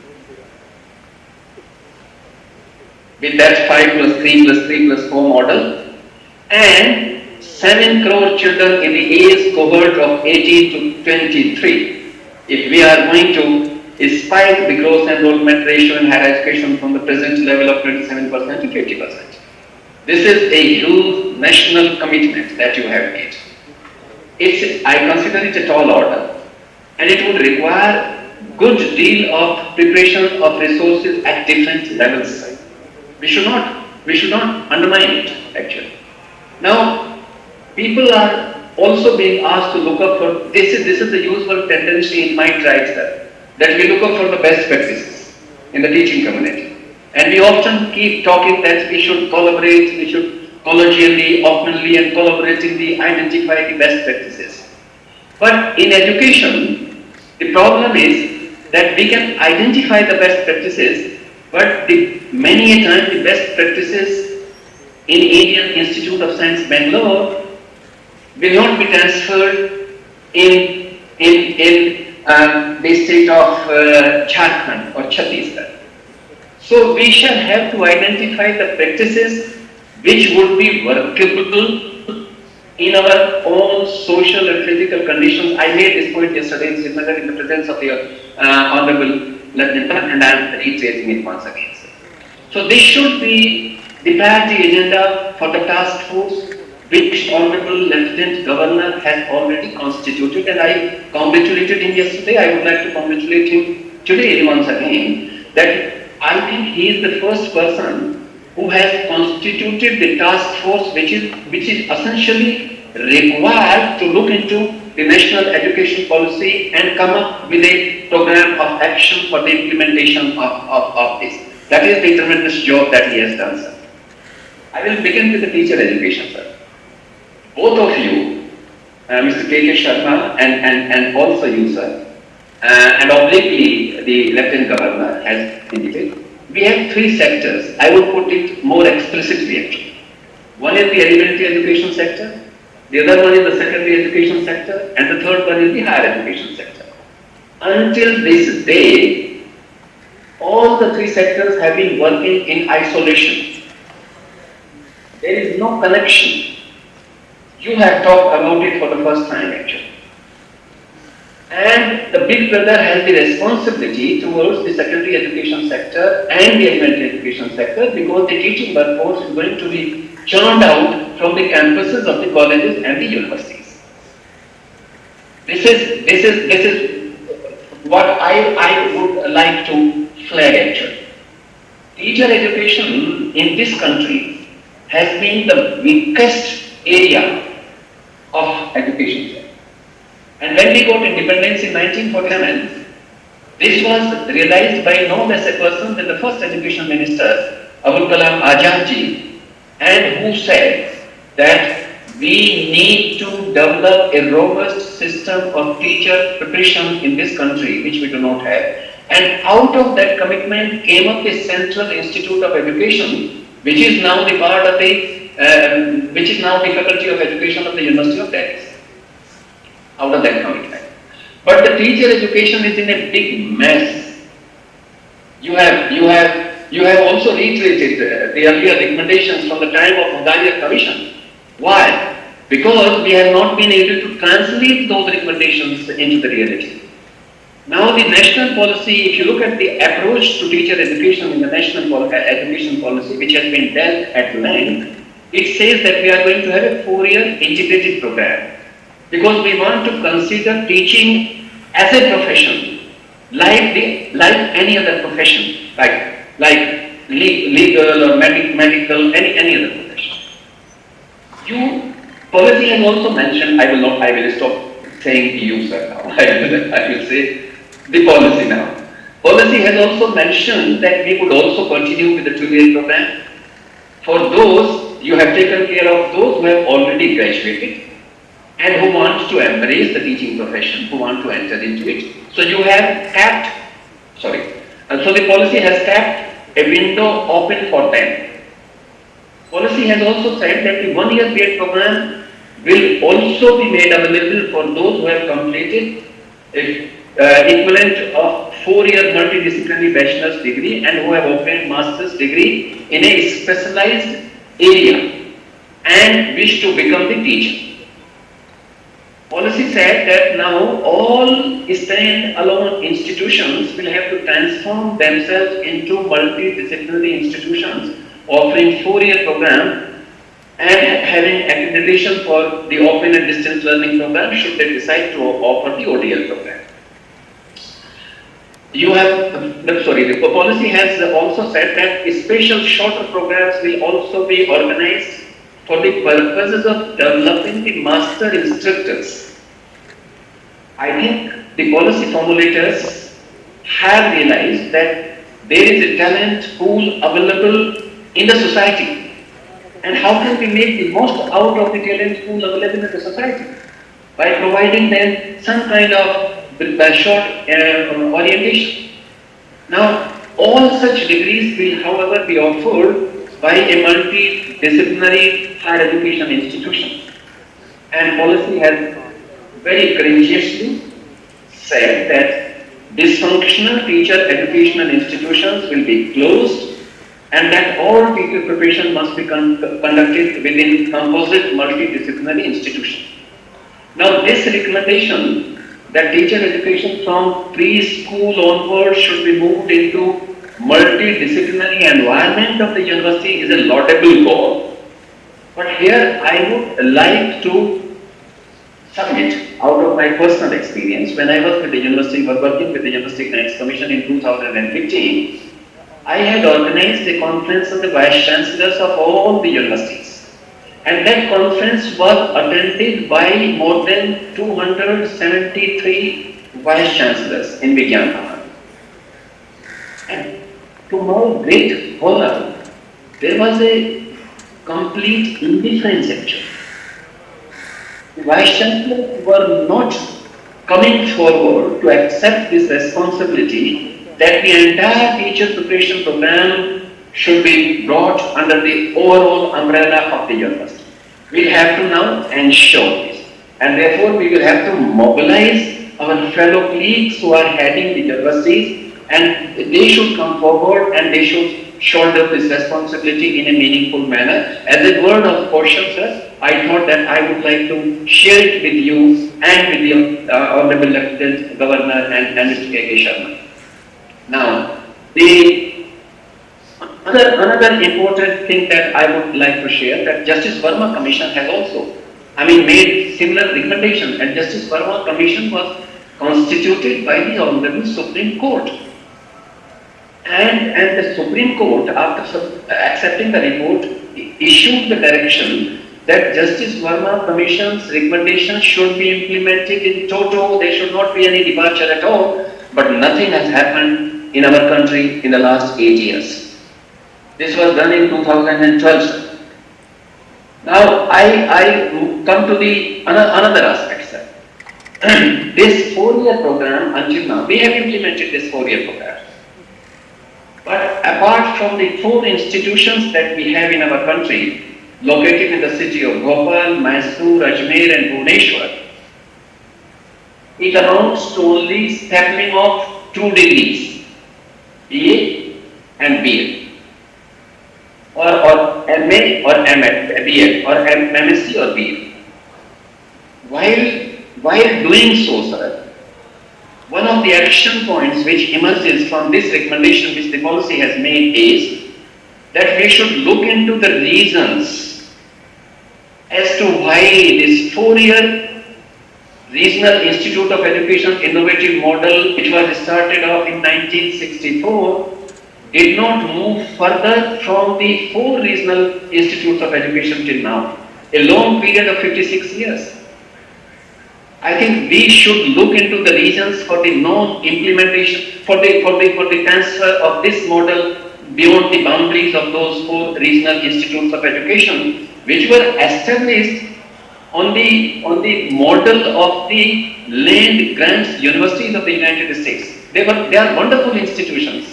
F: With that 5 plus 3 plus 3 plus 4 model, and 7 crore children in the age cohort of 18 to 23. If we are going to spike the gross enrollment ratio in higher education from the present level of 27% to 50%. This is a huge national commitment that you have made. I consider it a tall order, and it would require good deal of preparation of resources at different levels. We should not undermine it, actually. Now, people are also being asked to look up for, this is the usual tendency in my tribe, sir, that we look up for the best practices in the teaching community. And we often keep talking that we should collaborate, we should collegially, openly and collaboratively identify the best practices. But in education, the problem is that we can identify the best practices, but many a time the best practices in Indian Institute of Science, Bangalore, will not be transferred in the state of Jharkhand or Chhattisgarh. So we shall have to identify the practices which would be workable in our own social and physical conditions. I made this point yesterday in Srinagar in the presence of your Honorable Lieutenant, and I am reiterating it once again. So this should be the priority agenda for the task force which Honorable Lieutenant Governor has already constituted, and I congratulated him yesterday. I would like to congratulate him today once again, that I think he is the first person who has constituted the task force which is essentially required to look into the national education policy and come up with a program of action for the implementation of this. That is the tremendous job that he has done, sir. I will begin with the teacher education, sir. Both of you, Mr. K.K. Sharma and also you, sir, and obliquely the Lieutenant Governor has indicated, we have three sectors. I would put it more explicitly actually. One is the elementary education sector, the other one is the secondary education sector, and the third one is the higher education sector. Until this day, all the three sectors have been working in isolation. There is no connection. You have talked about it for the first time actually. And the big brother has the responsibility towards the secondary education sector and the elementary education sector, because the teaching workforce is going to be churned out from the campuses of the colleges and the universities. This is what I would like to flag actually. Teacher education in this country has been the weakest area of education. And when we got independence in 1947, this was realized by no less a person than the first education minister, Abul Kalam Azad ji, and who said that we need to develop a robust system of teacher preparation in this country, which we do not have. And out of that commitment came up the Central Institute of Education, which is now the part of the Faculty of Education of the University of Delhi. Out of that commitment. But the teacher education is in a big mess. You have also reiterated the earlier recommendations from the time of Hudayar Commission. Why? Because we have not been able to translate those recommendations into the reality. Now the national policy, if you look at the approach to teacher education in the national education policy, which has been dealt at length, it says that we are going to have a 4-year integrated program. Because we want to consider teaching as a profession, like any other profession, like legal or medical, any other profession. Policy has also mentioned, I will stop saying you, sir, now. I will say the policy now. Policy has also mentioned that we would also continue with the 2-year program. For those, you have taken care of those who have already graduated and who want to embrace the teaching profession, who want to enter into it. So you have kept, so the policy has kept a window open for them. Policy has also said that the 1-year B.Ed program will also be made available for those who have completed equivalent of 4-year multidisciplinary bachelor's degree and who have obtained master's degree in a specialized area and wish to become the teacher. Policy said that now all stand-alone institutions will have to transform themselves into multidisciplinary institutions offering 4-year program and having accreditation for the open and distance learning program should they decide to offer the ODL program. The policy has also said that special shorter programs will also be organized for the purposes of developing the master instructors. I think the policy formulators have realized that there is a talent pool available in the society, and how can we make the most out of the talent pool available in the society? By providing them some kind of short orientation. Now, all such degrees will, however, be offered by a multidisciplinary higher education institution. And policy has very courageously said that dysfunctional teacher educational institutions will be closed and that all teacher preparation must be conducted within composite multidisciplinary institutions. Now, this recommendation that teacher education from preschool onwards should be moved into multidisciplinary environment of the university is a laudable goal. But here I would like to submit out of my personal experience. When I was with the university, working with the University Grants Commission in 2015, I had organized a conference of the vice chancellors of all the universities. And that conference was attended by more than 273 vice chancellors in Vigyan. And to my great horror, there was a complete indifference actually. The vice chancellors were not coming forward to accept this responsibility that the entire teacher preparation program should be brought under the overall umbrella of the university. We have to now ensure this, and therefore we will have to mobilize our fellow colleagues who are heading the universities, and they should come forward and they should shoulder this responsibility in a meaningful manner. As a word of caution, sir, I thought that I would like to share it with you and with the Honorable Lieutenant Governor and Mr. K.K. Sharma. Now, another important thing that I would like to share, that Justice Verma Commission has also, made similar recommendation, and Justice Verma Commission was constituted by the Honorable Supreme Court. And the Supreme Court, after accepting the report, issued the direction that Justice Verma Commission's recommendations should be implemented in toto. There should not be any departure at all, but nothing has happened in our country in the last 8 years. This was done in 2012. Now, I come to the another aspect, sir. This 4-year program, until now, we have implemented this 4-year program. But apart from the 4 institutions that we have in our country, located in the city of Bhopal, Mysore, Ajmer and Bhubaneswar, it amounts to only stapling of 2 degrees, BA and BA. Or MA or BA or MSc or BA. While doing so, sir, one of the action points which emerges from this recommendation which the policy has made is that we should look into the reasons as to why this 4-year Regional Institute of Education innovative model, which was started off in 1964, did not move further from the 4 regional institutes of education till now, a long period of 56 years. I think we should look into the reasons for the non-implementation, for the transfer of this model beyond the boundaries of those 4 regional institutes of education, which were established on the model of the land grants universities of the United States. They are wonderful institutions.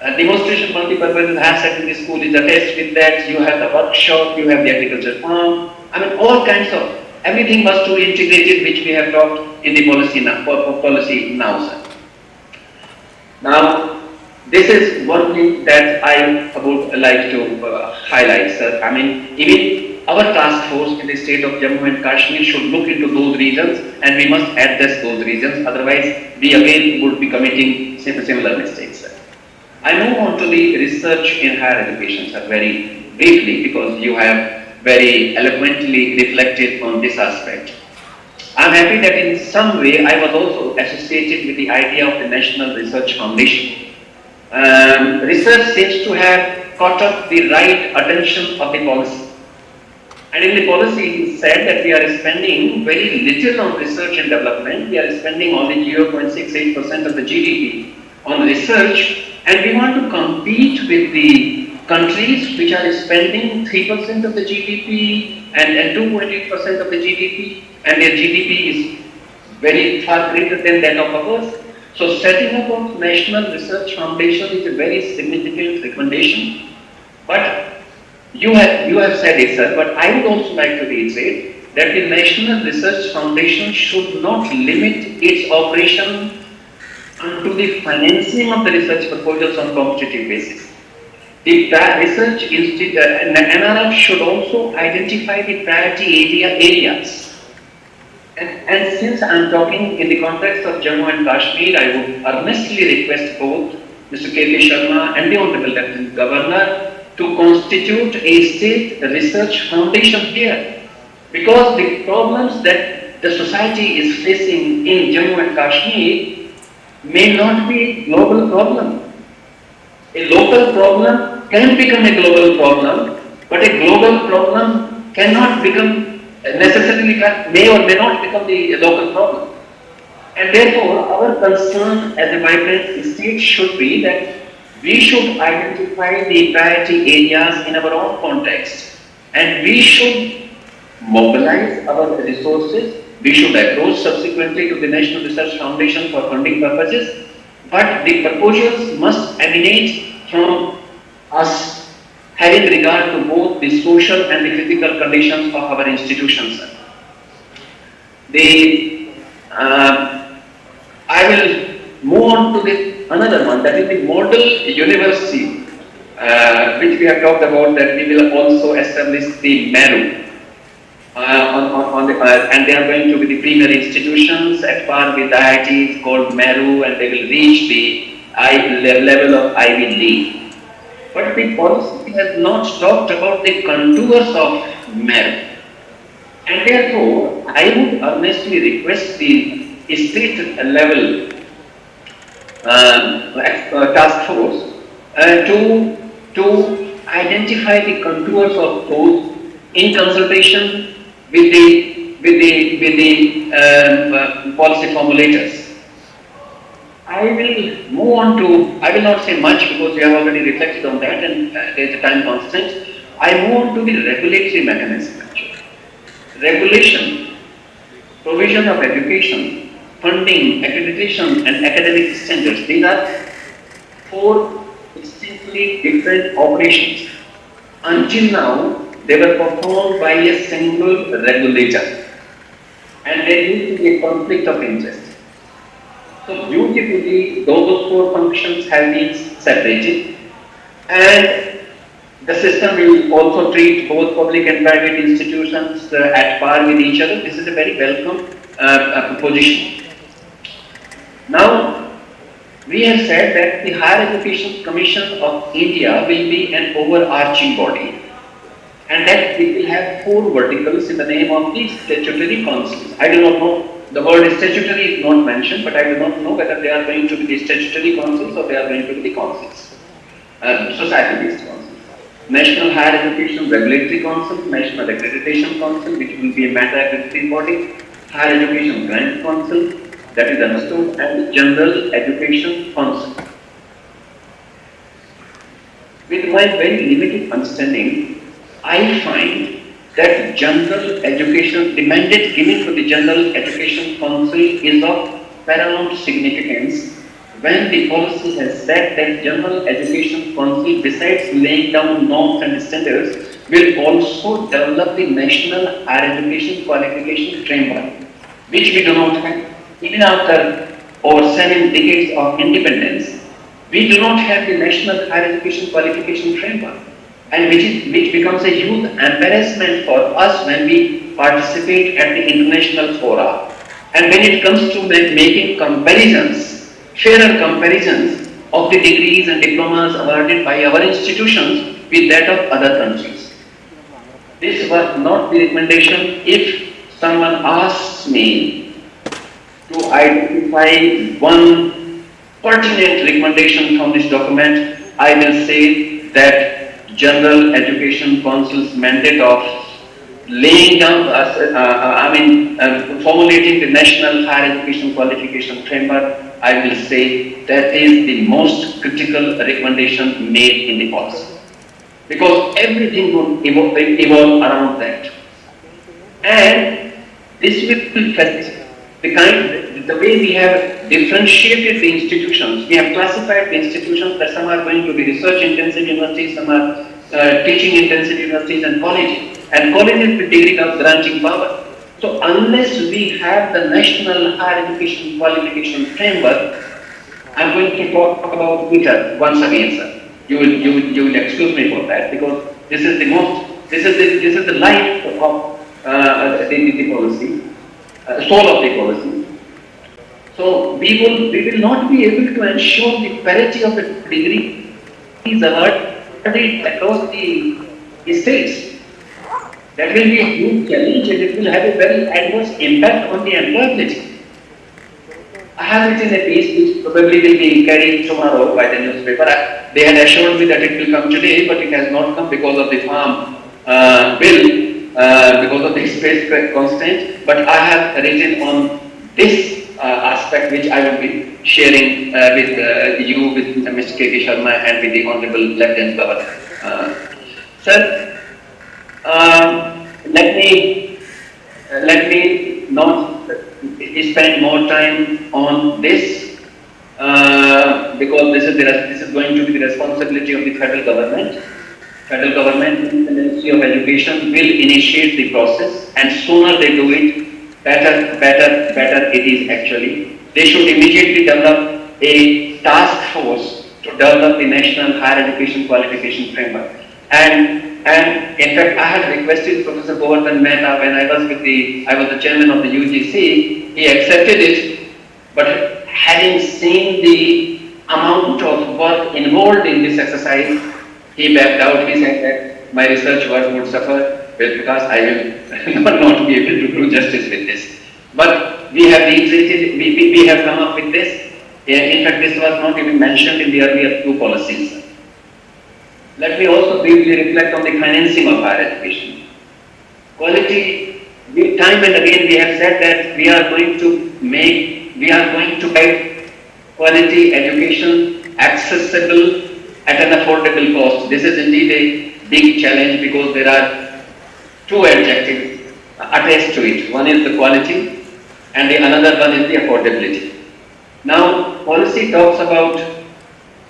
F: Demonstration multi-purpose asset in the school is attached with that. You have the workshop, you have the agriculture farm. I mean, all kinds of, everything was to be integrated, which we have talked in the policy now, sir. Now, this is one thing that I would like to highlight, sir. I mean, even our task force in the state of Jammu and Kashmir should look into those regions, and we must address those regions. Otherwise, we again would be committing similar mistakes, sir. I move on to the research in higher education, sir, very briefly, because you have very eloquently reflected on this aspect. I am happy that in some way I was also associated with the idea of the National Research Foundation. Research seems to have caught up the right attention of the policy. And in the policy it is said that we are spending very little on research and development. We are spending only 0.68% of the GDP on research, and we want to compete with the countries which are spending 3% of the GDP and 2.8% of the GDP, and their GDP is very far greater than that of ours. So setting up of National Research Foundation is a very significant recommendation. But you have said it, sir, but I would also like to reiterate that the National Research Foundation should not limit its operation to the financing of the research proposals on competitive basis. The research institute, NRF should also identify the priority areas. And since I am talking in the context of Jammu and Kashmir, I would earnestly request both Mr. K.P. Sharma and the Honorable Lieutenant Governor to constitute a state research foundation here, because the problems that the society is facing in Jammu and Kashmir may not be a global problem. A local problem can become a global problem, but a global problem cannot become necessarily, may or may not become the local problem. And therefore, our concern as a vibrant state should be that we should identify the priority areas in our own context, and we should mobilize our resources. We should approach subsequently to the National Research Foundation for funding purposes, but the proposals must emanate from us, having regard to both the social and the physical conditions of our institutions. I will move on to another one, that is the model university, which we have talked about, that we will also establish the MERU. And they are going to be the premier institutions at par with IITs called MERU, and they will reach the level of Ivy League. But the policy has not talked about the contours of MERU. And therefore, I would earnestly request the state level task force to identify the contours of those in consultation with the policy formulators. I will move on to, I will not say much because we have already reflected on that, and there is a time constraint. I move on to the regulatory mechanism. Regulation, provision of education, funding, accreditation, and academic standards. These are 4 distinctly different operations. Until now, they were performed by a single regulator, and there used to be a conflict of interest. So beautifully, those 4 functions have been separated, and the system will also treat both public and private institutions at par with each other. This is a very welcome proposition. Now, we have said that the Higher Education Commission of India will be an overarching body, and that it will have 4 verticals in the name of the statutory councils. I do not know The word statutory is not mentioned, but I do not know whether they are going to be the statutory councils or they are going to be the councils, society-based councils. National Higher Education Regulatory Council, National Accreditation Council, which will be a matter-accrediting body, Higher Education Grant Council, that is understood, and General Education Council. With my very limited understanding, I find that general education, the mandate given to the General Education Council is of paramount significance when the policy has said that General Education Council, besides laying down norms and standards, will also develop the National Higher Education Qualification Framework, which we do not have. Even after over 7 decades of independence, we do not have the National Higher Education Qualification Framework, and which becomes a huge embarrassment for us when we participate at the international fora. And when it comes to making comparisons, fairer comparisons of the degrees and diplomas awarded by our institutions with that of other countries. This was not the recommendation. If someone asks me to identify one pertinent recommendation from this document, I will say that General Education Council's mandate of laying down, formulating the National Higher Education Qualification Framework, I will say that is the most critical recommendation made in the policy. Because everything will evolve around that. And this will affect the way we have differentiated the institutions. We have classified the institutions that some are going to be research-intensive universities, some are teaching-intensive universities and colleges. And colleges with degree of granting power. So unless we have the National Higher Education Qualification Framework, I'm going to talk about it once again, sir. You will excuse me for that, because this is the life of the policy, soul of the policy. So we will not be able to ensure the parity of the degree is awarded across the states. That will be a huge challenge, and it will have a very adverse impact on the employability. I have written a piece which probably will be carried tomorrow by the newspaper. They had assured me that it will come today, but it has not come because of the farm bill, because of the space constraint. But I have written on this aspect, which I will be sharing with you, with Mr. K.K. Sharma, and with the Honorable Lieutenant Governor. Sir, let me not spend more time on this, because this is going to be the responsibility of the federal government. Federal government and the Ministry of Education will initiate the process, and sooner they do it, better it is actually. They should immediately develop a task force to develop the National Higher Education Qualification Framework. And in fact, I had requested Professor Govardhan Mehta when I was the chairman of the UGC. He accepted it, but having seen the amount of work involved in this exercise, he backed out. He said that my research work would suffer because I will not be able to do justice with this. But we have reiterated, we have come up with this. In fact, this was not even mentioned in the earlier two policies. Let me also briefly reflect on the financing of higher education. Quality, time and again we have said that we are going to make quality education accessible at an affordable cost. This is indeed a big challenge, because there are two adjectives attached to it. One is the quality, and the another one is the affordability. Now, policy talks about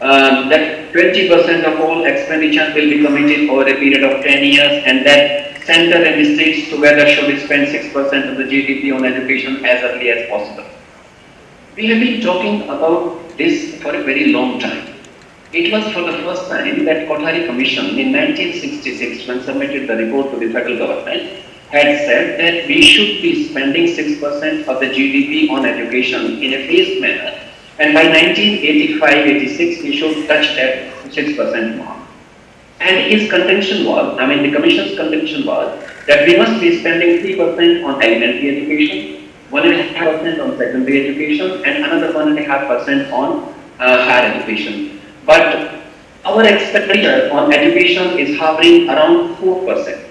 F: that 20% of all expenditure will be committed over a period of 10 years, and that center and states together should spend 6% of the GDP on education as early as possible. We have been talking about this for a very long time. It was for the first time that Kothari Commission in 1966, when submitted the report to the federal government, had said that we should be spending 6% of the GDP on education in a phased manner. And by 1985-86, we should touch that 6% mark. And his contention was, the Commission's contention was, that we must be spending 3% on elementary education, 1.5% on secondary education, and another 1.5% on higher education. But our expenditure on education is hovering around 4%.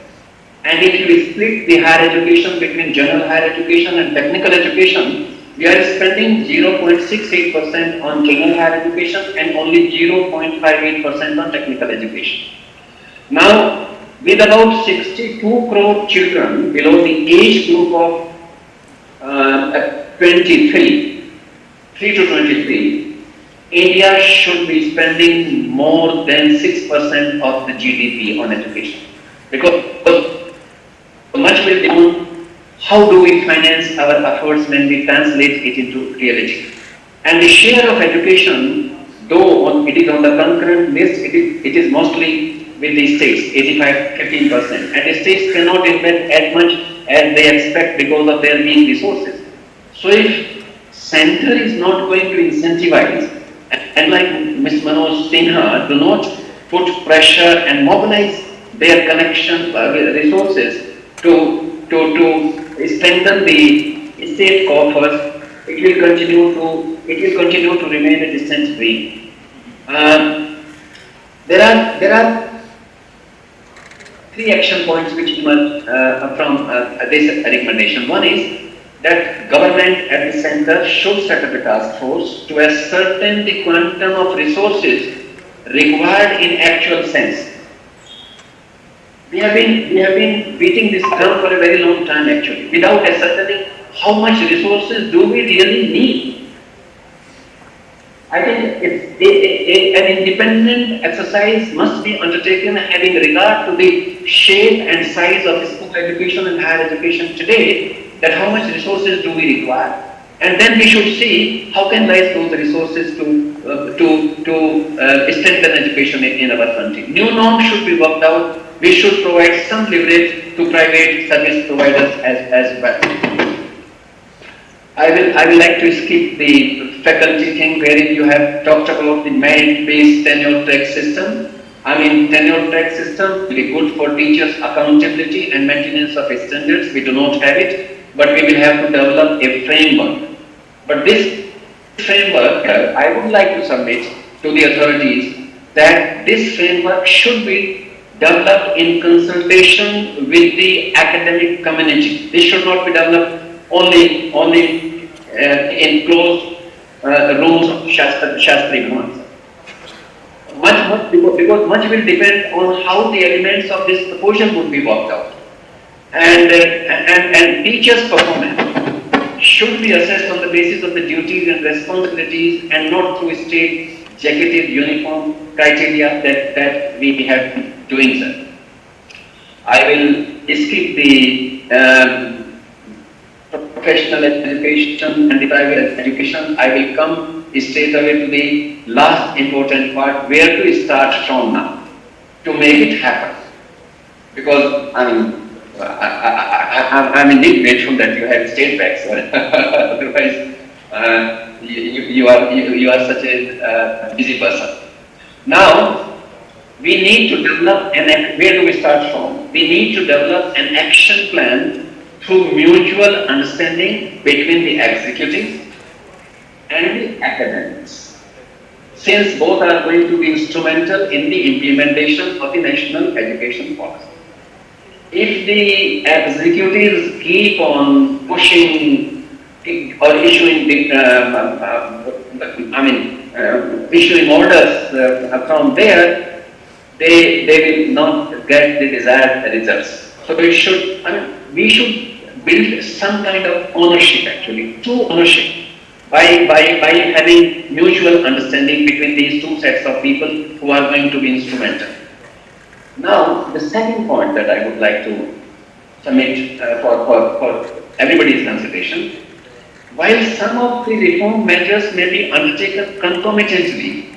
F: And if you split the higher education between general higher education and technical education, we are spending 0.68% on general higher education and only 0.58% on technical education. Now, with about 62 crore children below the age group of 3 to 23, India should be spending more than 6% of the GDP on education. Because much will depend on how do we finance our efforts when we translate it into reality. And the share of education, though it is on the concurrent list, it is mostly with the states, 15%. And the states cannot invest as much as they expect because of their weak resources. So if center is not going to incentivize, and like Ms. Manoj Sinha, do not put pressure and mobilize their connection resources to strengthen the state coffers, it will continue to remain a distant dream. There are 3 action points which emerge from this recommendation. One is that government at the center should set up a task force to ascertain the quantum of resources required in actual sense. We have been beating this drum for a very long time actually, without ascertaining how much resources do we really need. I think an independent exercise must be undertaken having regard to the shape and size of school education and higher education today, that how much resources do we require. And then we should see how can raise those resources to strengthen education in our country. New norms should be worked out. We should provide some leverage to private service providers as well. I will like to skip the faculty thing wherein you have talked about the merit-based tenure track system. I mean, tenure track system will be good for teachers' accountability and maintenance of standards. We do not have it, but we will have to develop a framework. But this framework, I would like to submit to the authorities that this framework should be developed in consultation with the academic community. This should not be developed only in closed rooms of Shastri Bhavan. Because much will depend on how the elements of this proposal would be worked out. And teachers' performance should be assessed on the basis of the duties and responsibilities and not through state jacketed uniform criteria that we have been doing, sir. I will skip the professional education and the private education. I will come straight away to the last important part, where to start from now to make it happen. Because I'm indeed grateful that you have stayed back, sir. Otherwise, you are such a busy person. Now, we need to develop where do we start from? We need to develop an action plan through mutual understanding between the executive and the academics, since both are going to be instrumental in the implementation of the national education policy. If the executives keep on pushing or issuing issuing orders from there, they will not get the desired results. So we should build some kind of ownership, actually, true ownership, by having mutual understanding between these two sets of people who are going to be instrumental. Now, the second point that I would like to submit for everybody's consideration, while some of the reform measures may be undertaken concomitantly,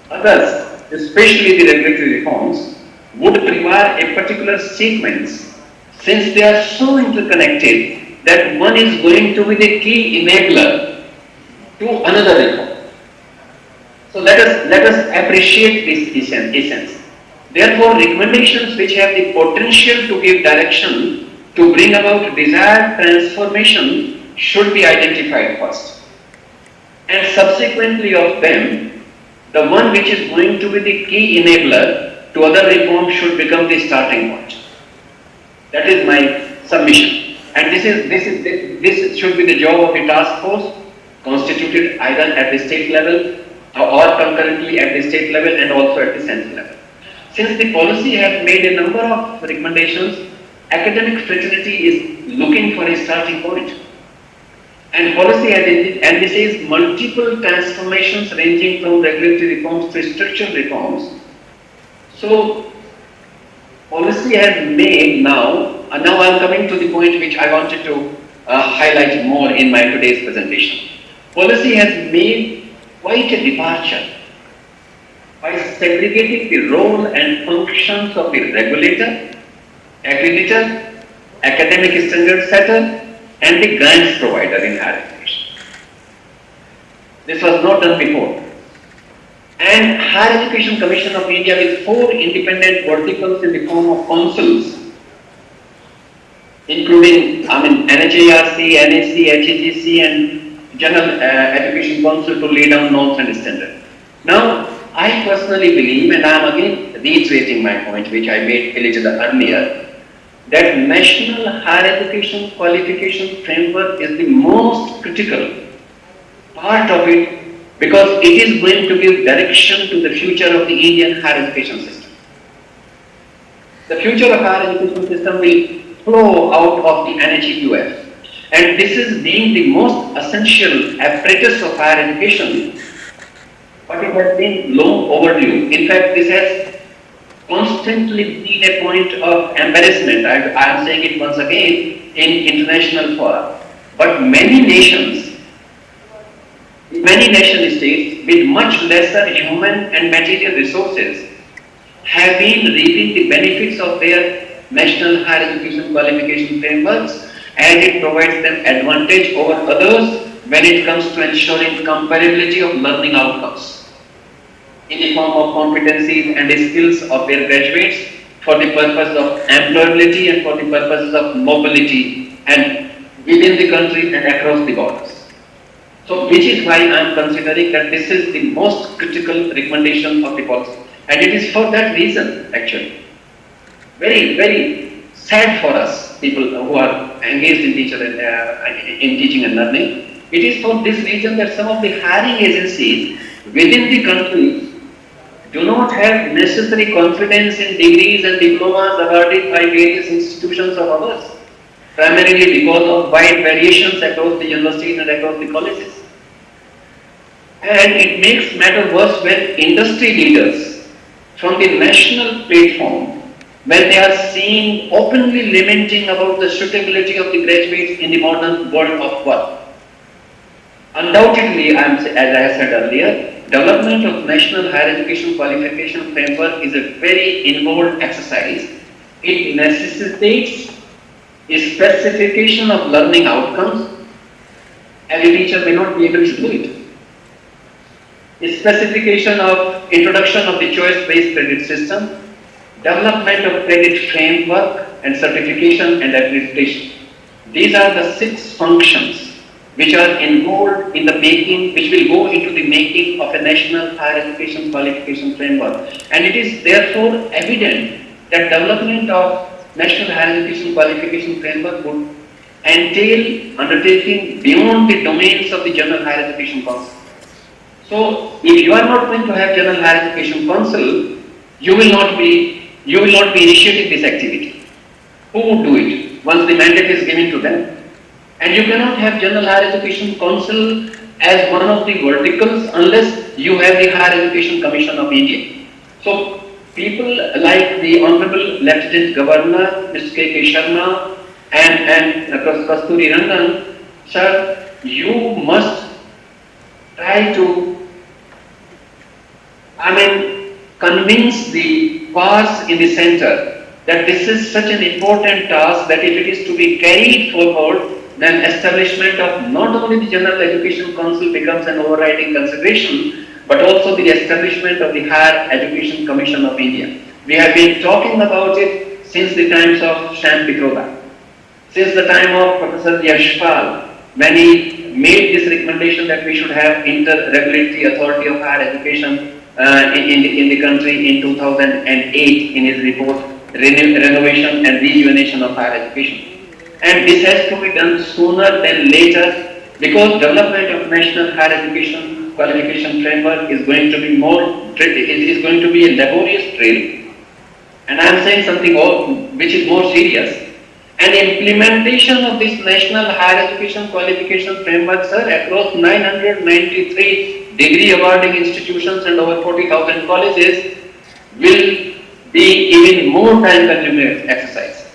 F: others, especially the regulatory reforms, would require a particular sequence, since they are so interconnected that one is going to be the key enabler to another reform. So let us appreciate this essence. Therefore, recommendations which have the potential to give direction to bring about desired transformation should be identified first. And subsequently of them, the one which is going to be the key enabler to other reforms should become the starting point. That is my submission. And this should be the job of the task force constituted either at the state level or concurrently at the state level and also at the central level. Since the policy has made a number of recommendations, academic fraternity is looking for a starting point. And policy has envisages multiple transformations ranging from regulatory reforms to structural reforms. So, policy has made now I am coming to the point which I wanted to highlight more in my today's presentation. Policy has made quite a departure by segregating the role and functions of the regulator, accreditor, academic standard setter, and the grants provider in higher education. This was not done before. And Higher Education Commission of India with 4 independent verticals in the form of councils, including NHARC, NAC, HEGC, and General Education Council to lay down norms and standards. Now, I personally believe, and I am again reiterating my point which I made a little earlier, that National Higher Education Qualification Framework is the most critical part of it because it is going to give direction to the future of the Indian higher education system. The future of higher education system will flow out of the NHEQF, and this is being the most essential apparatus of higher education, but it has been long overdue. In fact, this has constantly been a point of embarrassment. I am saying it once again in international fora. But many nations, many nation states with much lesser human and material resources have been reaping the benefits of their national higher education qualification frameworks, and it provides them advantage over others when it comes to ensuring comparability of learning outcomes in the form of competencies and skills of their graduates for the purpose of employability and for the purposes of mobility and within the country and across the borders. So, which is why I am considering that this is the most critical recommendation of the policy, and it is for that reason actually. Very, very sad for us, people who are engaged in teaching and learning. It is for this reason that some of the hiring agencies within the country do not have necessary confidence in degrees and diplomas awarded by various institutions of ours, primarily because of wide variations across the universities and across the colleges. And it makes matter worse when industry leaders from the national platform, when they are seen openly lamenting about the suitability of the graduates in the modern world of work. Undoubtedly, as I said earlier, development of national higher education qualification framework is a very involved exercise. It necessitates a specification of learning outcomes. Every teacher may not be able to do it. A specification of introduction of the choice-based credit system, development of credit framework and certification and accreditation. These are the 6 functions which are involved in the making, which will go into the making of a national higher education qualification framework. And it is therefore evident that development of national higher education qualification framework would entail undertaking beyond the domains of the General Higher Education Council. So, if you are not going to have General Higher Education Council, you will not be initiating this activity. Who would do it once the mandate is given to them? And you cannot have General Higher Education Council as one of the verticals unless you have the Higher Education Commission of India. So, people like the Honorable Lieutenant Governor, Mr. K. Sharma, and Kasturi Rangan, sir, you must try to, convince the powers in the center that this is such an important task that if it is to be carried forward, then establishment of not only the General Education Council becomes an overriding consideration, but also the establishment of the Higher Education Commission of India. We have been talking about it since the times of Shyam Pikroda, since the time of Professor Yashpal. many made this recommendation that we should have inter-regulatory authority of higher education in the country in 2008 in his report Renovation and Rejuvenation of Higher Education. And this has to be done sooner than later, because development of national higher education qualification framework is going to be a laborious drill. And I am saying something which is more serious. And implementation of this national higher education qualification framework, sir, across 993 degree awarding institutions and over 40,000 colleges will be even more time consuming exercise.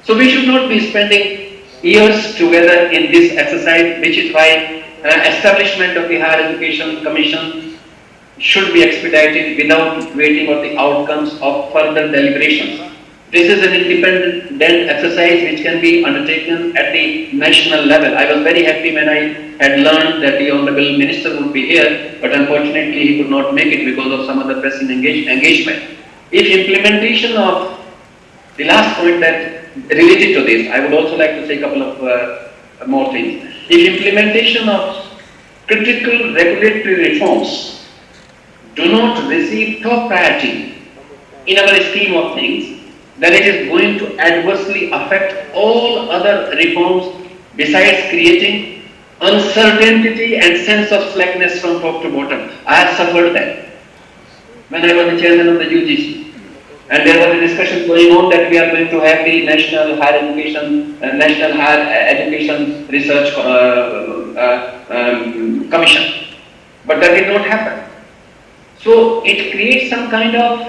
F: So we should not be spending years together in this exercise, which is why establishment of the Higher Education Commission should be expedited without waiting for the outcomes of further deliberations. This is an independent exercise which can be undertaken at the national level. I was very happy when I had learned that the Honorable Minister would be here, but unfortunately he could not make it because of some other pressing engagement. If implementation of the last point that related to this, I would also like to say a couple of more things. If implementation of critical regulatory reforms do not receive top priority in our scheme of things, then it is going to adversely affect all other reforms besides creating uncertainty and sense of slackness from top to bottom. I have suffered that when I was the chairman of the UGC. And there was a discussion going on that we are going to have the National Higher Education Research Commission. But that did not happen. So it creates some kind of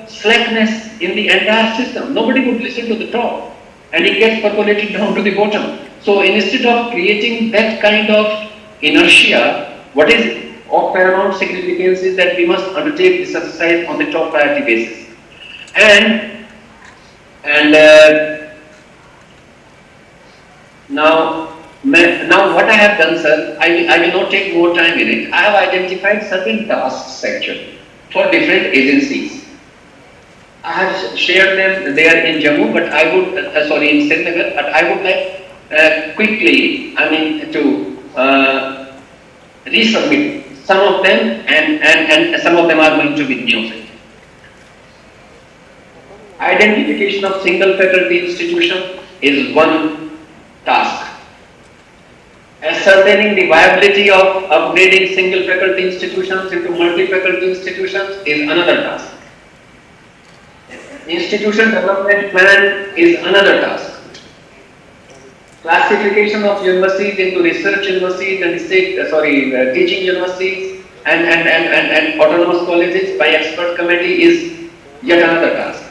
F: slackness in the entire system. Nobody would listen to the top, and it gets percolated down to the bottom. So instead of creating that kind of inertia, what is of paramount significance is that we must undertake this exercise on the top priority basis. And now what I have done, sir, I will not take more time in it. I have identified certain tasks actually for different agencies. I have shared them there in Jammu, but I would, in Srinagar, but I would like quickly, to resubmit some of them, and some of them are going to be new. Identification of single faculty institution is one task. Ascertaining the viability of upgrading single faculty institutions into multi-faculty institutions is another task. Institution development plan is another task. Classification of universities into research universities and teaching universities and autonomous colleges by expert committee is yet another task.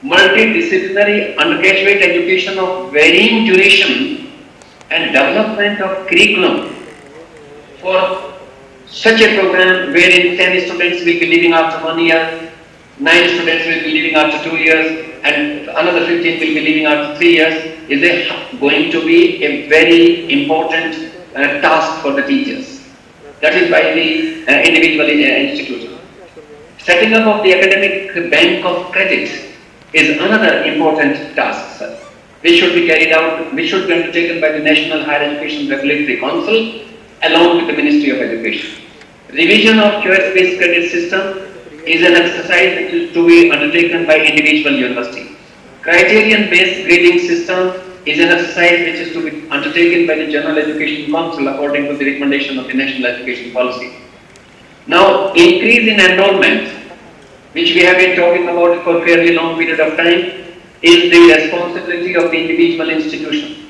F: Multidisciplinary undergraduate education of varying duration and development of curriculum for such a program wherein 10 students will be leaving after 1 year, 9 students will be leaving after 2 years, and another 15 will be leaving after 3 years, is going to be a very important task for the teachers. That is by the individual institution. Setting up of the academic bank of credit is another important task, sir, which should be carried out, which should be undertaken by the National Higher Education Regulatory Council along with the Ministry of Education. Revision of choice-based credit system is an exercise which is to be undertaken by individual university. Criterion-based grading system is an exercise which is to be undertaken by the General Education Council according to the recommendation of the National Education Policy. Now, increase in enrollment, which we have been talking about for a fairly long period of time, is the responsibility of the individual institution.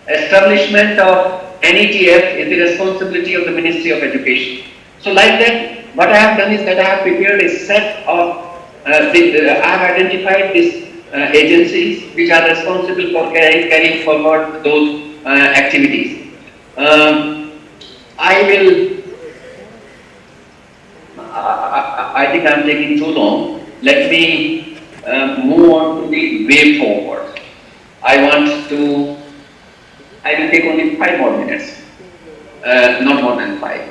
F: Establishment of NETF is the responsibility of the Ministry of Education. So like that, what I have done is that I have prepared a set of, I have identified these agencies which are responsible for carrying forward those activities. I think I am taking too long. Let me move on to the way forward. I will take only 5 more minutes, not more than 5.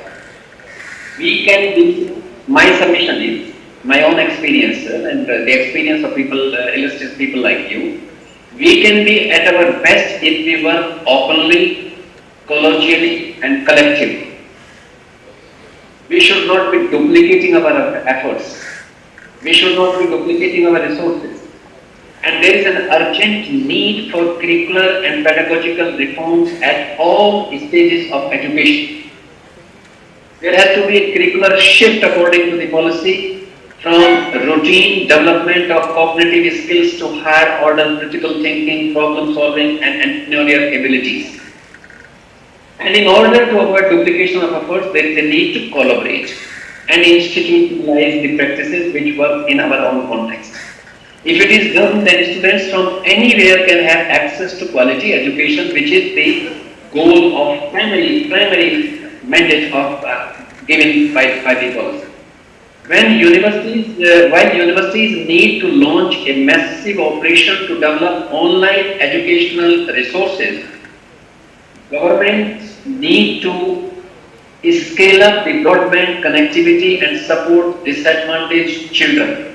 F: We can do, my submission is, my own experience and the experience of people, illustrious people like you, we can be at our best if we work openly, collegially and collectively. We should not be duplicating our efforts. We should not be duplicating our resources. And there is an urgent need for curricular and pedagogical reforms at all stages of education. There has to be a curricular shift according to the policy from routine development of cognitive skills to higher order critical thinking, problem solving and entrepreneurial abilities. And in order to avoid duplication of efforts, there is a need to collaborate and institutionalize the practices which work in our own context. If it is done, then students from anywhere can have access to quality education, which is the goal of primary mandate of given by the policy. While universities need to launch a massive operation to develop online educational resources, governments need to scale up the broadband connectivity and support disadvantaged children.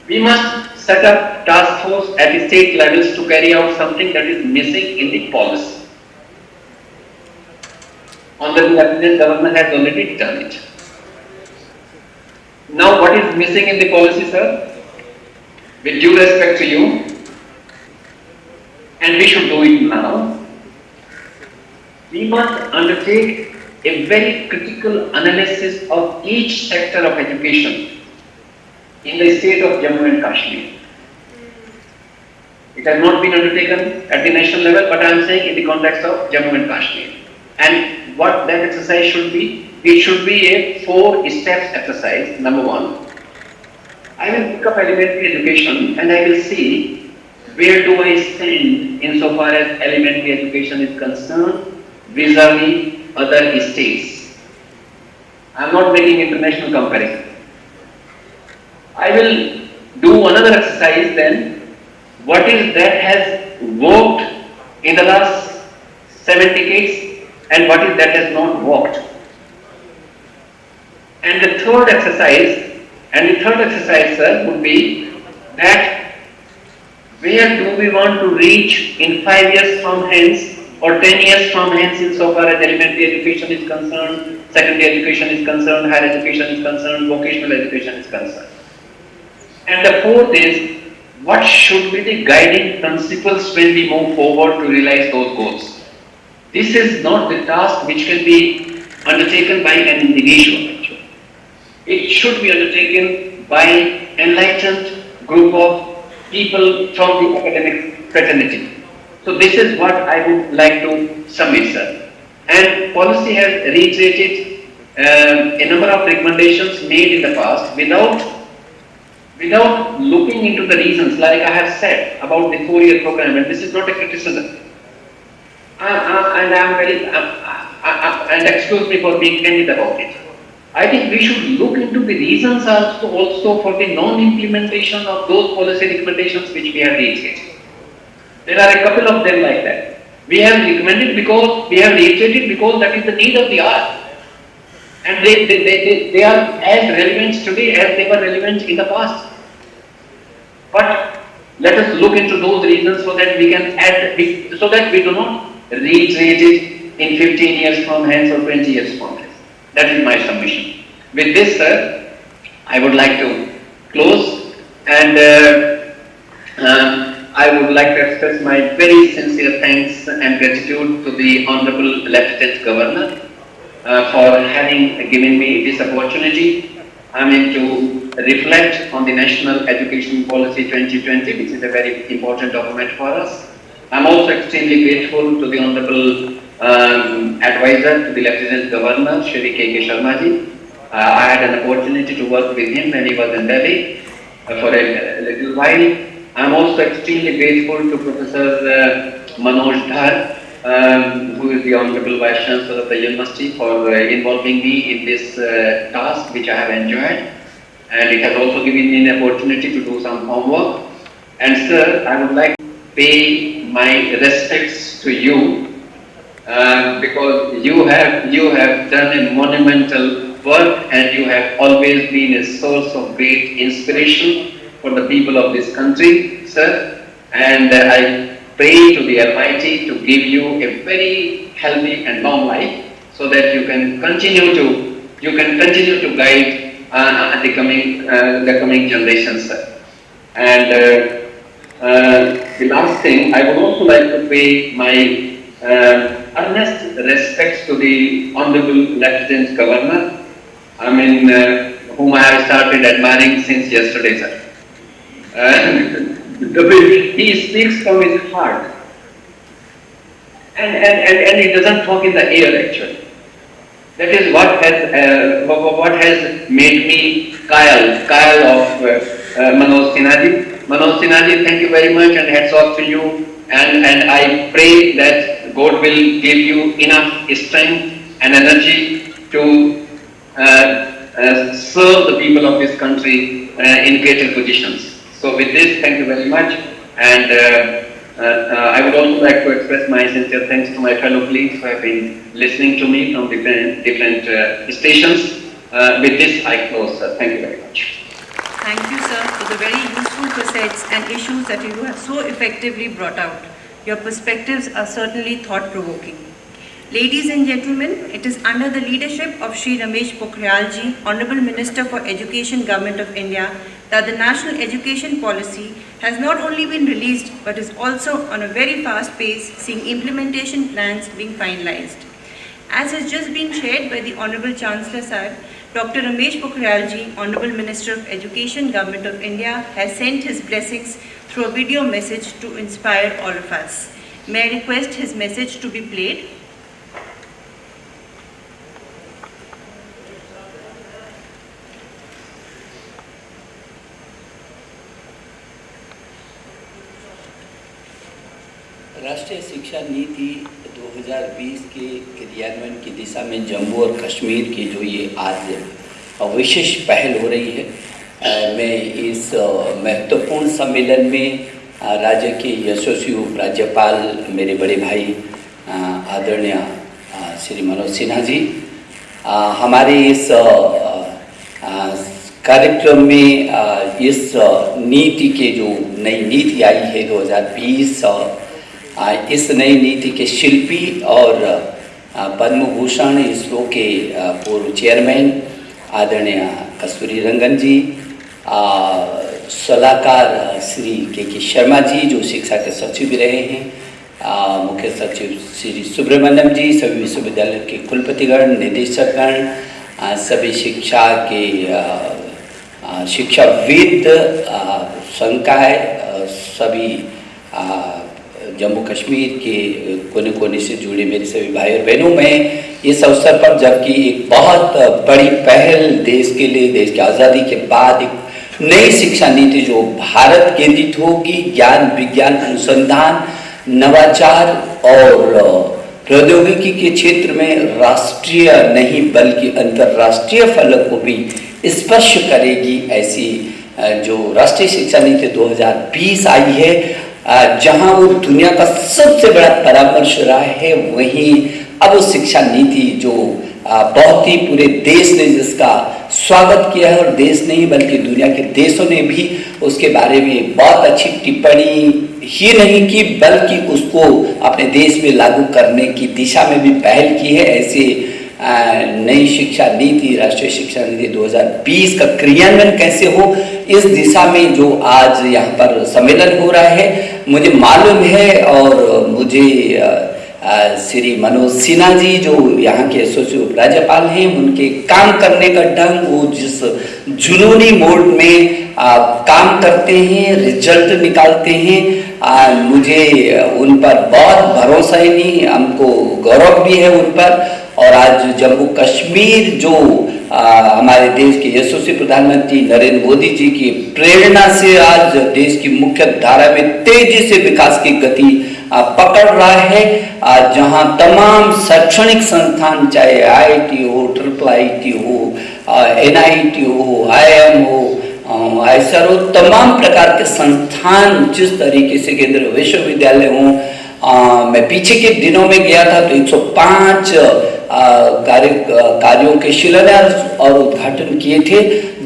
F: We must set up task force at state levels to carry out something that is missing in the policy. Honorable Lieutenant Governor has already done it. Now what is missing in the policy, sir? With due respect to you, and we should do it now, we must undertake a very critical analysis of each sector of education in the state of Jammu and Kashmir. It has not been undertaken at the national level, but I am saying in the context of Jammu and Kashmir. And what that exercise should be? It should be a 4-step exercise. Number 1, I will pick up elementary education and I will see where do I stand insofar as elementary education is concerned vis-a-vis other states. I am not making international comparison. I will do another exercise then. What is that has worked in the last 7 decades and what is that has not worked? And the third exercise, sir, would be that where do we want to reach in 5 years from hence or 10 years from hence insofar as elementary education is concerned, secondary education is concerned, higher education is concerned, vocational education is concerned. And the fourth is, what should be the guiding principles when we move forward to realize those goals? This is not the task which can be undertaken by an individual. It should be undertaken by an enlightened group of people from the academic fraternity. So this is what I would like to submit, sir. And policy has reiterated a number of recommendations made in the past without looking into the reasons, like I have said about the 4-year program, and this is not a criticism. And excuse me for being candid about it. I think we should look into the reasons also for the non-implementation of those policy recommendations which we have reiterated. There are a couple of them like that. We have reiterated because that is the need of the hour. And they are as relevant today as they were relevant in the past. But let us look into those reasons so that we can so that we do not reiterate it in 15 years from hence or 20 years from hence. That is my submission. With this, sir, I would like to close and I would like to express my very sincere thanks and gratitude to the Honorable Lieutenant Governor for having given me this opportunity. I mean to reflect on the National Education Policy 2020, which is a very important document for us. I am also extremely grateful to the Honorable Advisor to the Lieutenant Governor, Shri K.K. Sharma ji. I had an opportunity to work with him when he was in Delhi for a little while. I am also extremely grateful to Professor Manoj Dhar, who is the Honorable Vice Chancellor of the University, for involving me in this task which I have enjoyed, and it has also given me an opportunity to do some homework. And sir, I would like to pay my respects to you because you have done a monumental work and you have always been a source of great inspiration for the people of this country, sir. And I pray to the Almighty to give you a very healthy and long life, so that you can continue to guide the coming generations. And the last thing, I would also like to pay my earnest respects to the Honorable Lieutenant Governor, whom I have started admiring since yesterday, sir. He speaks from his heart, and he doesn't talk in the air actually. That is what has made me Kyle of Manoj Sinha ji. Manoj Sinha ji, thank you very much and hats off to you. And I pray that God will give you enough strength and energy to serve the people of this country in greater positions. So with this, thank you very much. And I would also like to express my sincere thanks to my fellow colleagues who have been listening to me from different stations. With this, I close, sir. Thank you very much.
A: Thank you, sir, for the very useful facets and issues that you have so effectively brought out. Your perspectives are certainly thought-provoking. Ladies and gentlemen, it is under the leadership of Shri Ramesh Pokhriyal ji, Honorable Minister for Education, Government of India, that the National Education Policy has not only been released but is also on a very fast pace, seeing implementation plans being finalized. As has just been shared by the Honorable Chancellor Sir, Dr. Ramesh Pokhriyal ji, Honorable Minister of Education, Government of India, has sent his blessings through a video message to inspire all of us. May I request his message to be played?
G: राष्ट्रीय शिक्षा नीति 2020 के क्रियान्वयन की दिशा में जम्मू और कश्मीर की जो ये आज विशेष पहल हो रही है, मैं इस महत्वपूर्ण सम्मेलन में राज्य के यशस्वी उपराज्यपाल मेरे बड़े भाई आदरणीय श्री मनोज सिन्हा जी, हमारे इस कार्यक्रम में इस नीति के जो नई नीति आई है 2020, इस नई नीति के शिल्पी और पद्म भूषण इसरो के पूर्व चेयरमैन आदरणीय कस्तूरी रंगन जी, सलाहकार श्री के शर्मा जी जो शिक्षा के सचिव भी रहे हैं, मुख्य सचिव श्री सुब्रमण्यम जी, सभी विश्वविद्यालय के कुलपतिगण, निदेशकगण, सभी शिक्षा के शिक्षाविद, संकाय, सभी जम्मू कश्मीर के कोने कोने से जुड़े मेरे सभी भाई और बहनों, मैं इस अवसर पर जबकि एक बहुत बड़ी पहल देश के लिए, देश की आज़ादी के बाद एक नई शिक्षा नीति जो भारत केंद्रित होगी, ज्ञान विज्ञान अनुसंधान नवाचार और प्रौद्योगिकी के क्षेत्र में राष्ट्रीय नहीं बल्कि अंतर्राष्ट्रीय फलक को भी स्पर्श करेगी, ऐसी जो राष्ट्रीय शिक्षा नीति 2020 आई है, जहां वो दुनिया का सबसे बड़ा परामर्श रहा है, वहीं अब उस शिक्षा नीति जो बहुत ही पूरे देश ने जिसका स्वागत किया है, और देश नहीं बल्कि दुनिया के देशों ने भी उसके बारे में बहुत अच्छी टिप्पणी ही नहीं की बल्कि उसको अपने देश में लागू करने की दिशा में भी पहल की है। ऐसे नई शिक्षा नीति, राष्ट्रीय शिक्षा नीति 2020 का क्रियान्वयन कैसे हो, इस दिशा में जो आज यहाँ पर सम्मेलन हो रहा है, मुझे मालूम है और मुझे श्री मनोज सिन्हा जी जो यहाँ के यशस्वी उपराज्यपाल हैं, उनके काम करने का ढंग, वो जिस जुनूनी मोड में काम करते हैं, रिजल्ट निकालते हैं, मुझे उन पर बहुत भरोसा ही नहीं, हमको गौरव भी है उन पर। और आज जम्मू कश्मीर जो हमारे देश के यशस्वी प्रधानमंत्री नरेंद्र मोदी जी की प्रेरणा से आज देश की मुख्य धारा में तेजी से विकास की गति पकड़ रहा है, जहां तमाम शैक्षणिक संस्थान चाहे IIT हो, IIIT हो, NIT हो, IIM हो, ISR हो, तमाम प्रकार के संस्थान जिस तरीके से केंद्रीय विश्वविद्यालय हों, मैं पीछे के दिनों में गया था तो 105 कार्यों के शिलान्यास और उद्घाटन किए थे।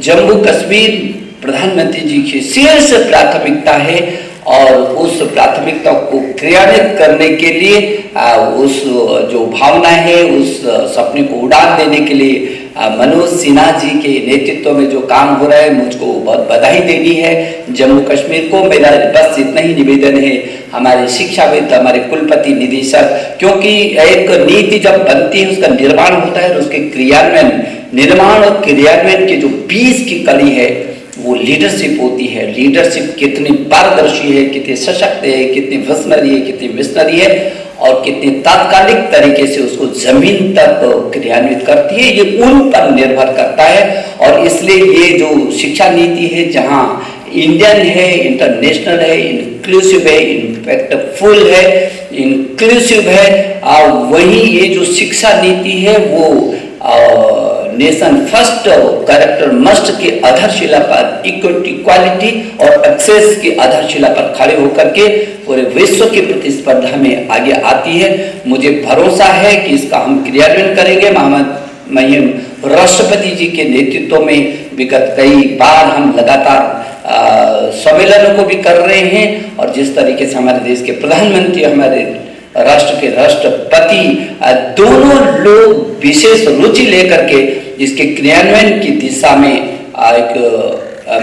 G: जम्मू कश्मीर प्रधानमंत्री जी की शीर्ष प्राथमिकता है और उस प्राथमिकता को क्रियान्वित करने के लिए उस जो भावना है, उस सपने को उड़ान देने के लिए मनोज सिन्हा जी के नेतृत्व में जो काम हो रहा है, मुझको बहुत बधाई देनी है। जम्मू कश्मीर को मेरा बस इतना ही निवेदन है, हमारे शिक्षाविद, हमारे कुलपति, निदेशक, क्योंकि एक नीति जब बनती है उसका निर्माण होता है और उसके क्रियान्वयन, निर्माण और क्रियान्वयन के जो बीच की कड़ी है वो लीडरशिप होती है। लीडरशिप कितनी पारदर्शी है, कितनी सशक्त है, कितनी विजनरी है, कितनी मिशनरी है और कितनी तात्कालिक तरीके से उसको जमीन तक क्रियान्वित करती है, ये उन पर निर्भर करता है। और इसलिए ये जो शिक्षा नीति है, जहाँ इंडियन है, इंटरनेशनल है, इंक्लूसिव है, इम्पैक्टफुल है, इंक्लूसिव है, वही ये जो शिक्षा नीति है वो नेशन फर्स्ट कैरेक्टर मस्ट की आधारशिला पर, इक्वालिटी और एक्सेस की आधारशिला पर खड़े होकर के पूरे विश्व की प्रतिस्पर्धा में आगे आती है। मुझे भरोसा है कि इसका हम क्रियान्वयन करेंगे। महिम राष्ट्रपति जी के नेतृत्व में विगत कई बार हम लगातार सम्मेलनों को भी कर रहे हैं और जिस तरीके से हमारे देश के प्रधानमंत्री, हमारे राष्ट्र के राष्ट्रपति, दोनों लोग विशेष रुचि लेकर के इसके क्रियान्वयन की दिशा में एक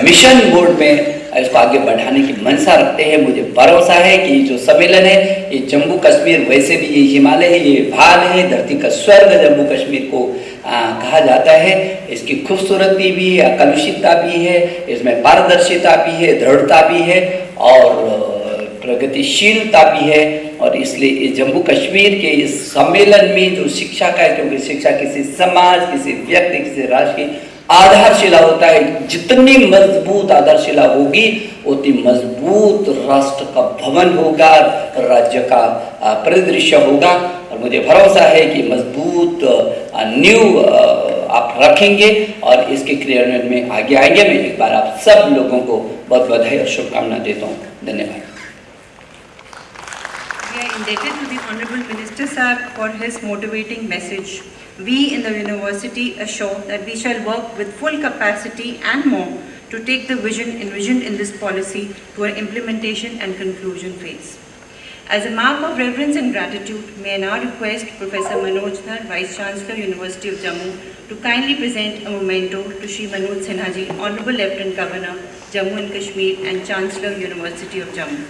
G: मिशन मोड में इसको आगे बढ़ाने की मंशा रखते हैं। मुझे भरोसा है कि जो सम्मेलन है, ये जम्मू कश्मीर, वैसे भी ये हिमालय है, ये भाग है, धरती का स्वर्ग जम्मू कश्मीर को कहा जाता है। इसकी खूबसूरती भी है, कलुषितता भी है, इसमें पारदर्शिता भी है, दृढ़ता भी है और प्रगतिशीलता भी है। और इसलिए इस जम्मू कश्मीर के इस सम्मेलन में जो शिक्षा का है, क्योंकि शिक्षा किसी समाज, किसी व्यक्ति, किसी राष्ट्र की आधारशिला होता है, जितनी मजबूत आधारशिला होगी उतनी मजबूत राष्ट्र का भवन होगा, राज्य का परिदृश्य होगा। और मुझे भरोसा है कि मजबूत नींव आप रखेंगे और इसके क्रियान्वयन में आगे आएंगे। मैं एक बार आप सब लोगों को बहुत बधाई और शुभकामना देता हूँ। धन्यवाद।
A: We are indebted to the Honorable Minister Sir for his motivating message. We in the university assure that we shall work with full capacity and more to take the vision envisioned in this policy to our implementation and conclusion phase. As a mark of reverence and gratitude, may I now request Professor Manoj Dhar, Vice Chancellor, University of Jammu, to kindly present a memento to Shri Manoj Sinha Ji, Honorable Lieutenant Governor, Jammu and Kashmir and Chancellor, University of Jammu.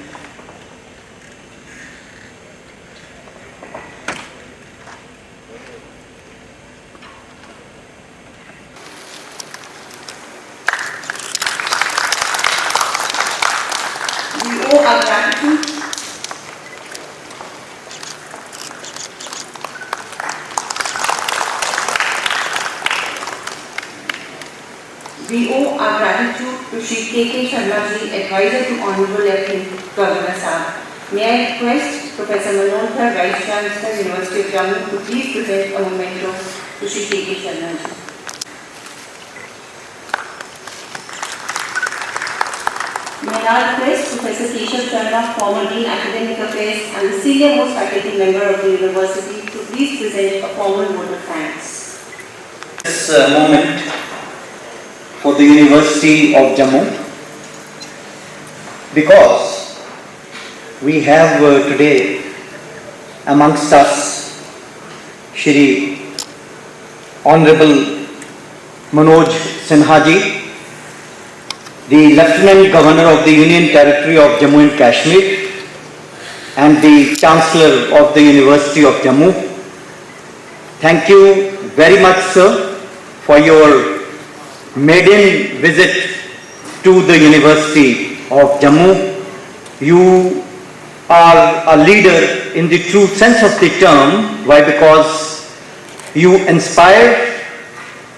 A: We owe our gratitude to Shri J&K Sharma Ji, Advisor to Honorable Lieutenant Governor Sahab. May I request Professor Manoj Dhar, Vice Chancellor, University of Jammu, to please present a memento to Shri J&K Sharma Ji. May I now request Professor Keshav Sharma, former Dean Academic Affairs and the senior most faculty member of the university, to please present a formal vote of thanks.
H: This moment for the University of Jammu, because we have today amongst us Shri Honorable Manoj Sinha Ji, the Lieutenant Governor of the Union Territory of Jammu and Kashmir and the Chancellor of the University of Jammu. Thank you very much, sir, for your maiden visit to the University of Jammu. You are a leader in the true sense of the term. Why? Because you inspire,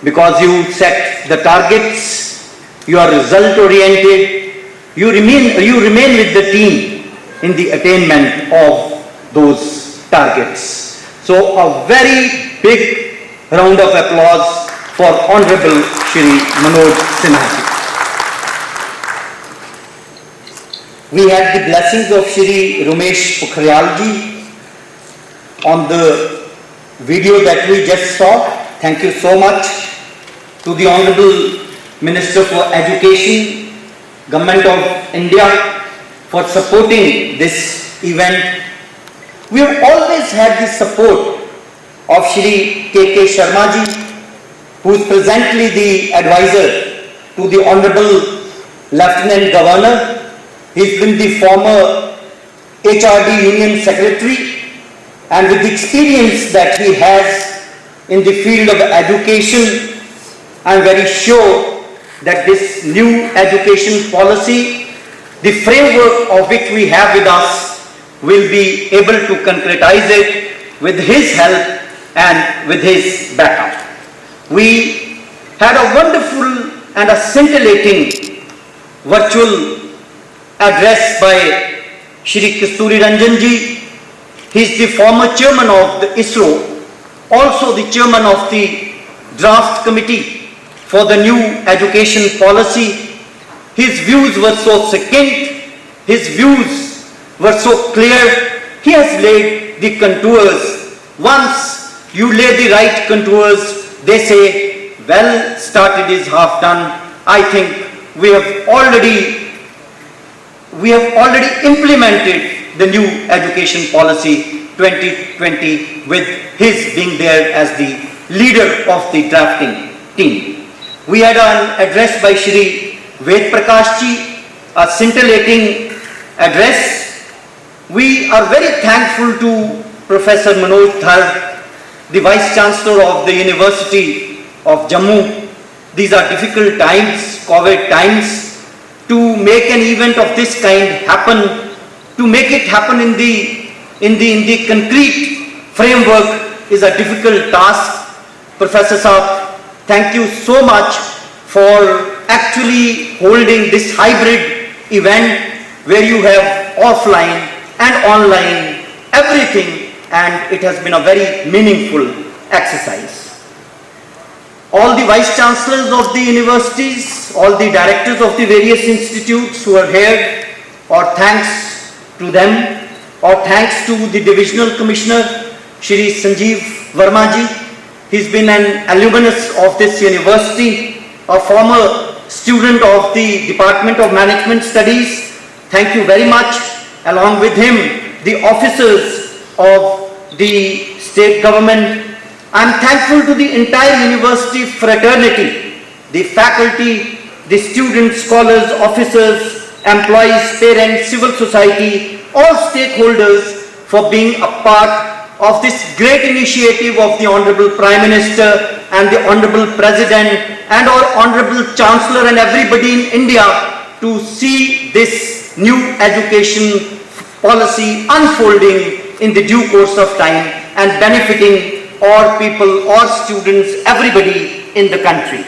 H: because you set the targets, you are result oriented, you remain with the team in the attainment of those targets. So a very big round of applause for Honorable Shri Manoj Sinha Ji. We had the blessings of Shri Ramesh Pokhriyal Ji on the video that we just saw. Thank you so much to the Honorable Minister for Education, Government of India, for supporting this event. We have always had the support of Shri K.K. Sharma ji, who is presently the advisor to the Honorable Lieutenant Governor. He's been the former HRD Union Secretary, and with the experience that he has in the field of education, I'm very sure that this new education policy, the framework of which we have with us, will be able to concretize it with his help and with his backup. We had a wonderful and a scintillating virtual address by Shri Kasturi Ranjan ji. He is the former chairman of the ISRO, also the chairman of the draft committee for the new education policy. His views were so succinct, his views were so clear. He has laid the contours. Once you lay the right contours, they say, well started is half done. I think we have already implemented the new education policy 2020 with his being there as the leader of the drafting team. We had an address by Shri Ved Prakash ji, a scintillating address. We are very thankful to Professor Manoj Dhar, the Vice Chancellor of the University of Jammu. These are difficult times, COVID times. To make an event of this kind happen, to make it happen in the concrete framework is a difficult task. Professor Saab, thank you so much for actually holding this hybrid event where you have offline and online everything, and it has been a very meaningful exercise. All the vice chancellors of the universities, all the directors of the various institutes who are here, our thanks to them, our thanks to the divisional commissioner Shri Sanjeev Verma ji. He's been an alumnus of this university, a former student of the Department of Management Studies. Thank you very much. Along with him, the officers of the state government. I'm thankful to the entire university fraternity, the faculty, the students, scholars, officers, employees, parents, civil society, all stakeholders for being a part of this great initiative of the Honorable Prime Minister and the Honorable President and our Honorable Chancellor and everybody in India to see this new education policy unfolding in the due course of time and benefiting all people, all students, everybody in the country.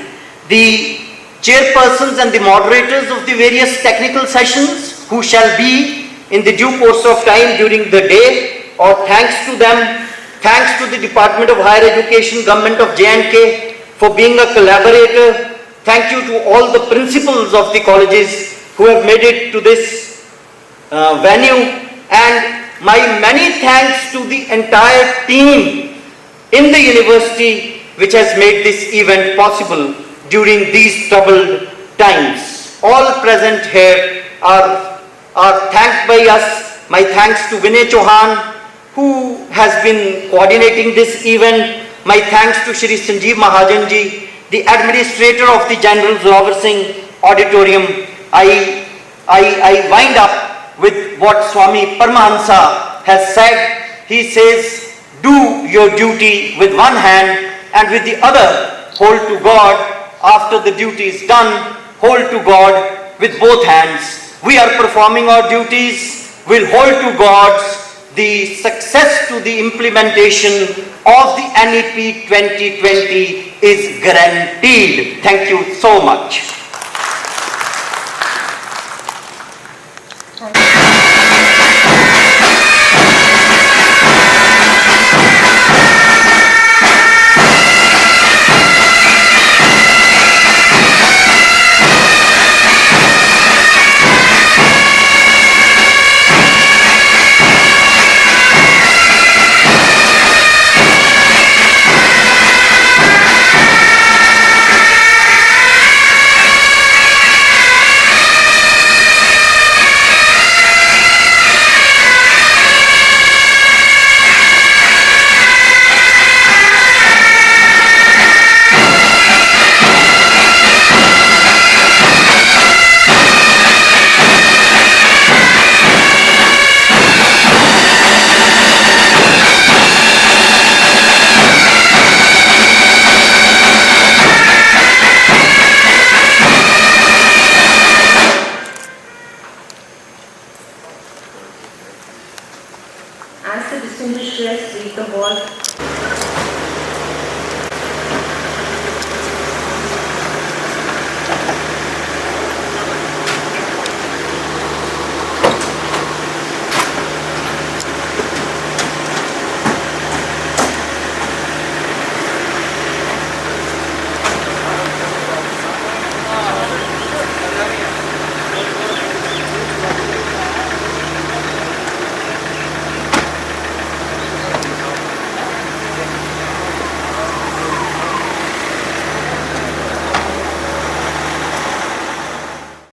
H: The chairpersons and the moderators of the various technical sessions who shall be in the due course of time during the day, or thanks to them, thanks to the Department of Higher Education, Government of J&K for being a collaborator. Thank you to all the principals of the colleges who have made it to this venue, and my many thanks to the entire team in the university which has made this event possible during these troubled times. All present here are thanked by us. My thanks to Vinay Chauhan, who has been coordinating this event. My thanks to Shri Sanjeev Mahajan ji, the administrator of the General Zorawar Singh Auditorium. I wind up with what Swami Paramahansa has said. He says, do your duty with one hand and with the other hold to God. After the duty is done, hold to God with both hands. We are performing our duties. We'll hold to God's. The success to the implementation of the NEP 2020 is guaranteed. Thank you so much.
A: As the distinguished guests leave the hall,